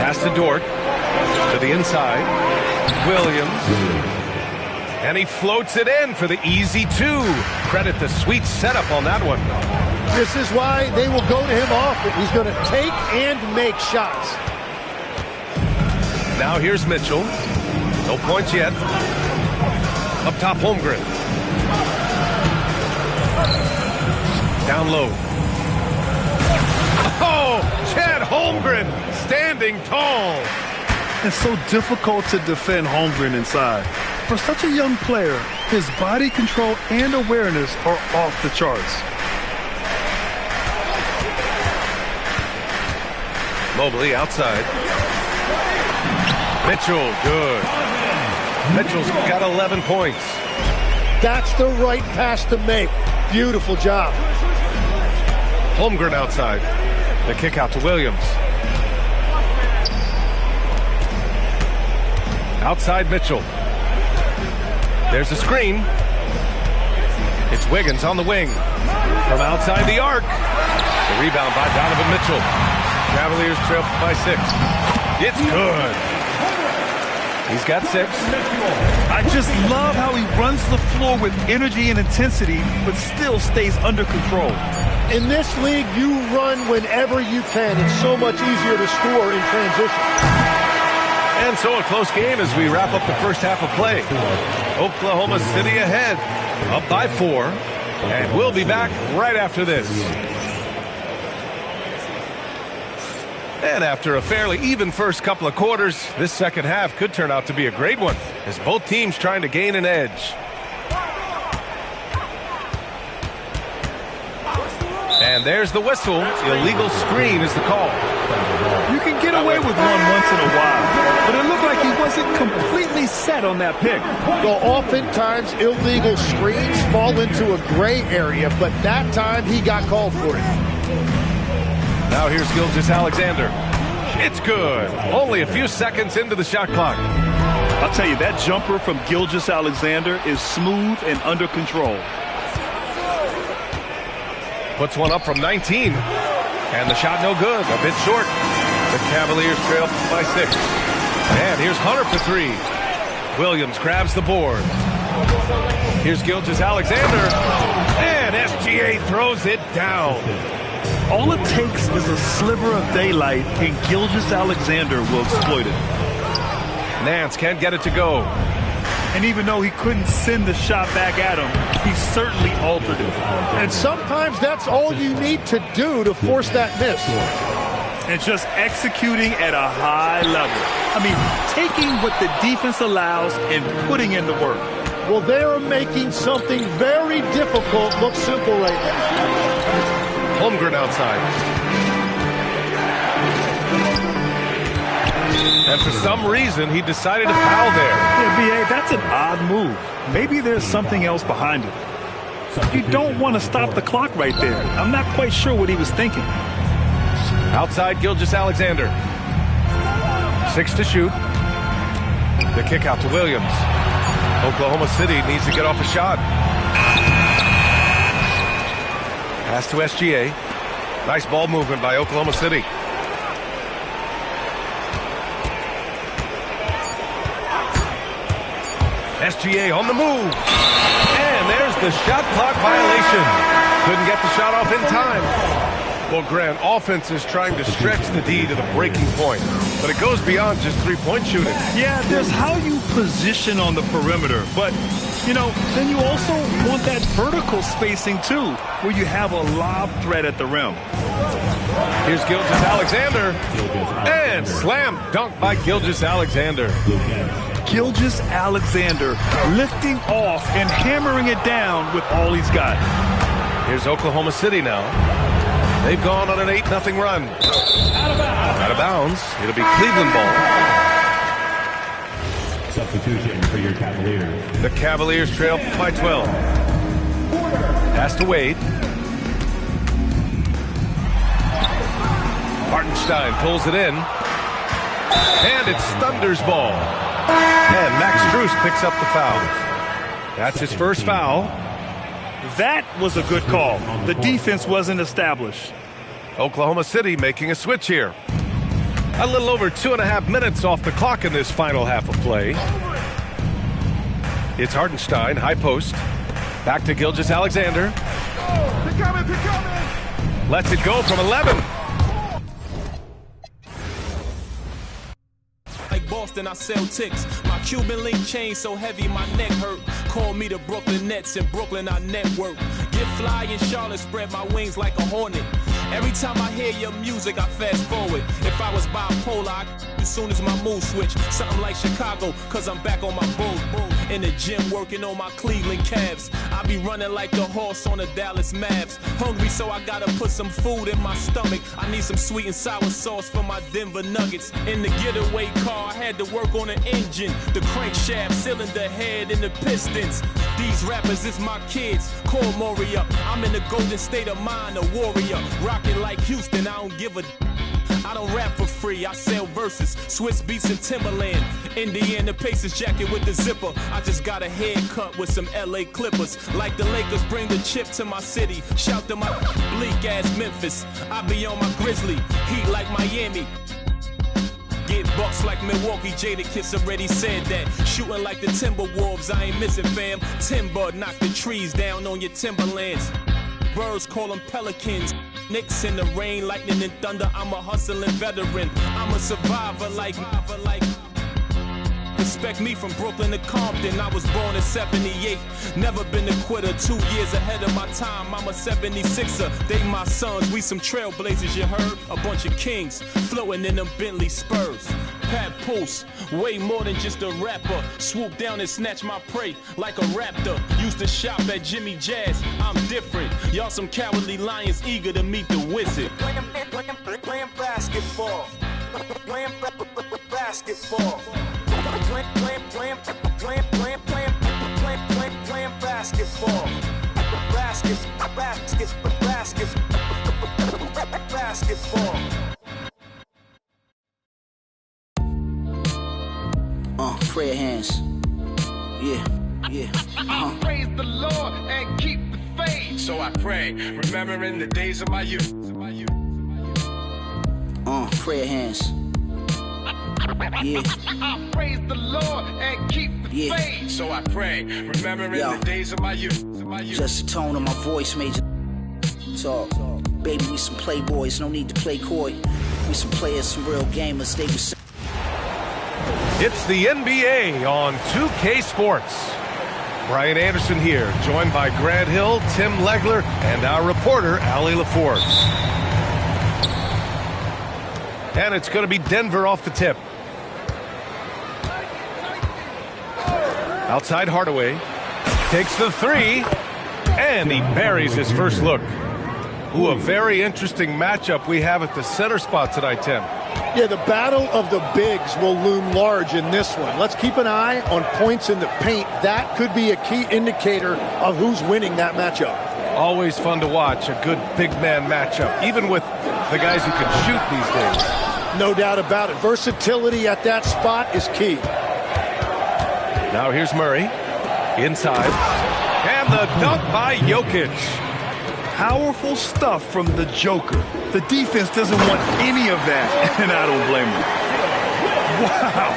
Pass to Dort. To the inside. Williams. And he floats it in for the easy 2. Credit the sweet setup on that one. This is why they will go to him often. He's going to take and make shots. Now here's Mitchell. No points yet. Up top, Holmgren. Down low. Oh, Chad Holmgren standing tall. It's so difficult to defend Holmgren inside. For such a young player, his body control and awareness are off the charts. Mobley outside. Mitchell, good. Mitchell's got 11 points. That's the right pass to make. Beautiful job. Holmgren outside. The kick out to Williams. Outside Mitchell. There's a screen. It's Wiggins on the wing. From outside the arc. The rebound by Donovan Mitchell. Cavaliers trail by 6. It's good. He's got 6. I just love how he runs the floor with energy and intensity, but still stays under control. In this league, you run whenever you can. It's so much easier to score in transition. And so a close game as we wrap up the first half of play. Oklahoma City ahead, up by 4. And we'll be back right after this. And after a fairly even first couple of quarters, this second half could turn out to be a great one, as both teams trying to gain an edge. And there's the whistle. Illegal screen is the call. You can get away with one once in a while, but it looked like he wasn't completely set on that pick. Well, oftentimes illegal screens fall into a gray area, but that time he got called for it. Now here's Gilgeous-Alexander. It's good. Only a few seconds into the shot clock. I'll tell you, that jumper from Gilgeous-Alexander is smooth and under control. Puts one up from 19. And the shot no good. A bit short. The Cavaliers trail by 6. And here's Hunter for 3. Williams grabs the board. Here's Gilgeous-Alexander. And SGA throws it down. All it takes is a sliver of daylight, and Gilgeous-Alexander will exploit it. Nance can't get it to go. And even though he couldn't send the shot back at him, he certainly altered it. And sometimes that's all you need to do to force that miss. And just executing at a high level. I mean, taking what the defense allows and putting in the work. Well, they're making something very difficult look simple right now. Holmgren outside. And for some reason, he decided to foul there. Yeah, B.A., that's an odd move. Maybe there's something else behind it. You don't want to stop the clock right there. I'm not quite sure what he was thinking. Outside Gilgeous-Alexander. 6 to shoot. The kick out to Williams. Oklahoma City needs to get off a shot. Pass to SGA. Nice ball movement by Oklahoma City. SGA on the move. And there's the shot clock violation. Couldn't get the shot off in time. Well, Grant, offense is trying to stretch the D to the breaking point. But it goes beyond just three-point shooting. Yeah, there's how you position on the perimeter. But, you know, then you also want that vertical spacing, too, where you have a lob threat at the rim. Here's Gilgeous-Alexander. And slam dunk by Gilgeous-Alexander. Gilgeous-Alexander lifting off and hammering it down with all he's got. Here's Oklahoma City now. They've gone on an 8-0 run. Out of bounds. It'll be Cleveland ball. Substitution for your Cavaliers. The Cavaliers trail by 12. Pass to Wade. Hartenstein pulls it in. And it's Thunder's ball. And Max Strus picks up the foul. That's his first foul. That was a good call. The defense wasn't established. Oklahoma City making a switch here. A little over 2.5 minutes off the clock in this final half of play. It's Hartenstein, high post. Back to Gilgeous-Alexander. Lets it go from 11. Like Boston, I sell ticks. My Cuban link chain so heavy my neck hurt. Call me the Brooklyn Nets. In Brooklyn I network. Get fly in Charlotte, spread my wings like a hornet. Every time I hear your music, I fast forward. If I was bipolar, as soon as my mood switch. Something like Chicago, cause I'm back on my bull. In the gym working on my Cleveland Cavs. I be running like the horse on the Dallas Mavs. Hungry, so I gotta put some food in my stomach. I need some sweet and sour sauce for my Denver Nuggets. In the getaway car, I had to work on the engine, the crankshaft, cylinder head, and the pistons. These rappers is my kids, call Maury up. I'm in the golden state of mind, a warrior. Rocking like Houston, I don't give a I don't rap for free, I sell verses, Swiss beats and Timberland. Indiana Pacers jacket with the zipper. I just got a haircut with some LA Clippers. Like the Lakers bring the chip to my city. Shout to my bleak ass Memphis. I be on my Grizzly, heat like Miami. Get bucks like Milwaukee, Jadakiss already said that. Shooting like the Timberwolves, I ain't missing fam. Timber, knock the trees down on your timberlands. Birds call them pelicans. Knicks in the rain, lightning and thunder. I'm a hustling veteran. I'm a survivor like Respect me from Brooklyn to Compton. I was born in 78. Never been a quitter. 2 years ahead of my time. I'm a 76er. They my sons. We some trailblazers, you heard? A bunch of kings floating in them Bentley Spurs. Pat Pulse, way more than just a rapper. Swoop down and snatch my prey like a raptor. Used to shop at Jimmy Jazz. I'm different. Y'all some cowardly lions eager to meet the wizard. Playing basketball. Playing basketball. Playing basketball. Basketball. Prayer hands. Yeah. Praise the Lord and keep the faith. So I pray, remembering the days of my youth. Prayer hands. Yeah. Praise the Lord and keep the faith. So I pray, remembering the days of my youth. Just the tone of my voice made you talk. Baby, we some playboys, no need to play coy. We some players, some real gamers. They was. It's the NBA on 2K Sports. Brian Anderson here, joined by Grant Hill, Tim Legler, and our reporter, Allie LaForce. And it's going to be Denver off the tip. Outside Hardaway. Takes the three. And he buries his first look. Ooh, a very interesting matchup we have at the center spot tonight, Tim. Yeah, the battle of the bigs will loom large in this one. Let's keep an eye on points in the paint. That could be a key indicator of who's winning that matchup. Always fun to watch, a good big man matchup, even with the guys who can shoot these days. No doubt about it. Versatility at that spot is key. Now here's Murray, inside, and the dunk by Jokic. Powerful stuff from the Joker. The defense doesn't want any of that, and I don't blame them. Wow.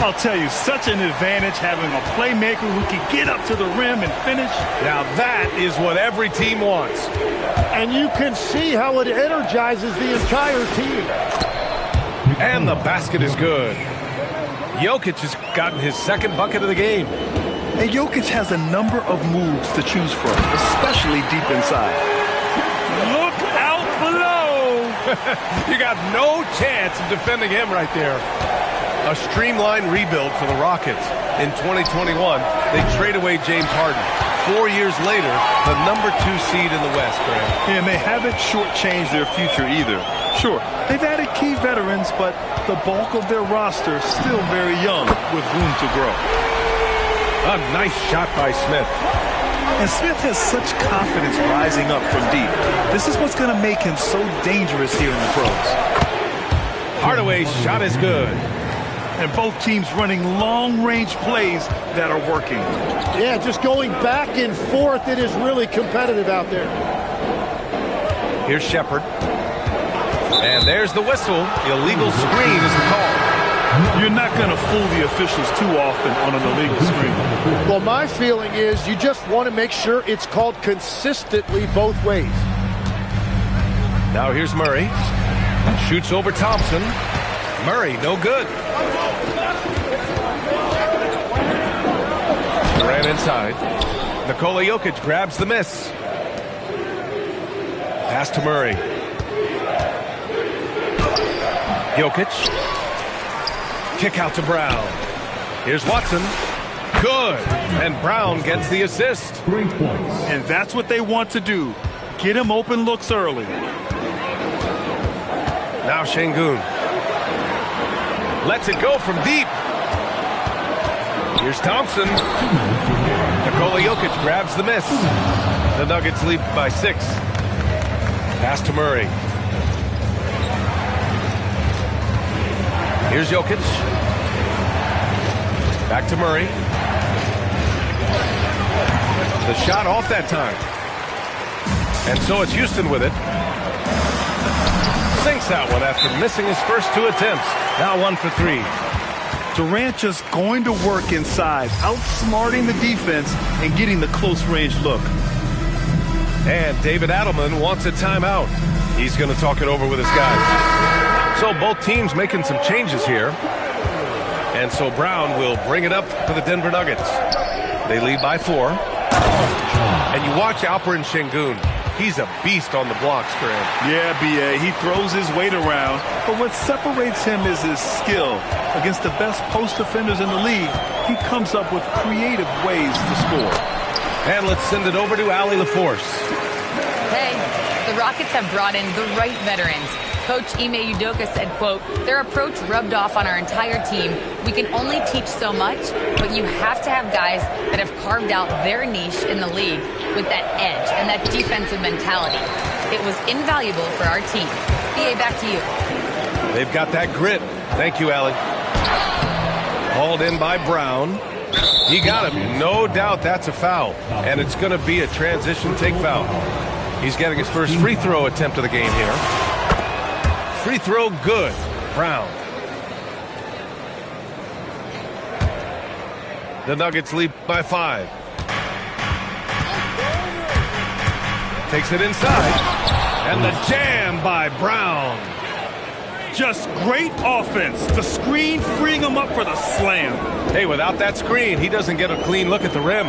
I'll tell you, such an advantage having a playmaker who can get up to the rim and finish. Now that is what every team wants. And you can see how it energizes the entire team. And the basket is good. Jokic has gotten his second bucket of the game. And Jokic has a number of moves to choose from, especially deep inside. Look out below! You got no chance of defending him right there. A streamlined rebuild for the Rockets. In 2021, they trade away James Harden. 4 years later, the number 2 seed in the West, Graham. And they haven't shortchanged their future either. Sure, they've added key veterans, but the bulk of their roster is still very young with room to grow. A nice shot by Smith. And Smith has such confidence rising up from deep. This is what's going to make him so dangerous here in the pros. Hardaway's shot is good. And both teams running long-range plays that are working. Yeah, just going back and forth. It is really competitive out there. Here's Shepherd. And there's the whistle. Illegal screen is the call. You're not going to fool the officials too often on an illegal screen. Well, my feeling is you just want to make sure it's called consistently both ways. Now here's Murray. Shoots over Thompson. Murray, no good. Ran inside. Nikola Jokic grabs the miss. Pass to Murray. Jokic. Kick out to Brown. Here's Watson. Good. And Brown gets the assist. 3 points. And that's what they want to do. Get him open looks early. Now Şengün. Lets it go from deep. Here's Thompson. Nikola Jokic grabs the miss. The Nuggets lead by 6. Pass to Murray. Here's Jokic. Back to Murray. The shot off that time. And so it's Houston with it. Sinks that one after missing his first 2 attempts. Now 1 for 3. Durant just going to work inside, outsmarting the defense and getting the close-range look. And David Adelman wants a timeout. He's going to talk it over with his guys. So both teams making some changes here. And so Brown will bring it up for the Denver Nuggets. They lead by 4. And you watch Alperen Şengün. He's a beast on the blocks, Grant. Yeah, B.A. He throws his weight around. But what separates him is his skill. Against the best post defenders in the league, he comes up with creative ways to score. And let's send it over to Allie LaForce. Hey, the Rockets have brought in the right veterans. Coach Ime Udoka said, quote, their approach rubbed off on our entire team. We can only teach so much, but you have to have guys that have carved out their niche in the league with that edge and that defensive mentality. It was invaluable for our team. BA, back to you. They've got that grit. Thank you, Allie. Hauled in by Brown. He got him. No doubt that's a foul. And it's going to be a transition take foul. He's getting his first free throw attempt of the game here. Free throw good. Brown. The Nuggets lead by 5. Takes it inside. And the jam by Brown. Just great offense. The screen freeing him up for the slam. Hey, without that screen, he doesn't get a clean look at the rim.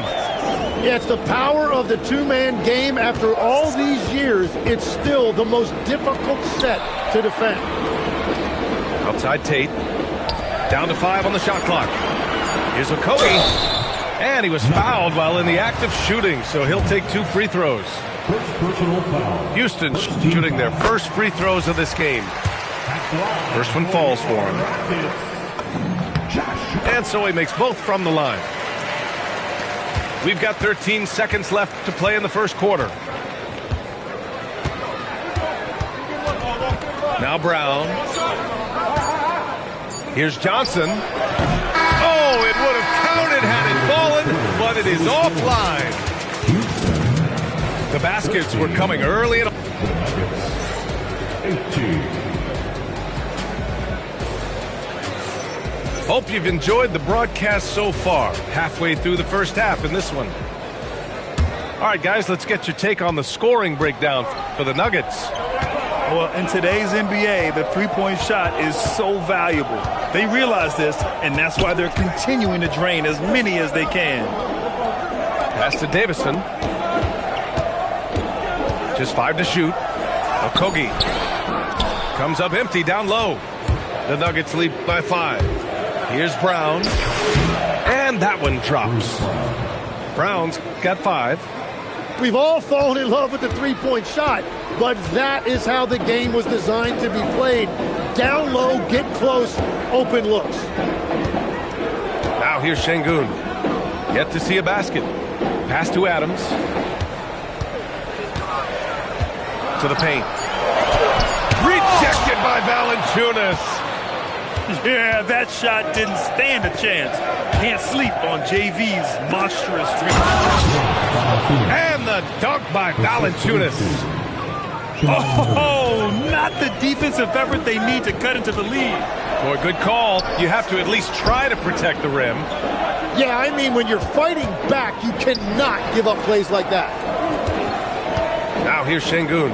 Yeah, it's the power of the two-man game. After all these years, it's still the most difficult set to defend. Outside Tate. Down to 5 on the shot clock. Here's Okogie. And he was fouled while in the act of shooting, so he'll take 2 free throws. Houston shooting their first free throws of this game. First one falls for him. And so he makes both from the line. We've got 13 seconds left to play in the first quarter. Now Brown. Here's Johnson. Oh, it would have counted had it fallen, but it is offline. The baskets were coming early. 18. Hope you've enjoyed the broadcast so far. Halfway through the first half in this one. All right, guys, let's get your take on the scoring breakdown for the Nuggets. Well, in today's NBA, the three-point shot is so valuable. They realize this, and that's why they're continuing to drain as many as they can. Pass to Davison. Just 5 to shoot. Okogie comes up empty down low. The Nuggets lead by 5. Here's Brown. And that one drops. Brown's got 5. We've all fallen in love with the three-point shot, but that is how the game was designed to be played. Down low, get close, open looks. Now here's Şengün. Yet to see a basket. Pass to Adams. To the paint. Rejected by Valanciunas. Yeah, that shot didn't stand a chance. Can't sleep on JV's monstrous reach. And the dunk by Valanciunas. Oh, not the defensive effort they need to cut into the lead. Boy, good call. You have to at least try to protect the rim. Yeah, I mean, when you're fighting back, you cannot give up plays like that. Now here's Şengün.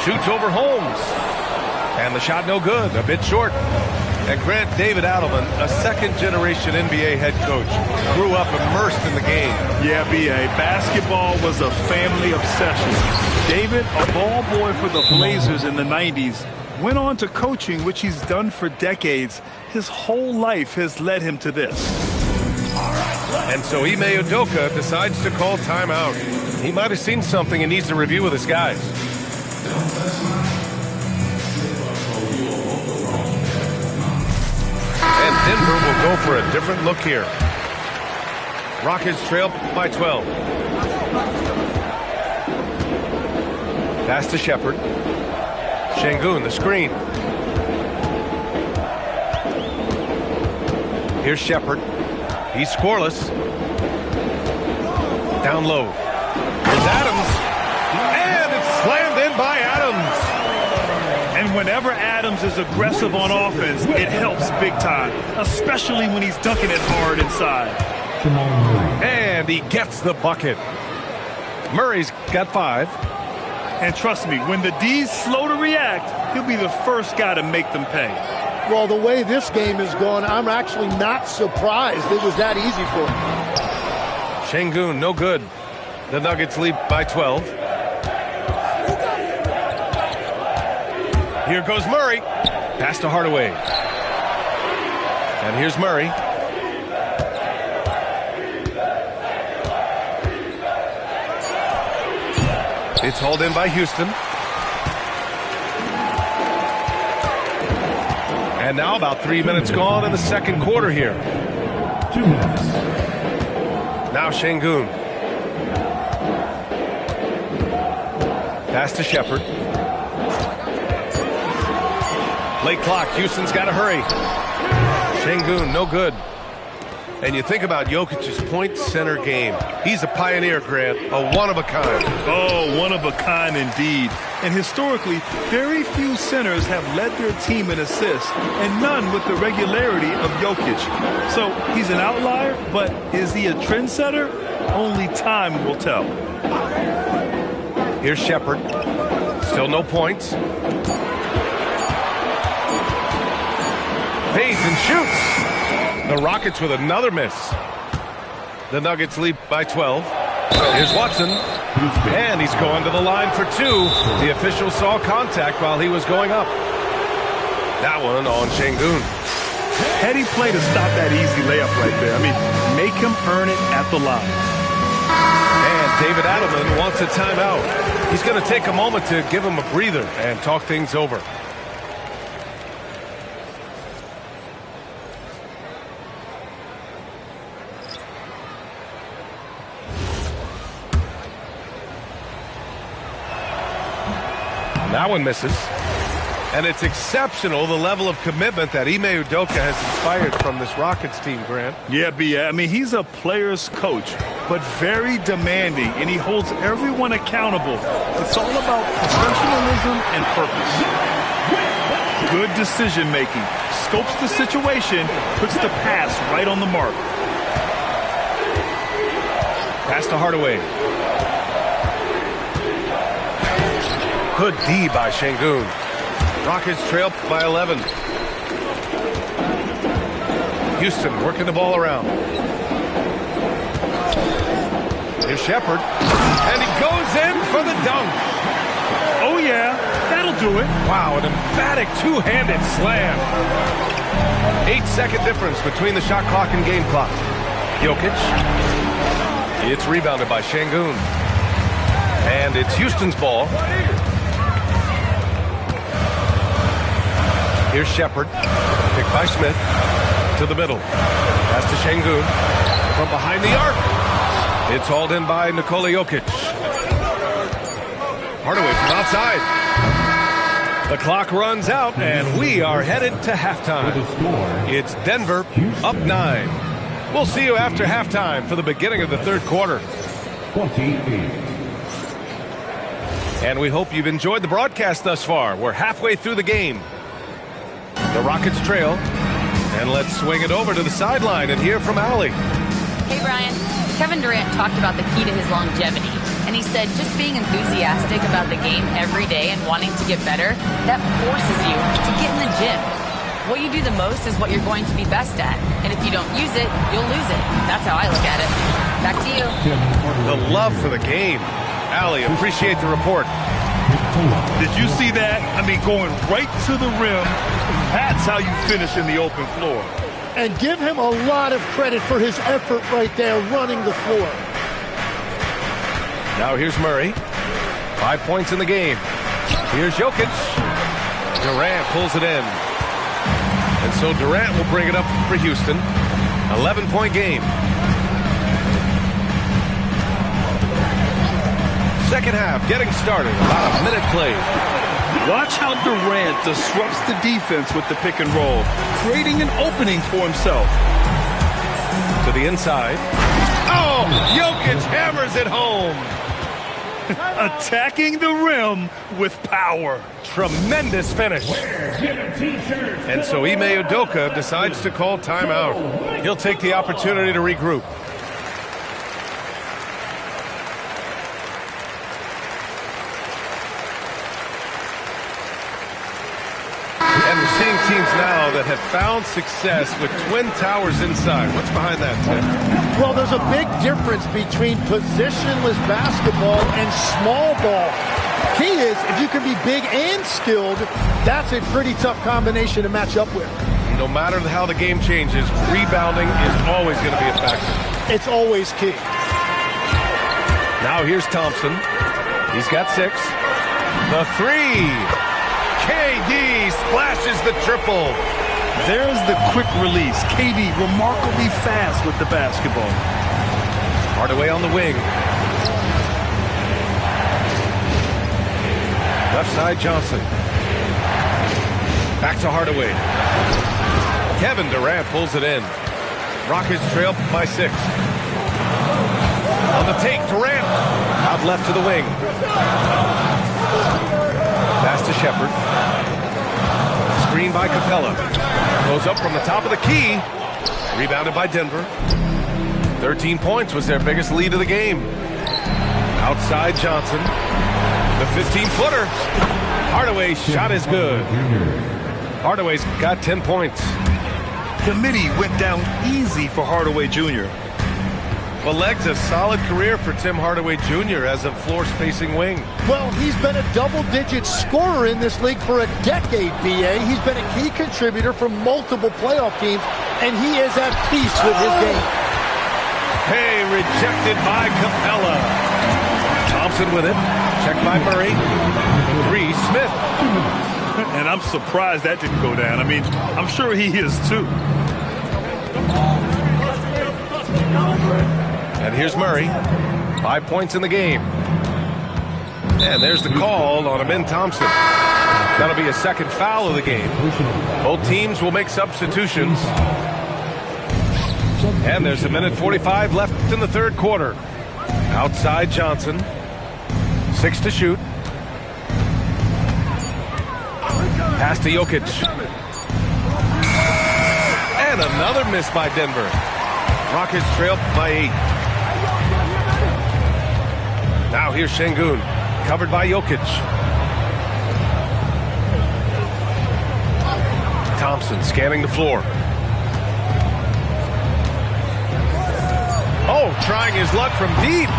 Shoots over Holmes. And the shot no good, a bit short. And Grant, David Adelman, a second-generation NBA head coach, grew up immersed in the game. Yeah, B.A., basketball was a family obsession. David, a ball boy for the Blazers in the 90s, went on to coaching, which he's done for decades. His whole life has led him to this. And so Ime Udoka decides to call timeout. He might have seen something and needs to review with his guys. And Denver will go for a different look here. Rockets trail by 12. Pass to Shepard. Şengün, the screen. Here's Shepard. He's scoreless. Down low. Here's Adams. And it's slammed in by Adams. And whenever Adams is aggressive on offense, it helps big time, especially when he's dunking it hard inside. And he gets the bucket. Murray's got 5. And trust me, when the D's slow to react, he'll be the first guy to make them pay. Well, the way this game is going, I'm actually not surprised it was that easy for him. Şengün, no good. The Nuggets lead by 12. Here goes Murray. Pass to Hardaway. And here's Murray. It's hauled in by Houston. And now about 3 minutes gone in the second quarter here. 2 minutes. Now Şengün. Pass to Shepard. Late clock. Houston's got to hurry. Şengün, no good. And you think about Jokic's point center game. He's a pioneer, Grant, a one-of-a-kind. Oh, one-of-a-kind indeed. And historically, very few centers have led their team in assists, and none with the regularity of Jokic. So he's an outlier, but is he a trendsetter? Only time will tell. Here's Shepard. Still no points. Fades and shoots. The Rockets with another miss. The Nuggets lead by 12. Here's Watson. And he's going to the line for 2. The official saw contact while he was going up. That one on Şengün. Heady play to stop that easy layup right there. I mean, make him earn it at the line. And David Adelman wants a timeout. He's going to take a moment to give him a breather and talk things over. That one misses. And it's exceptional, the level of commitment that Ime Udoka has inspired from this Rockets team, Grant. Yeah, B.A. I mean, he's a player's coach, but very demanding, and he holds everyone accountable. It's all about professionalism and purpose. Good decision-making. Scopes the situation, puts the pass right on the mark. Pass to Hardaway. Good D by Şengün. Rockets trail by 11. Houston working the ball around. Here's Shepard. And he goes in for the dunk. Oh, yeah. That'll do it. Wow, an emphatic two-handed slam. 8-second difference between the shot clock and game clock. Jokic. It's rebounded by Şengün. And it's Houston's ball. Here's Shepard, picked by Smith, to the middle. Pass to Şengün, from behind the arc. It's hauled in by Nikola Jokic. Hardaway from outside. The clock runs out, and we are headed to halftime. It's Denver up 9. We'll see you after halftime for the beginning of the third quarter. 28. And we hope you've enjoyed the broadcast thus far. We're halfway through the game. The Rockets trail, and let's swing it over to the sideline and hear from Allie. Hey, Brian. Kevin Durant talked about the key to his longevity, and he said just being enthusiastic about the game every day and wanting to get better, that forces you to get in the gym. What you do the most is what you're going to be best at, and if you don't use it, you'll lose it. That's how I look at it. Back to you. The love for the game. Allie, appreciate the report. Did you see that? I mean, going right to the rim. That's how you finish in the open floor. And give him a lot of credit for his effort right there running the floor. Now here's Murray. 5 points in the game. Here's Jokic. Durant pulls it in. And so Durant will bring it up for Houston. 11-point game. Second half getting started. About a minute played. Watch how Durant disrupts the defense with the pick and roll, creating an opening for himself. To the inside. Oh, Jokic hammers it home. Attacking the rim with power. Tremendous finish. And so Ime Udoka decides to call timeout. He'll take the opportunity to regroup. And we're seeing teams now that have found success with twin towers inside. What's behind that, Tim? Well, there's a big difference between positionless basketball and small ball. Key is, if you can be big and skilled, that's a pretty tough combination to match up with. No matter how the game changes, rebounding is always going to be a factor. It's always key. Now here's Thompson. He's got 6. The 3. KD splashes the triple. There's the quick release. KD remarkably fast with the basketball. Hardaway on the wing. Left side Johnson. Back to Hardaway. Kevin Durant pulls it in. Rockets trail by 6. On the take, Durant. Out left to the wing. Pass to Shepard. Screen by Capella. Goes up from the top of the key. Rebounded by Denver. 13 points was their biggest lead of the game. Outside Johnson. The 15-footer. Hardaway's shot is good. Hardaway's got 10 points. Committee went down easy for Hardaway Jr. Well, Leg's a solid career for Tim Hardaway Jr. as a floor-spacing wing. Well, he's been a double-digit scorer in this league for a decade, B.A. He's been a key contributor for multiple playoff teams, and he is at peace with his game. Hey, rejected by Capella. Thompson with it. Checked by Murray. 3, Smith. And I'm surprised that didn't go down. I mean, I'm sure he is too. And here's Murray. 5 points in the game. And there's the call on Amin Thompson. That'll be a second foul of the game. Both teams will make substitutions. And there's 1:45 left in the third quarter. Outside Johnson. 6 to shoot. Pass to Jokic. And another miss by Denver. Rockets trail by 8. Now here's Şengün. Covered by Jokic. Thompson scanning the floor. Oh, trying his luck from deep.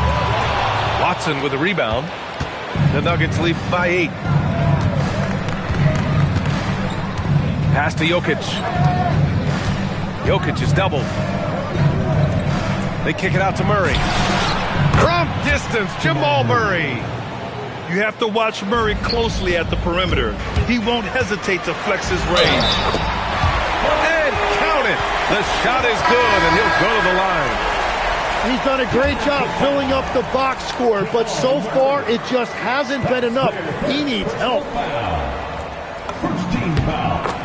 Watson with a rebound. The Nuggets lead by 8. Pass to Jokic. Jokic is doubled. They kick it out to Murray. From distance, Jamal Murray. You have to watch Murray closely at the perimeter. He won't hesitate to flex his range. And count it. The shot is good, and he'll go to the line. He's done a great job filling up the box score, but so far it just hasn't been enough. He needs help. First team foul.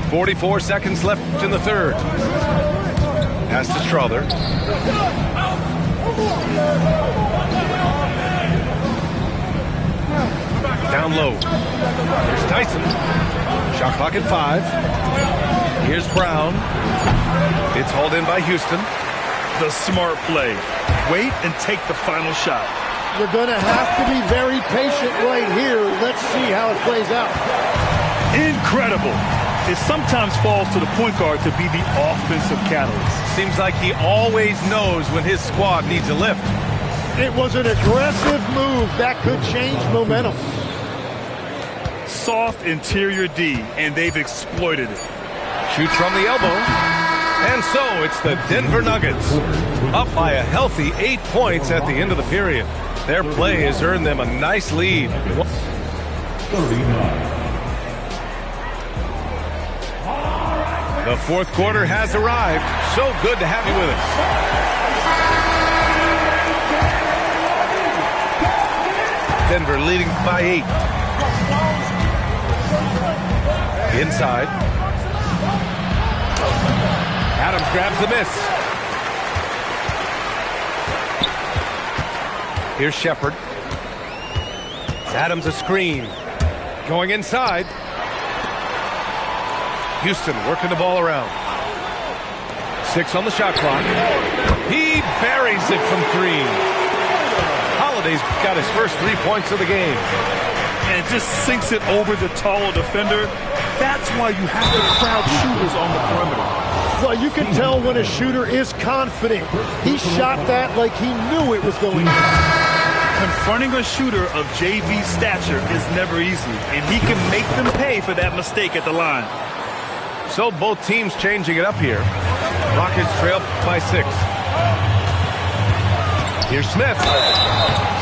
44 seconds left in the third. Pass to Strother. Down low. Here's Tyson. Shot clock at 5. Here's Brown. It's hauled in by Houston. The smart play. Wait and take the final shot. You're going to have to be very patient right here. Let's see how it plays out. Incredible. It sometimes falls to the point guard to be the offensive catalyst. Seems like he always knows when his squad needs a lift. It was an aggressive move that could change momentum. soft interior D, and they've exploited it. Shoots from the elbow. And so it's the Denver Nuggets up by a healthy 8 points at the end of the period. Their play has earned them a nice lead. 39. The fourth quarter has arrived. So good to have you with us. Denver leading by 8. Inside. Adams grabs the miss. Here's Shepherd. Adams a screen. Going inside. Houston working the ball around. 6 on the shot clock. He buries it from 3. Holiday's got his first 3 points of the game. And just sinks it over the taller defender. That's why you have to crowd shooters on the perimeter. Well, you can tell when a shooter is confident. He shot that like he knew it was going in. Confronting a shooter of JV stature is never easy, and he can make them pay for that mistake at the line. So both teams changing it up here. Rockets trail by 6. Here's Smith.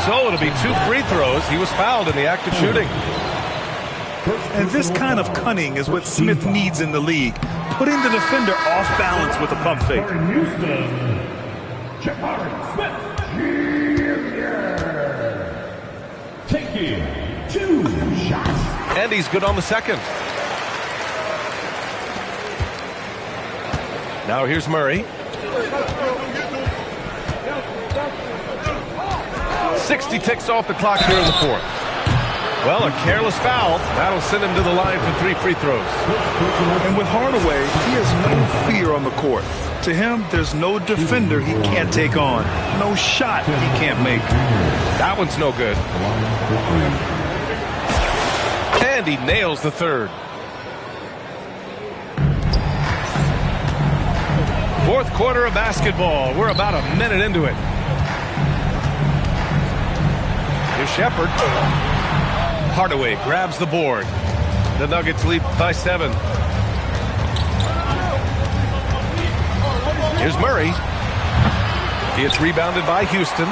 So it'll be 2 free throws. He was fouled in the act of shooting. And this kind of cunning is what Smith needs in the league, putting the defender off balance with a pump fake. Taking 2 shots. And he's good on the second. Now here's Murray. 60 ticks off the clock here in the fourth. Well, a careless foul. That'll send him to the line for 3 free throws. And with Hardaway, he has no fear on the court. To him, there's no defender he can't take on. No shot he can't make. That one's no good. And he nails the third. Fourth quarter of basketball. We're about a minute into it. Here's Shepherd. Hardaway grabs the board. The Nuggets lead by 7. Here's Murray. He gets rebounded by Houston.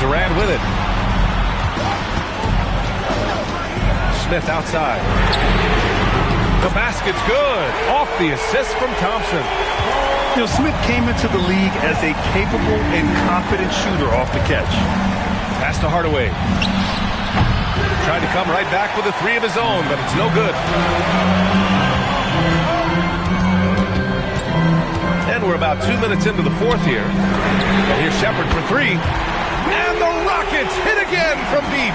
Durant with it. Smith outside. The basket's good. Off the assist from Thompson. You know, Smith came into the league as a capable and confident shooter off the catch. Pass to Hardaway. Tried to come right back with a 3 of his own, but it's no good. And we're about 2 minutes into the fourth here. And here's Shepherd for 3. And the Rockets hit again from deep.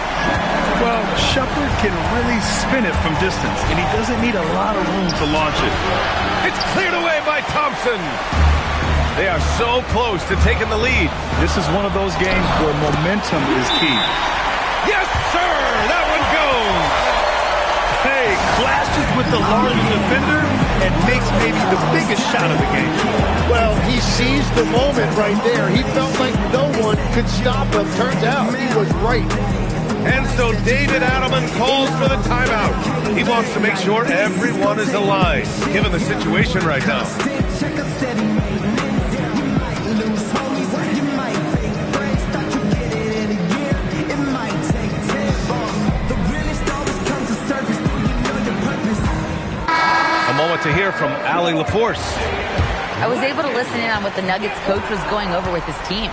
Well, Shepherd can really spin it from distance, and he doesn't need a lot of room to launch it. It's cleared away by Thompson. They are so close to taking the lead. This is one of those games where momentum is key. Yes, sir! That one goes! Hey, clashes with the larger defender and makes maybe the biggest shot of the game. Well, he seized the moment right there. He felt like no one could stop him. Turns out he was right. And so David Adelman calls for the timeout. He wants to make sure everyone is aligned, given the situation right now. A moment to hear from Allie LaForce. I was able to listen in on what the Nuggets coach was going over with his team.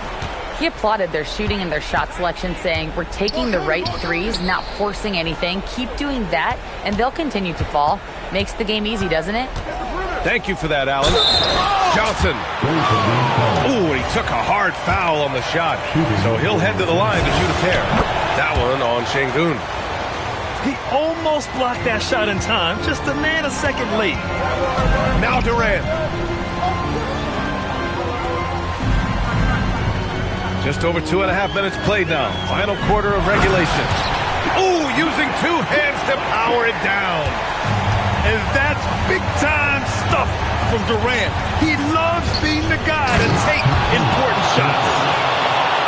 He applauded their shooting and their shot selection, saying, we're taking the right threes, not forcing anything. Keep doing that, and they'll continue to fall. Makes the game easy, doesn't it? Thank you for that, Allen. Johnson. Ooh, he took a hard foul on the shot. So he'll head to the line to shoot a pair. That one on Şengün. He almost blocked that shot in time, just a nanosecond late. Now Durant. Just over 2.5 minutes played now. Final quarter of regulation. Ooh, using 2 hands to power it down. And that's big-time stuff from Durant. He loves being the guy to take important shots.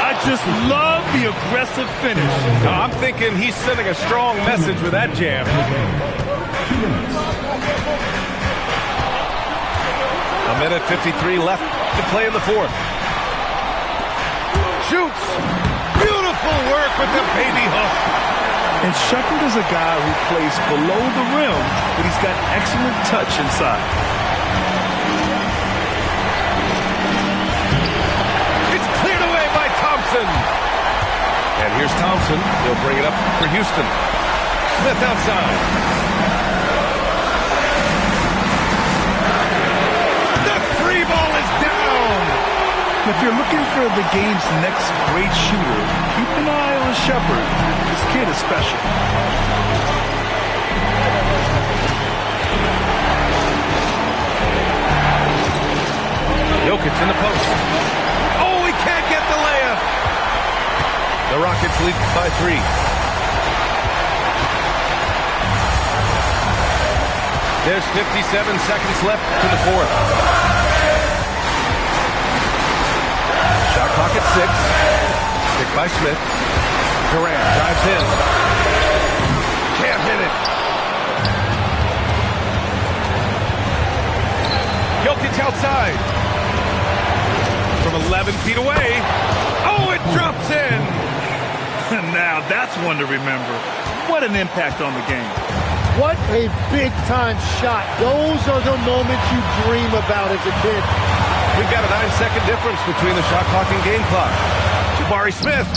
I Just love the aggressive finish. I'm thinking he's sending a strong message with that jam. A minute 53 left to play in the fourth. Shoots. Beautiful work with the baby hook. And Shepherd is a guy who plays below the rim, but he's got excellent touch inside. It's cleared away by Thompson. And here's Thompson. He'll bring it up for Houston. Smith outside. The free ball is down. If you're looking for the game's next great shooter, keep an eye on Shepherd. This kid is special. Jokic in the post. Oh, he can't get the layup. The Rockets lead by 3. There's 57 seconds left to the fourth. Shot clock at 6. Picked by Smith. Durant drives in. Can't hit it. Jokic outside. From 11 feet away. Oh, it drops in. Now that's one to remember. What an impact on the game. What a big-time shot. Those are the moments you dream about as a kid. We've got a 9-second difference between the shot clock and game clock. Jabari Smith.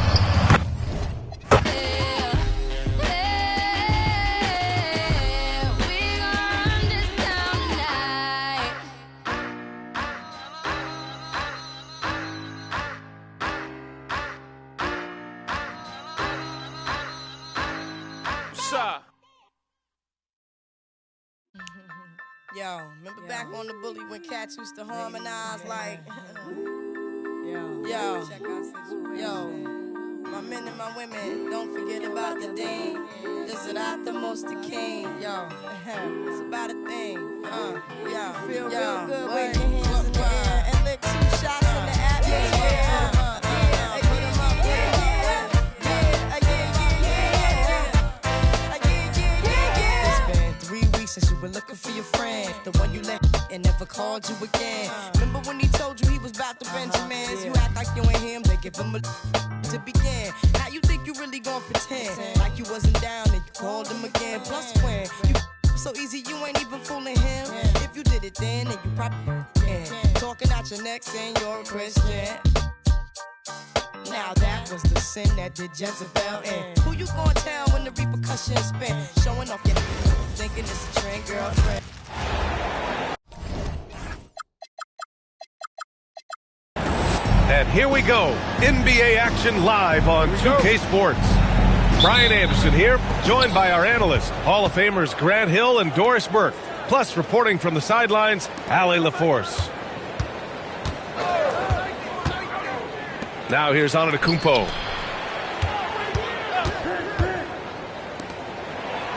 Yo, remember back on the bully when cats used to harmonize like, yo, my men and my women, don't forget about the dean. This is not the most the king, yo. It's about a thing, yo. Feel real good, wave your hands in the air and lick 2 shots in the atmosphere. Since you were looking for your friend, the one you let and never called you again. Remember when he told you he was about to Benjamins? You act like you ain't him, they give him a to begin. Now you think you really gonna pretend like you wasn't down and you called him again. Plus when you so easy, you ain't even fooling him. If you did it then you probably talking out your neck saying you're a Christian. Now that was the sin that did Jezebel in. Who you gonna tell when the repercussions spin? Showing off your thinking it's a trend, girlfriend. And here we go. NBA action live on 2K Sports. Brian Anderson here, joined by our analysts, Hall of Famers Grant Hill and Doris Burke. Plus, reporting from the sidelines, Ali LaForce. Now here's Antetokounmpo.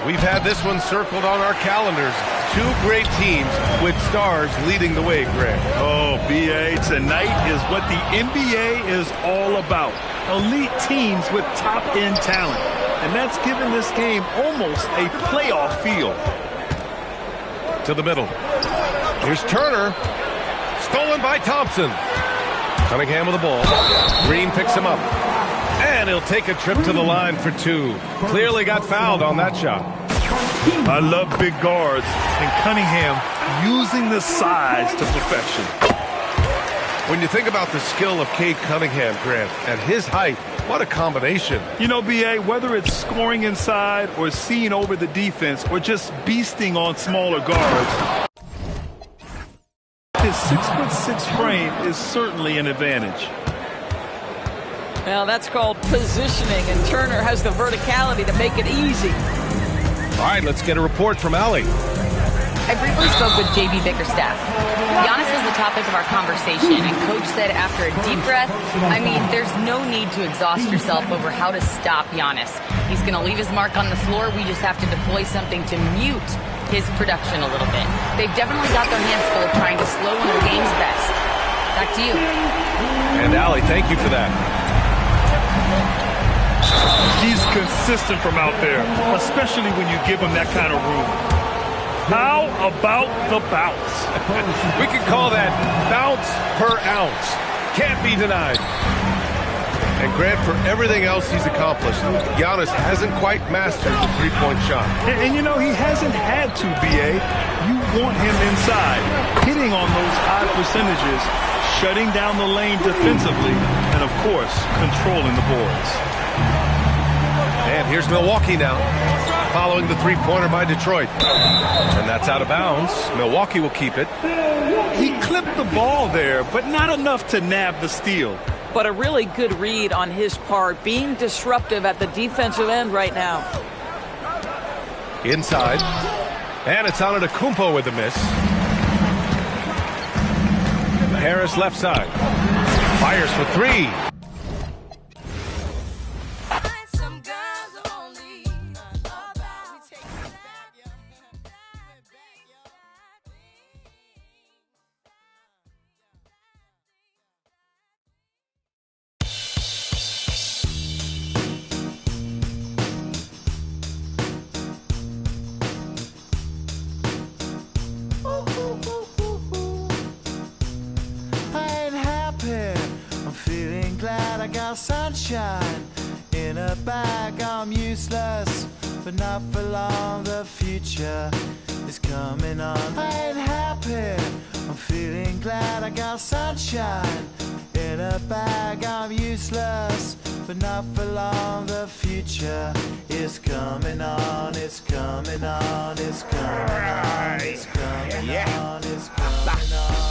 We've had this one circled on our calendars. 2 great teams with stars leading the way, Greg. Oh, B.A., tonight is what the NBA is all about. Elite teams with top-end talent. And that's given this game almost a playoff feel. To the middle. Here's Turner. Stolen by Thompson. Cunningham with the ball. Green picks him up. And he'll take a trip to the line for 2. Clearly got fouled on that shot. I love big guards, and Cunningham using the size to perfection. When you think about the skill of Cade Cunningham, Grant, and his height, what a combination. You know, B.A., whether it's scoring inside or seeing over the defense or just beasting on smaller guards, his 6'6" frame is certainly an advantage. Well, that's called positioning, and Turner has the verticality to make it easy. All right, let's get a report from Ali. I briefly spoke with J.B. Bickerstaff. Giannis was the topic of our conversation, and Coach said after a deep breath, I mean, there's no need to exhaust yourself over how to stop Giannis. He's going to leave his mark on the floor. We just have to deploy something to mute his production a little bit. They've definitely got their hands full trying to slow one of the game's best. Back to you. And Ali, thank you for that. He's consistent from out there, especially when you give him that kind of room. How about the bounce? We can call that bounce per ounce. Can't be denied. And Grant, for everything else he's accomplished, Giannis hasn't quite mastered the three-point shot. And you know, he hasn't had to, B.A. You want him inside, hitting on those high percentages, shutting down the lane defensively, and, of course, controlling the boards. And here's Milwaukee now, following the three-pointer by Detroit. And that's out of bounds. Milwaukee will keep it. He clipped the ball there, but not enough to nab the steal. But a really good read on his part, being disruptive at the defensive end right now. Inside. And it's Antetokounmpo with the miss. Harris left side. Fires for three. Sunshine in a bag, I'm useless, but not for long. The future is coming on. I ain't happy, I'm feeling glad. I got sunshine in a bag, I'm useless, but not for long. The future is coming on. It's coming on. It's coming on. It's coming on. It's coming on.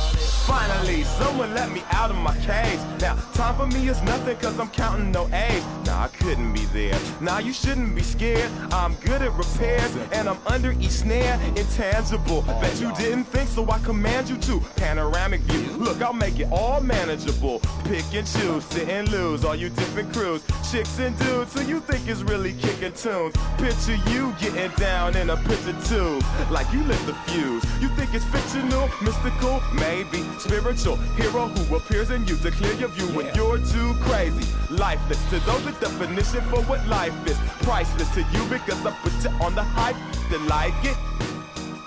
Finally, someone let me out of my cage. Now, time for me is nothing cause I'm counting no A's. Nah, I couldn't be there. Nah, you shouldn't be scared. I'm good at repairs and I'm under each snare. Intangible. Bet you didn't think, so I command you to. Panoramic view. Look, I'll make it all manageable. Pick and choose, sit and lose. All you different crews, chicks and dudes who you think is really kicking tunes. Picture you getting down in a picture tube, like you lit the fuse. You think it's fictional, mystical, maybe. Spiritual hero who appears in you to clear your view when you're too crazy. Lifeless to those, the definition for what life is. Priceless to you because I put you on the hype to like it.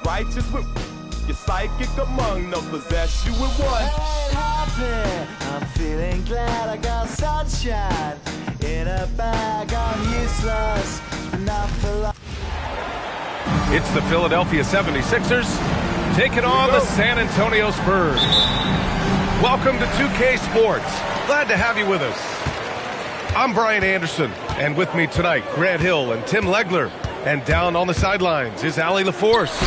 Righteous with your psychic among no possess you with one. I ain't happy, I'm feeling glad. I got sunshine in a bag, I'm useless, but not for long. It's the Philadelphia 76ers taking on the San Antonio Spurs. Welcome to 2K Sports. Glad to have you with us. I'm Brian Anderson, and with me tonight, Grant Hill and Tim Legler. And down on the sidelines is Allie LaForce.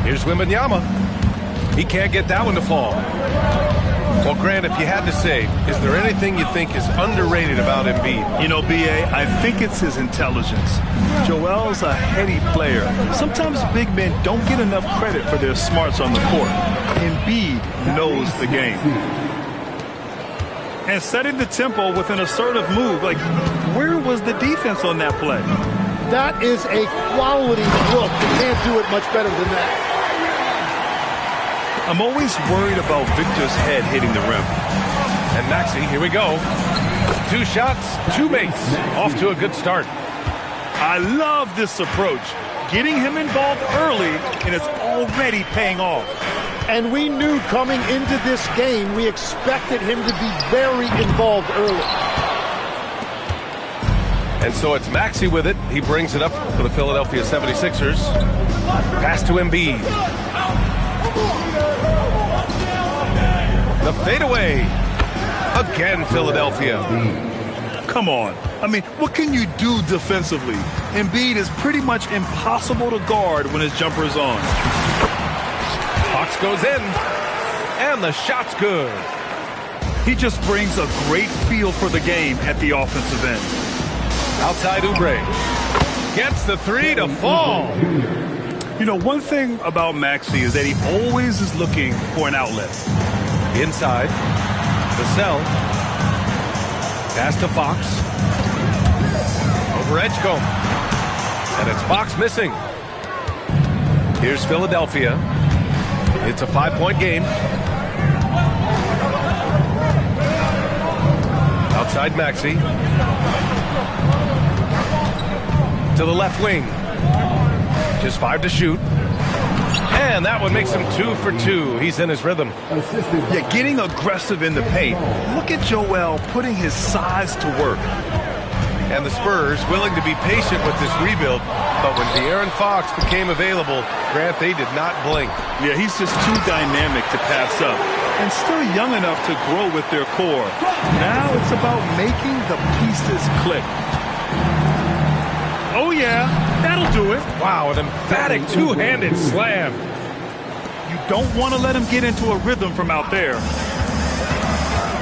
Here's Wembanyama. He can't get that one to fall. Well, Grant, if you had to say, is there anything you think is underrated about Embiid? You know, B.A., I think it's his intelligence. Joel's a heady player. Sometimes big men don't get enough credit for their smarts on the court. Embiid knows the game. And setting the tempo with an assertive move, like, where was the defense on that play? That is a quality look. You can't do it much better than that. I'm always worried about Victor's head hitting the rim. And Maxey, here we go. 2 shots, 2 makes. Off to a good start. I love this approach. Getting him involved early, and it's already paying off. And we knew coming into this game, we expected him to be very involved early. And so it's Maxey with it. He brings it up for the Philadelphia 76ers. Pass to Embiid. The fadeaway. Again, Philadelphia. Come on. I mean, what can you do defensively? Embiid is pretty much impossible to guard when his jumper is on. Fox goes in, and the shot's good. He just brings a great feel for the game at the offensive end. Outside Oubre. Gets the 3 to fall. You know, one thing about Maxey is that he always is looking for an outlet. Inside. Vassell. Pass to Fox. Over Edgecombe. And it's Fox missing. Here's Philadelphia. It's a 5-point game. inside Maxey. To the left wing. Just 5 to shoot. And that one makes him 2 for 2. He's in his rhythm. Yeah, getting aggressive in the paint. Look at Joel putting his size to work. And the Spurs willing to be patient with this rebuild. But when De'Aaron Fox became available, Grant, they did not blink. Yeah, he's just too dynamic to pass up. And still young enough to grow with their core. Now it's about making the pieces click. Oh, yeah, that'll do it. Wow, an emphatic two-handed slam. You don't want to let him get into a rhythm from out there.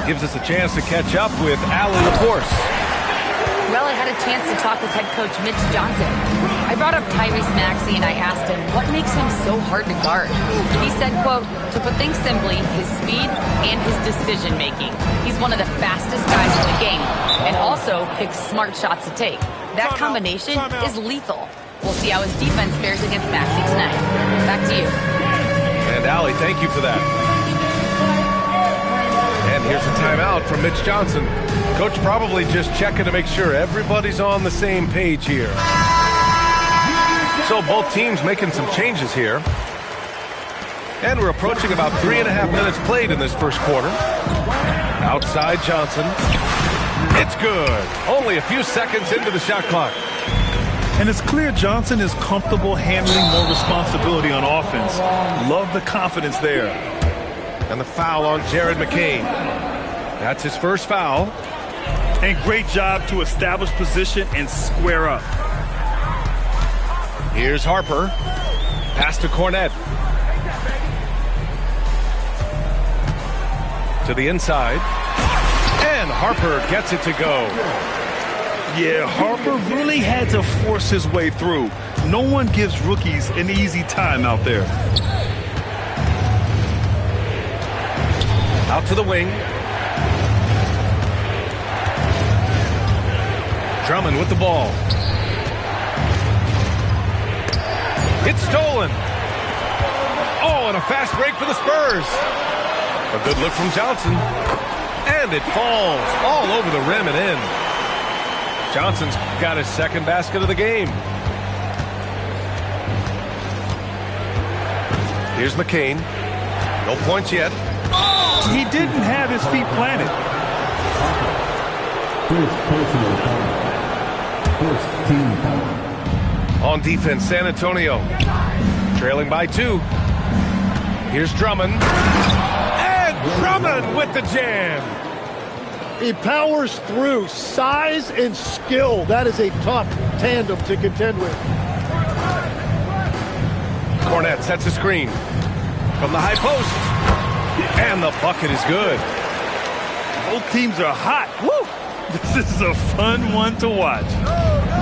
Gives us a chance to catch up with Allie LaForce. Well, I had a chance to talk with head coach Mitch Johnson. I brought up Tyrese Maxey and I asked him what makes him so hard to guard. He said, quote, to put things simply, his speed and his decision-making. He's one of the fastest guys in the game and also picks smart shots to take. That combination is lethal. We'll see how his defense fares against Maxey tonight. Back to you. And Allie, thank you for that. And here's a timeout from Mitch Johnson. Coach probably just checking to make sure everybody's on the same page here. So both teams making some changes here. And we're approaching about 3.5 minutes played in this first quarter. Outside Johnson. It's good. Only a few seconds into the shot clock. And it's clear Johnson is comfortable handling more responsibility on offense. Love the confidence there. And the foul on Jared McCain. That's his first foul. And great job to establish position and square up. Here's Harper. Pass to Cornette. To the inside. And Harper gets it to go. Yeah, Harper really had to force his way through. No one gives rookies an easy time out there. Out to the wing. Drummond with the ball. It's stolen. Oh, and a fast break for the Spurs. A good look from Johnson. And it falls all over the rim and in. Johnson's got his second basket of the game. Here's McCain. No points yet. He didn't have his feet planted. First team foul. On defense, San Antonio. Trailing by 2. Here's Drummond. And Drummond with the jam. He powers through. Size and skill. That is a tough tandem to contend with. Cornette sets a screen. From the high post. And the bucket is good. Both teams are hot. Woo! This is a fun one to watch.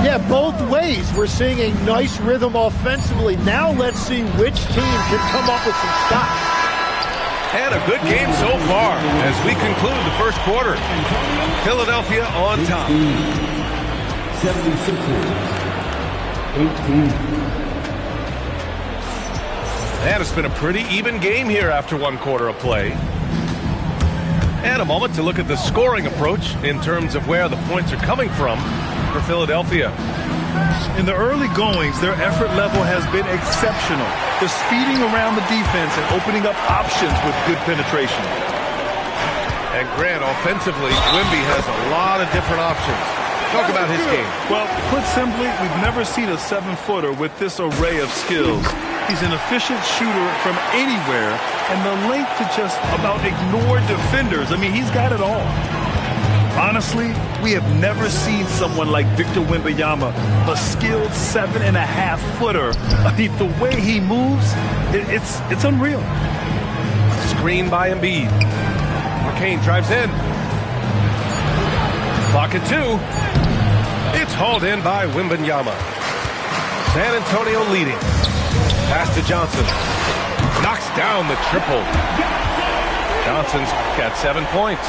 Yeah, both ways. We're seeing a nice rhythm offensively. Now let's see which team can come up with some stops. And a good game so far as we conclude the first quarter. Philadelphia on top. 76ers. 18. And it's been a pretty even game here after one quarter of play. And a moment to look at the scoring approach in terms of where the points are coming from for Philadelphia. In the early goings, their effort level has been exceptional. They're speeding around the defense and opening up options with good penetration. And Grant, offensively, Wemby has a lot of different options. Talk about his game. Well, put simply, we've never seen a 7-footer with this array of skills. He's an efficient shooter from anywhere, and the length to just about ignore defenders. I mean, he's got it all. Honestly, we have never seen someone like Victor Wembanyama, a skilled 7.5-footer. I mean, the way he moves, it's unreal. Screen by Embiid. McCain drives in. Clock at 2. It's hauled in by Wembanyama. San Antonio leading. Pass to Johnson. Knocks down the triple. Johnson's got 7 points.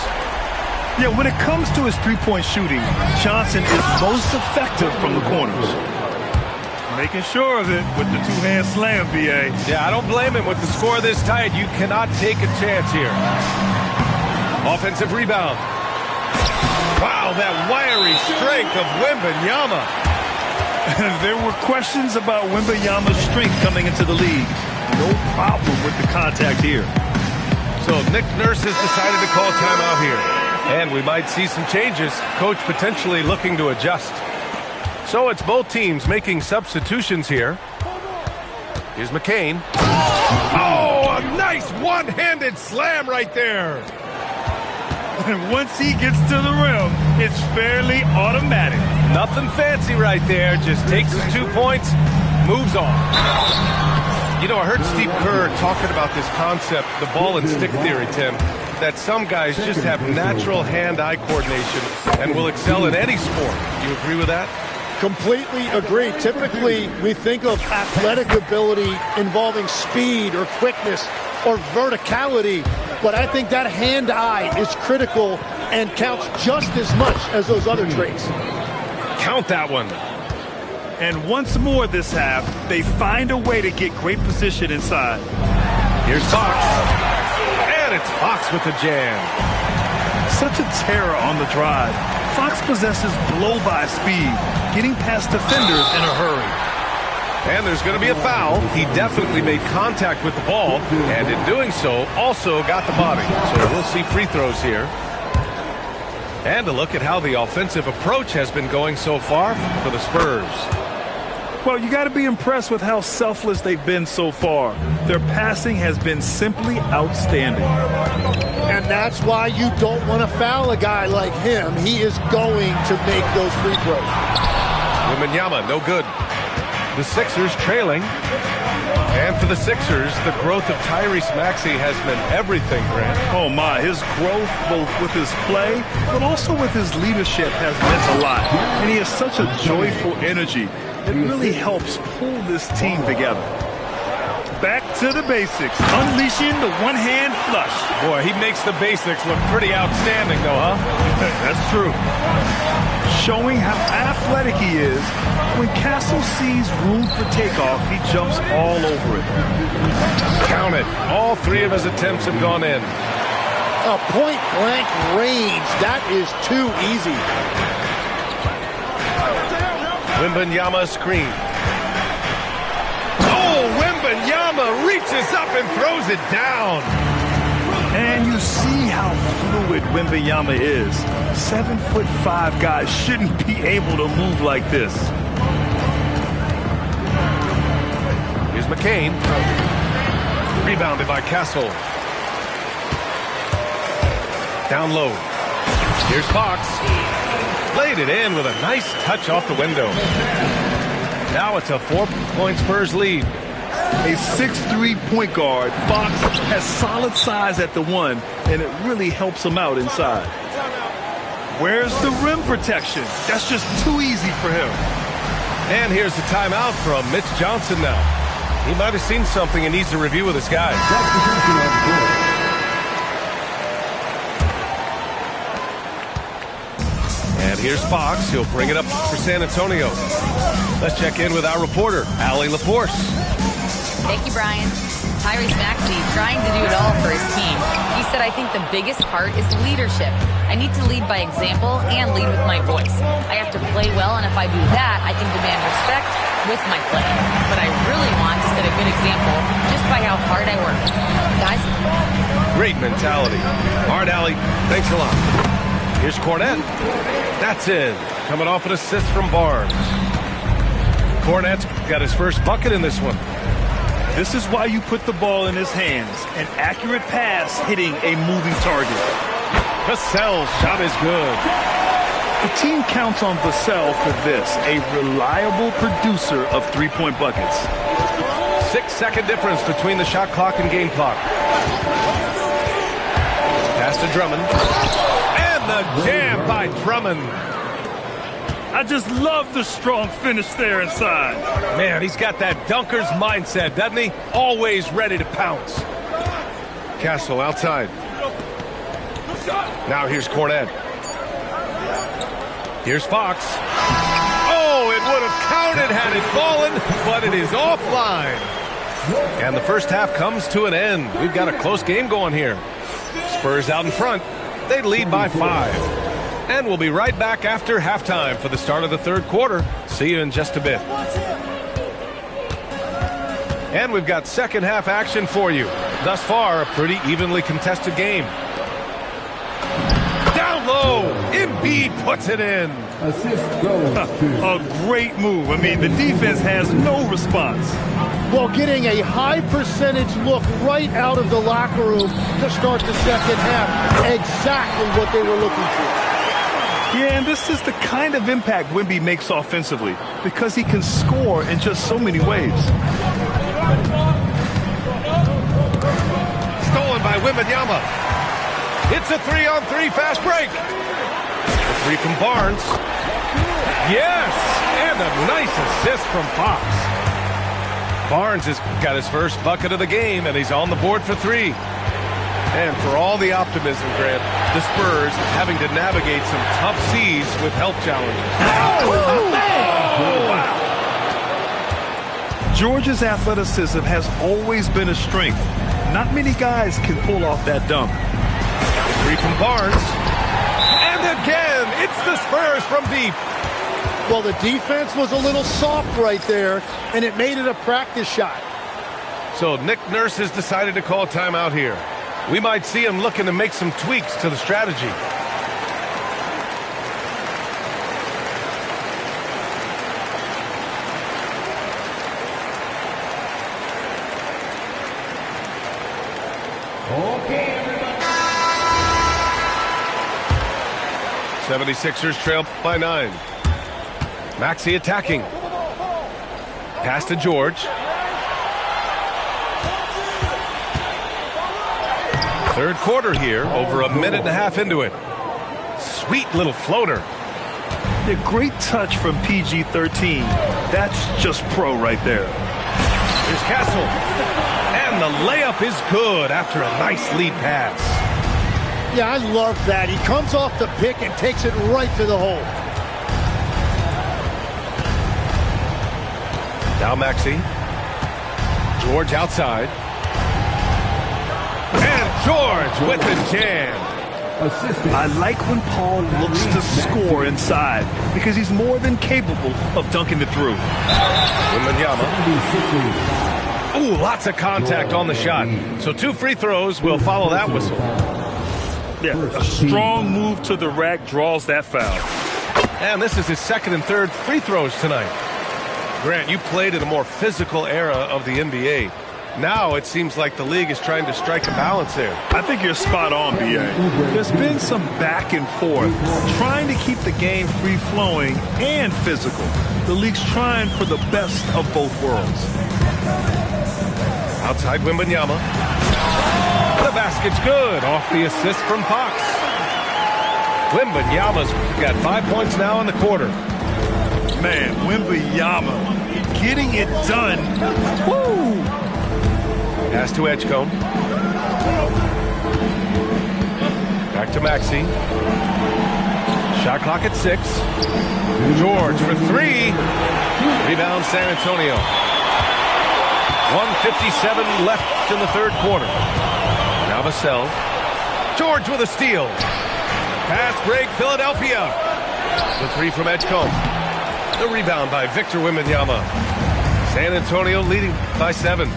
Yeah, when it comes to his three-point shooting, Johnson is most effective from the corners. Making sure of it with the two-hand slam, B.A. Yeah, I don't blame him with the score this tight. You cannot take a chance here. Offensive rebound. Wow, that wiry strength of Wembanyama. There were questions about Wembanyama's strength coming into the league. No problem with the contact here. So Nick Nurse has decided to call timeout here. And we might see some changes. Coach potentially looking to adjust. So it's both teams making substitutions here. Here's McCain. Oh, a nice one-handed slam right there. And once he gets to the rim, it's fairly automatic. Nothing fancy right there. Just takes his 2 points, moves on. You know, I heard Steve Kerr talking about this concept, the ball and stick theory, Tim, that some guys just have natural hand-eye coordination and will excel in any sport. Do you agree with that? Completely agree. Typically, we think of athletic ability involving speed or quickness or verticality, but I think that hand-eye is critical and counts just as much as those other traits. Count that one. And once more this half, they find a way to get great position inside. Here's Fox. And it's Fox with the jam. Such a terror on the drive. Fox possesses blow-by speed, getting past defenders in a hurry. And there's going to be a foul. He definitely made contact with the ball, and in doing so, also got the body. So we'll see free throws here. And a look at how the offensive approach has been going so far for the Spurs. Well, you got to be impressed with how selfless they've been so far. Their passing has been simply outstanding. And that's why you don't want to foul a guy like him. He is going to make those free throws. Wembanyama, no good. The Sixers trailing. And for the Sixers, the growth of Tyrese Maxey has meant everything, Grant. Oh, my. His growth, both with his play, but also with his leadership, has meant a lot. And he has such a joyful energy. It really helps pull this team together. Back to the basics. Unleashing the one-hand flush. Boy, he makes the basics look pretty outstanding, though, huh? That's true. Showing how athletic he is. When Castle sees room for takeoff, he jumps all over it. Count it. All three of his attempts have gone in. A point-blank range. That is too easy. Wembanyama screen. Oh, Wembanyama reaches up and throws it down. And you see how fluid Wembanyama is. 7'5" guys shouldn't be able to move like this. Here's McCain. Rebounded by Castle. Down low. Here's Fox. Laid it in with a nice touch off the window. Now it's a 4-point Spurs lead. A 6'3" point guard, Fox has solid size at the one, and it really helps him out inside. Where's the rim protection? That's just too easy for him. And here's the timeout from Mitch Johnson now. He might have seen something and needs to review with his guys. And here's Fox. He'll bring it up for San Antonio. Let's check in with our reporter, Allie LaForce. Thank you, Brian. Tyrese Maxey trying to do it all for his team. He said, I think the biggest part is leadership. I need to lead by example and lead with my voice. I have to play well, and if I do that, I can demand respect with my play. But I really want to set a good example just by how hard I work. Guys? Great mentality. All right, Allie, thanks a lot. Here's Cornette. That's in. Coming off an assist from Barnes. Cornette's got his first bucket in this one. This is why you put the ball in his hands. An accurate pass hitting a moving target. Vassell's shot is good. The team counts on Vassell for this, a reliable producer of three-point buckets. 6-second difference between the shot clock and game clock. Pass to Drummond. And the jam by Drummond. I just love the strong finish there inside. Man, he's got that dunker's mindset, doesn't he? Always ready to pounce. Castle outside. Now here's Cornette. Here's Fox. Oh, it would have counted had it fallen, but it is offline. And the first half comes to an end. We've got a close game going here. Spurs out in front. They lead by 5. And we'll be right back after halftime for the start of the third quarter. See you in just a bit. And we've got second half action for you. Thus far, a pretty evenly contested game. Down low, Embiid puts it in. A great move. I mean, the defense has no response. Well, getting a high percentage look right out of the locker room to start the second half. Exactly what they were looking for. Yeah, and this is the kind of impact Wemby makes offensively because he can score in just so many ways. Stolen by Wembanyama. It's a 3-on-3 fast break. A three from Barnes. Yes, and a nice assist from Fox. Barnes has got his first bucket of the game, and he's on the board for three. And for all the optimism, Grant, the Spurs having to navigate some tough seas with health challenges. Oh, wow. George's athleticism has always been a strength. Not many guys can pull off that dunk. Three from Barnes. And again, it's the Spurs from deep. Well, the defense was a little soft right there, and it made it a practice shot. So Nick Nurse has decided to call timeout here. We might see him looking to make some tweaks to the strategy. Okay, everybody. 76ers trail by 9. Maxey attacking. Pass to George. Third quarter here, over a minute and a half into it. Sweet little floater. A great touch from PG-13. That's just pro right there. Here's Castle. And the layup is good after a nice lead pass. Yeah, I love that. He comes off the pick and takes it right to the hole. Now Maxey. George outside. And George with the jam. I like when Paul looks to score inside because he's more than capable of dunking it through. Wembanyama. Ooh, lots of contact on the shot. So 2 free throws will follow that whistle. Yeah, a strong move to the rack draws that foul. And this is his second and third free throws tonight. Grant, you played in a more physical era of the NBA. Now it seems like the league is trying to strike a balance there. I think you're spot on, B.A. There's been some back and forth, trying to keep the game free-flowing and physical. The league's trying for the best of both worlds. Outside Wembanyama. The basket's good off the assist from Fox. Wembanyama's got 5 points now in the quarter. Man, Wembanyama getting it done. Woo! Pass to Edgecombe. Back to Maxey. Shot clock at 6. George for 3. Rebound San Antonio. 1:57 left in the third quarter. Now Vassell. George with a steal. Pass break Philadelphia. The 3 from Edgecombe. The rebound by Victor Wembanyama. San Antonio leading by 7.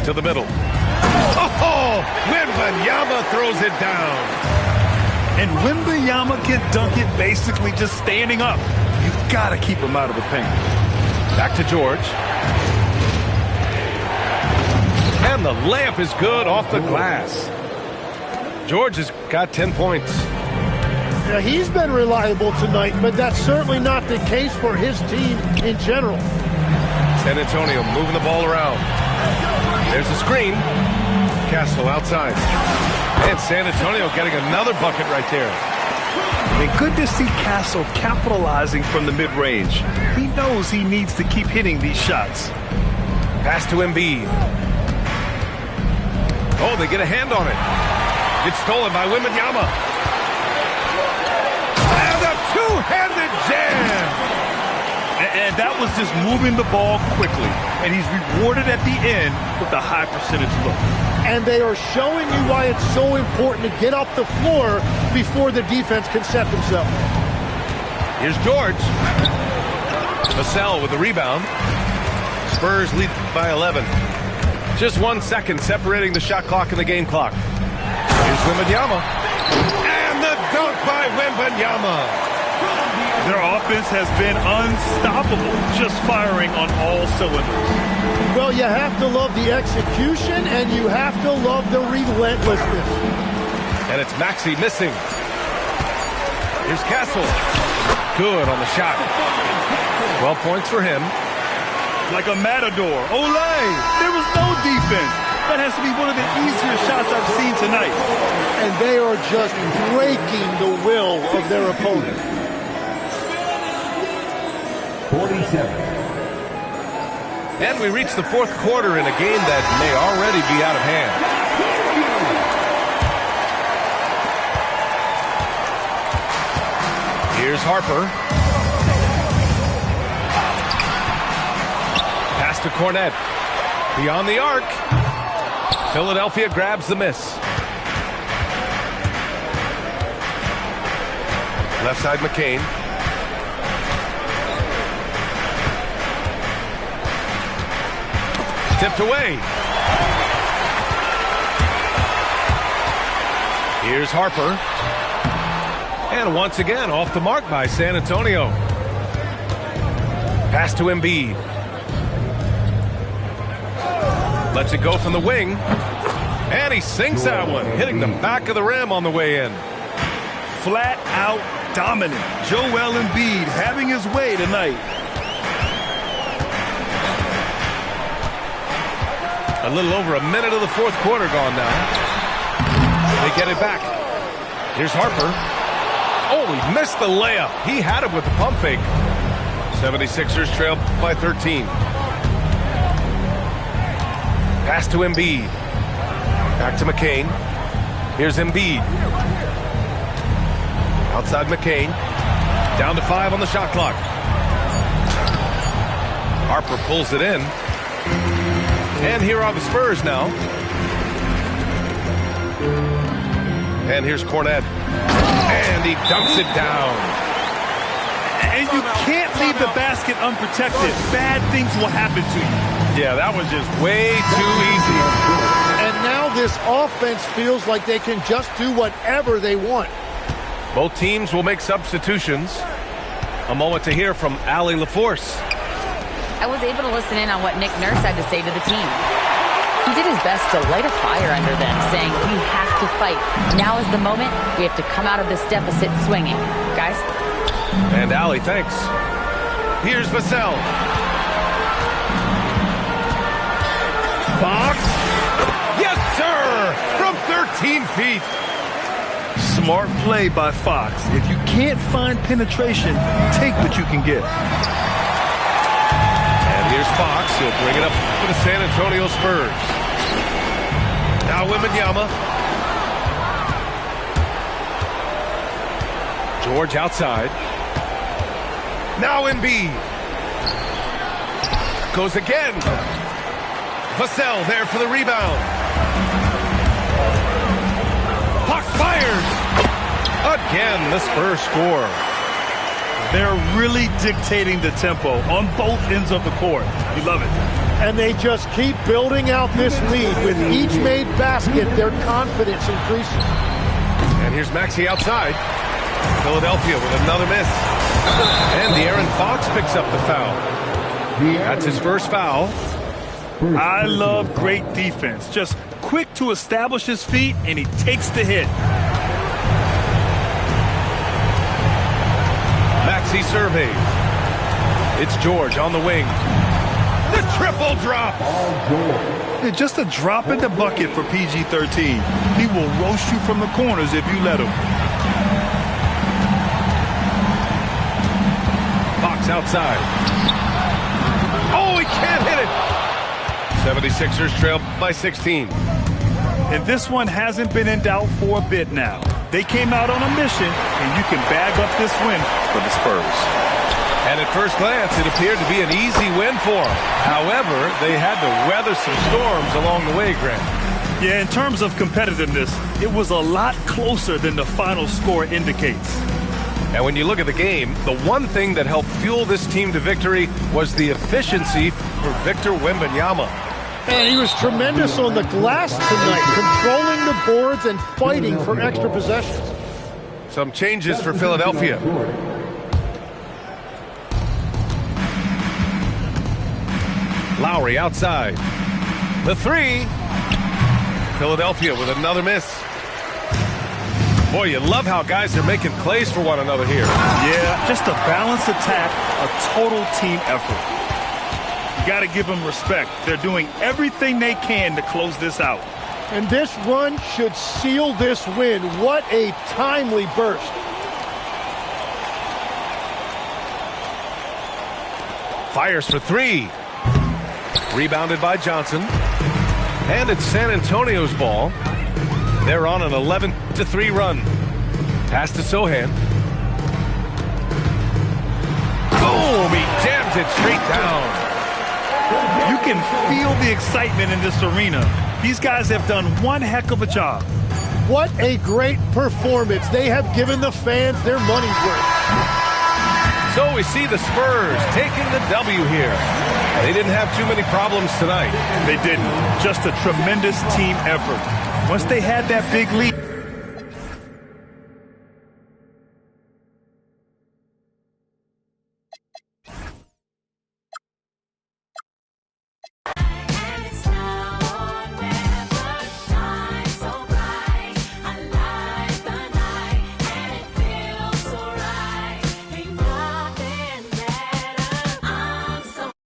To the middle. Oh! Wembanyama throws it down. And Wembanyama can dunk it basically just standing up. You've got to keep him out of the paint. Back to George. And the layup is good off the glass. George has got 10 points. Yeah, he's been reliable tonight, but that's certainly not the case for his team in general. San Antonio moving the ball around. There's a screen. Castle outside. And San Antonio getting another bucket right there. I mean, good to see Castle capitalizing from the mid-range. He knows he needs to keep hitting these shots. Pass to Embiid. Oh, they get a hand on it. It's stolen by Wembanyama. And a two-handed jam. And that was just moving the ball quickly. And he's rewarded at the end with a high percentage look. And they are showing you why it's so important to get up the floor before the defense can set themselves. Here's George. Vassell with the rebound. Spurs lead by 11. Just 1 second separating the shot clock and the game clock. Here's Wembanyama. And the dunk by Wembanyama. Their offense has been unstoppable, just firing on all cylinders. Well, you have to love the execution, and you have to love the relentlessness. And it's Maxey missing. Here's Castle. Good on the shot. 12 points for him. Like a matador. Olay! There was no defense. That has to be one of the easier shots I've seen tonight. And they are just breaking the will of their opponent. 47. And we reach the fourth quarter in a game that may already be out of hand. Here's Harper. Pass to Cornette. Beyond the arc. Philadelphia grabs the miss. Left side McCain. Tipped away. Here's Harper. And once again, off the mark by San Antonio. Pass to Embiid. Lets it go from the wing. And he sinks that one, hitting the back of the rim on the way in. Flat out dominant. Joel Embiid having his way tonight. A little over a minute of the fourth quarter gone now. They get it back. Here's Harper. Oh, he missed the layup. He had it with the pump fake. 76ers trail by 13. Pass to Embiid. Back to McCain. Here's Embiid. Outside McCain. Down to 5 on the shot clock. Harper pulls it in. And here are the Spurs now. And here's Cornette. And he dunks it down. And you can't leave the basket unprotected. Bad things will happen to you. Yeah, that was just way too easy. And now this offense feels like they can just do whatever they want. Both teams will make substitutions. A moment to hear from Allie LaForce. I was able to listen in on what Nick Nurse had to say to the team. He did his best to light a fire under them, saying, we have to fight. Now is the moment. We have to come out of this deficit swinging. Guys? And Allie, thanks. Here's Vassell. Fox. Yes, sir! From 13 feet. Smart play by Fox. If you can't find penetration, take what you can get. Here's Fox. He'll bring it up for the San Antonio Spurs. Now Wembanyama. George outside. Now Embiid. Goes again. Vassell there for the rebound. Fox fires. Again, the Spurs score. They're really dictating the tempo on both ends of the court. You love it. And they just keep building out this lead. With each made basket, their confidence increases. And here's Maxey outside. Philadelphia with another miss. And De'Aaron Fox picks up the foul. That's his first foul. I love great defense. Just quick to establish his feet, and he takes the hit. Maxey surveys. It's George on the wing. The triple drop. Just a drop in the bucket for PG-13. He will roast you from the corners if you let him. Fox outside. Oh, he can't hit it. 76ers trail by 16. And this one hasn't been in doubt for a bit now. They came out on a mission, and you can bag up this win for the Spurs. And at first glance, it appeared to be an easy win for them. However, they had to weather some storms along the way, Grant. Yeah, in terms of competitiveness, it was a lot closer than the final score indicates. And when you look at the game, the one thing that helped fuel this team to victory was the efficiency for Victor Wembanyama. And he was tremendous on the glass tonight, controlling the boards and fighting for extra possessions. Some changes for Philadelphia. Lowry outside. The three. Philadelphia with another miss. Boy, you love how guys are making plays for one another here. Yeah, just a balanced attack, a total team effort. You got to give them respect. They're doing everything they can to close this out. And this run should seal this win. What a timely burst. Fires for three. Rebounded by Johnson. And it's San Antonio's ball. They're on an 11-3 run. Pass to Sohan. Boom! He jams it straight down. You can feel the excitement in this arena. These guys have done one heck of a job. What a great performance. They have given the fans their money's worth. So we see the Spurs taking the W here. They didn't have too many problems tonight. They didn't. Just a tremendous team effort. Once they had that big lead.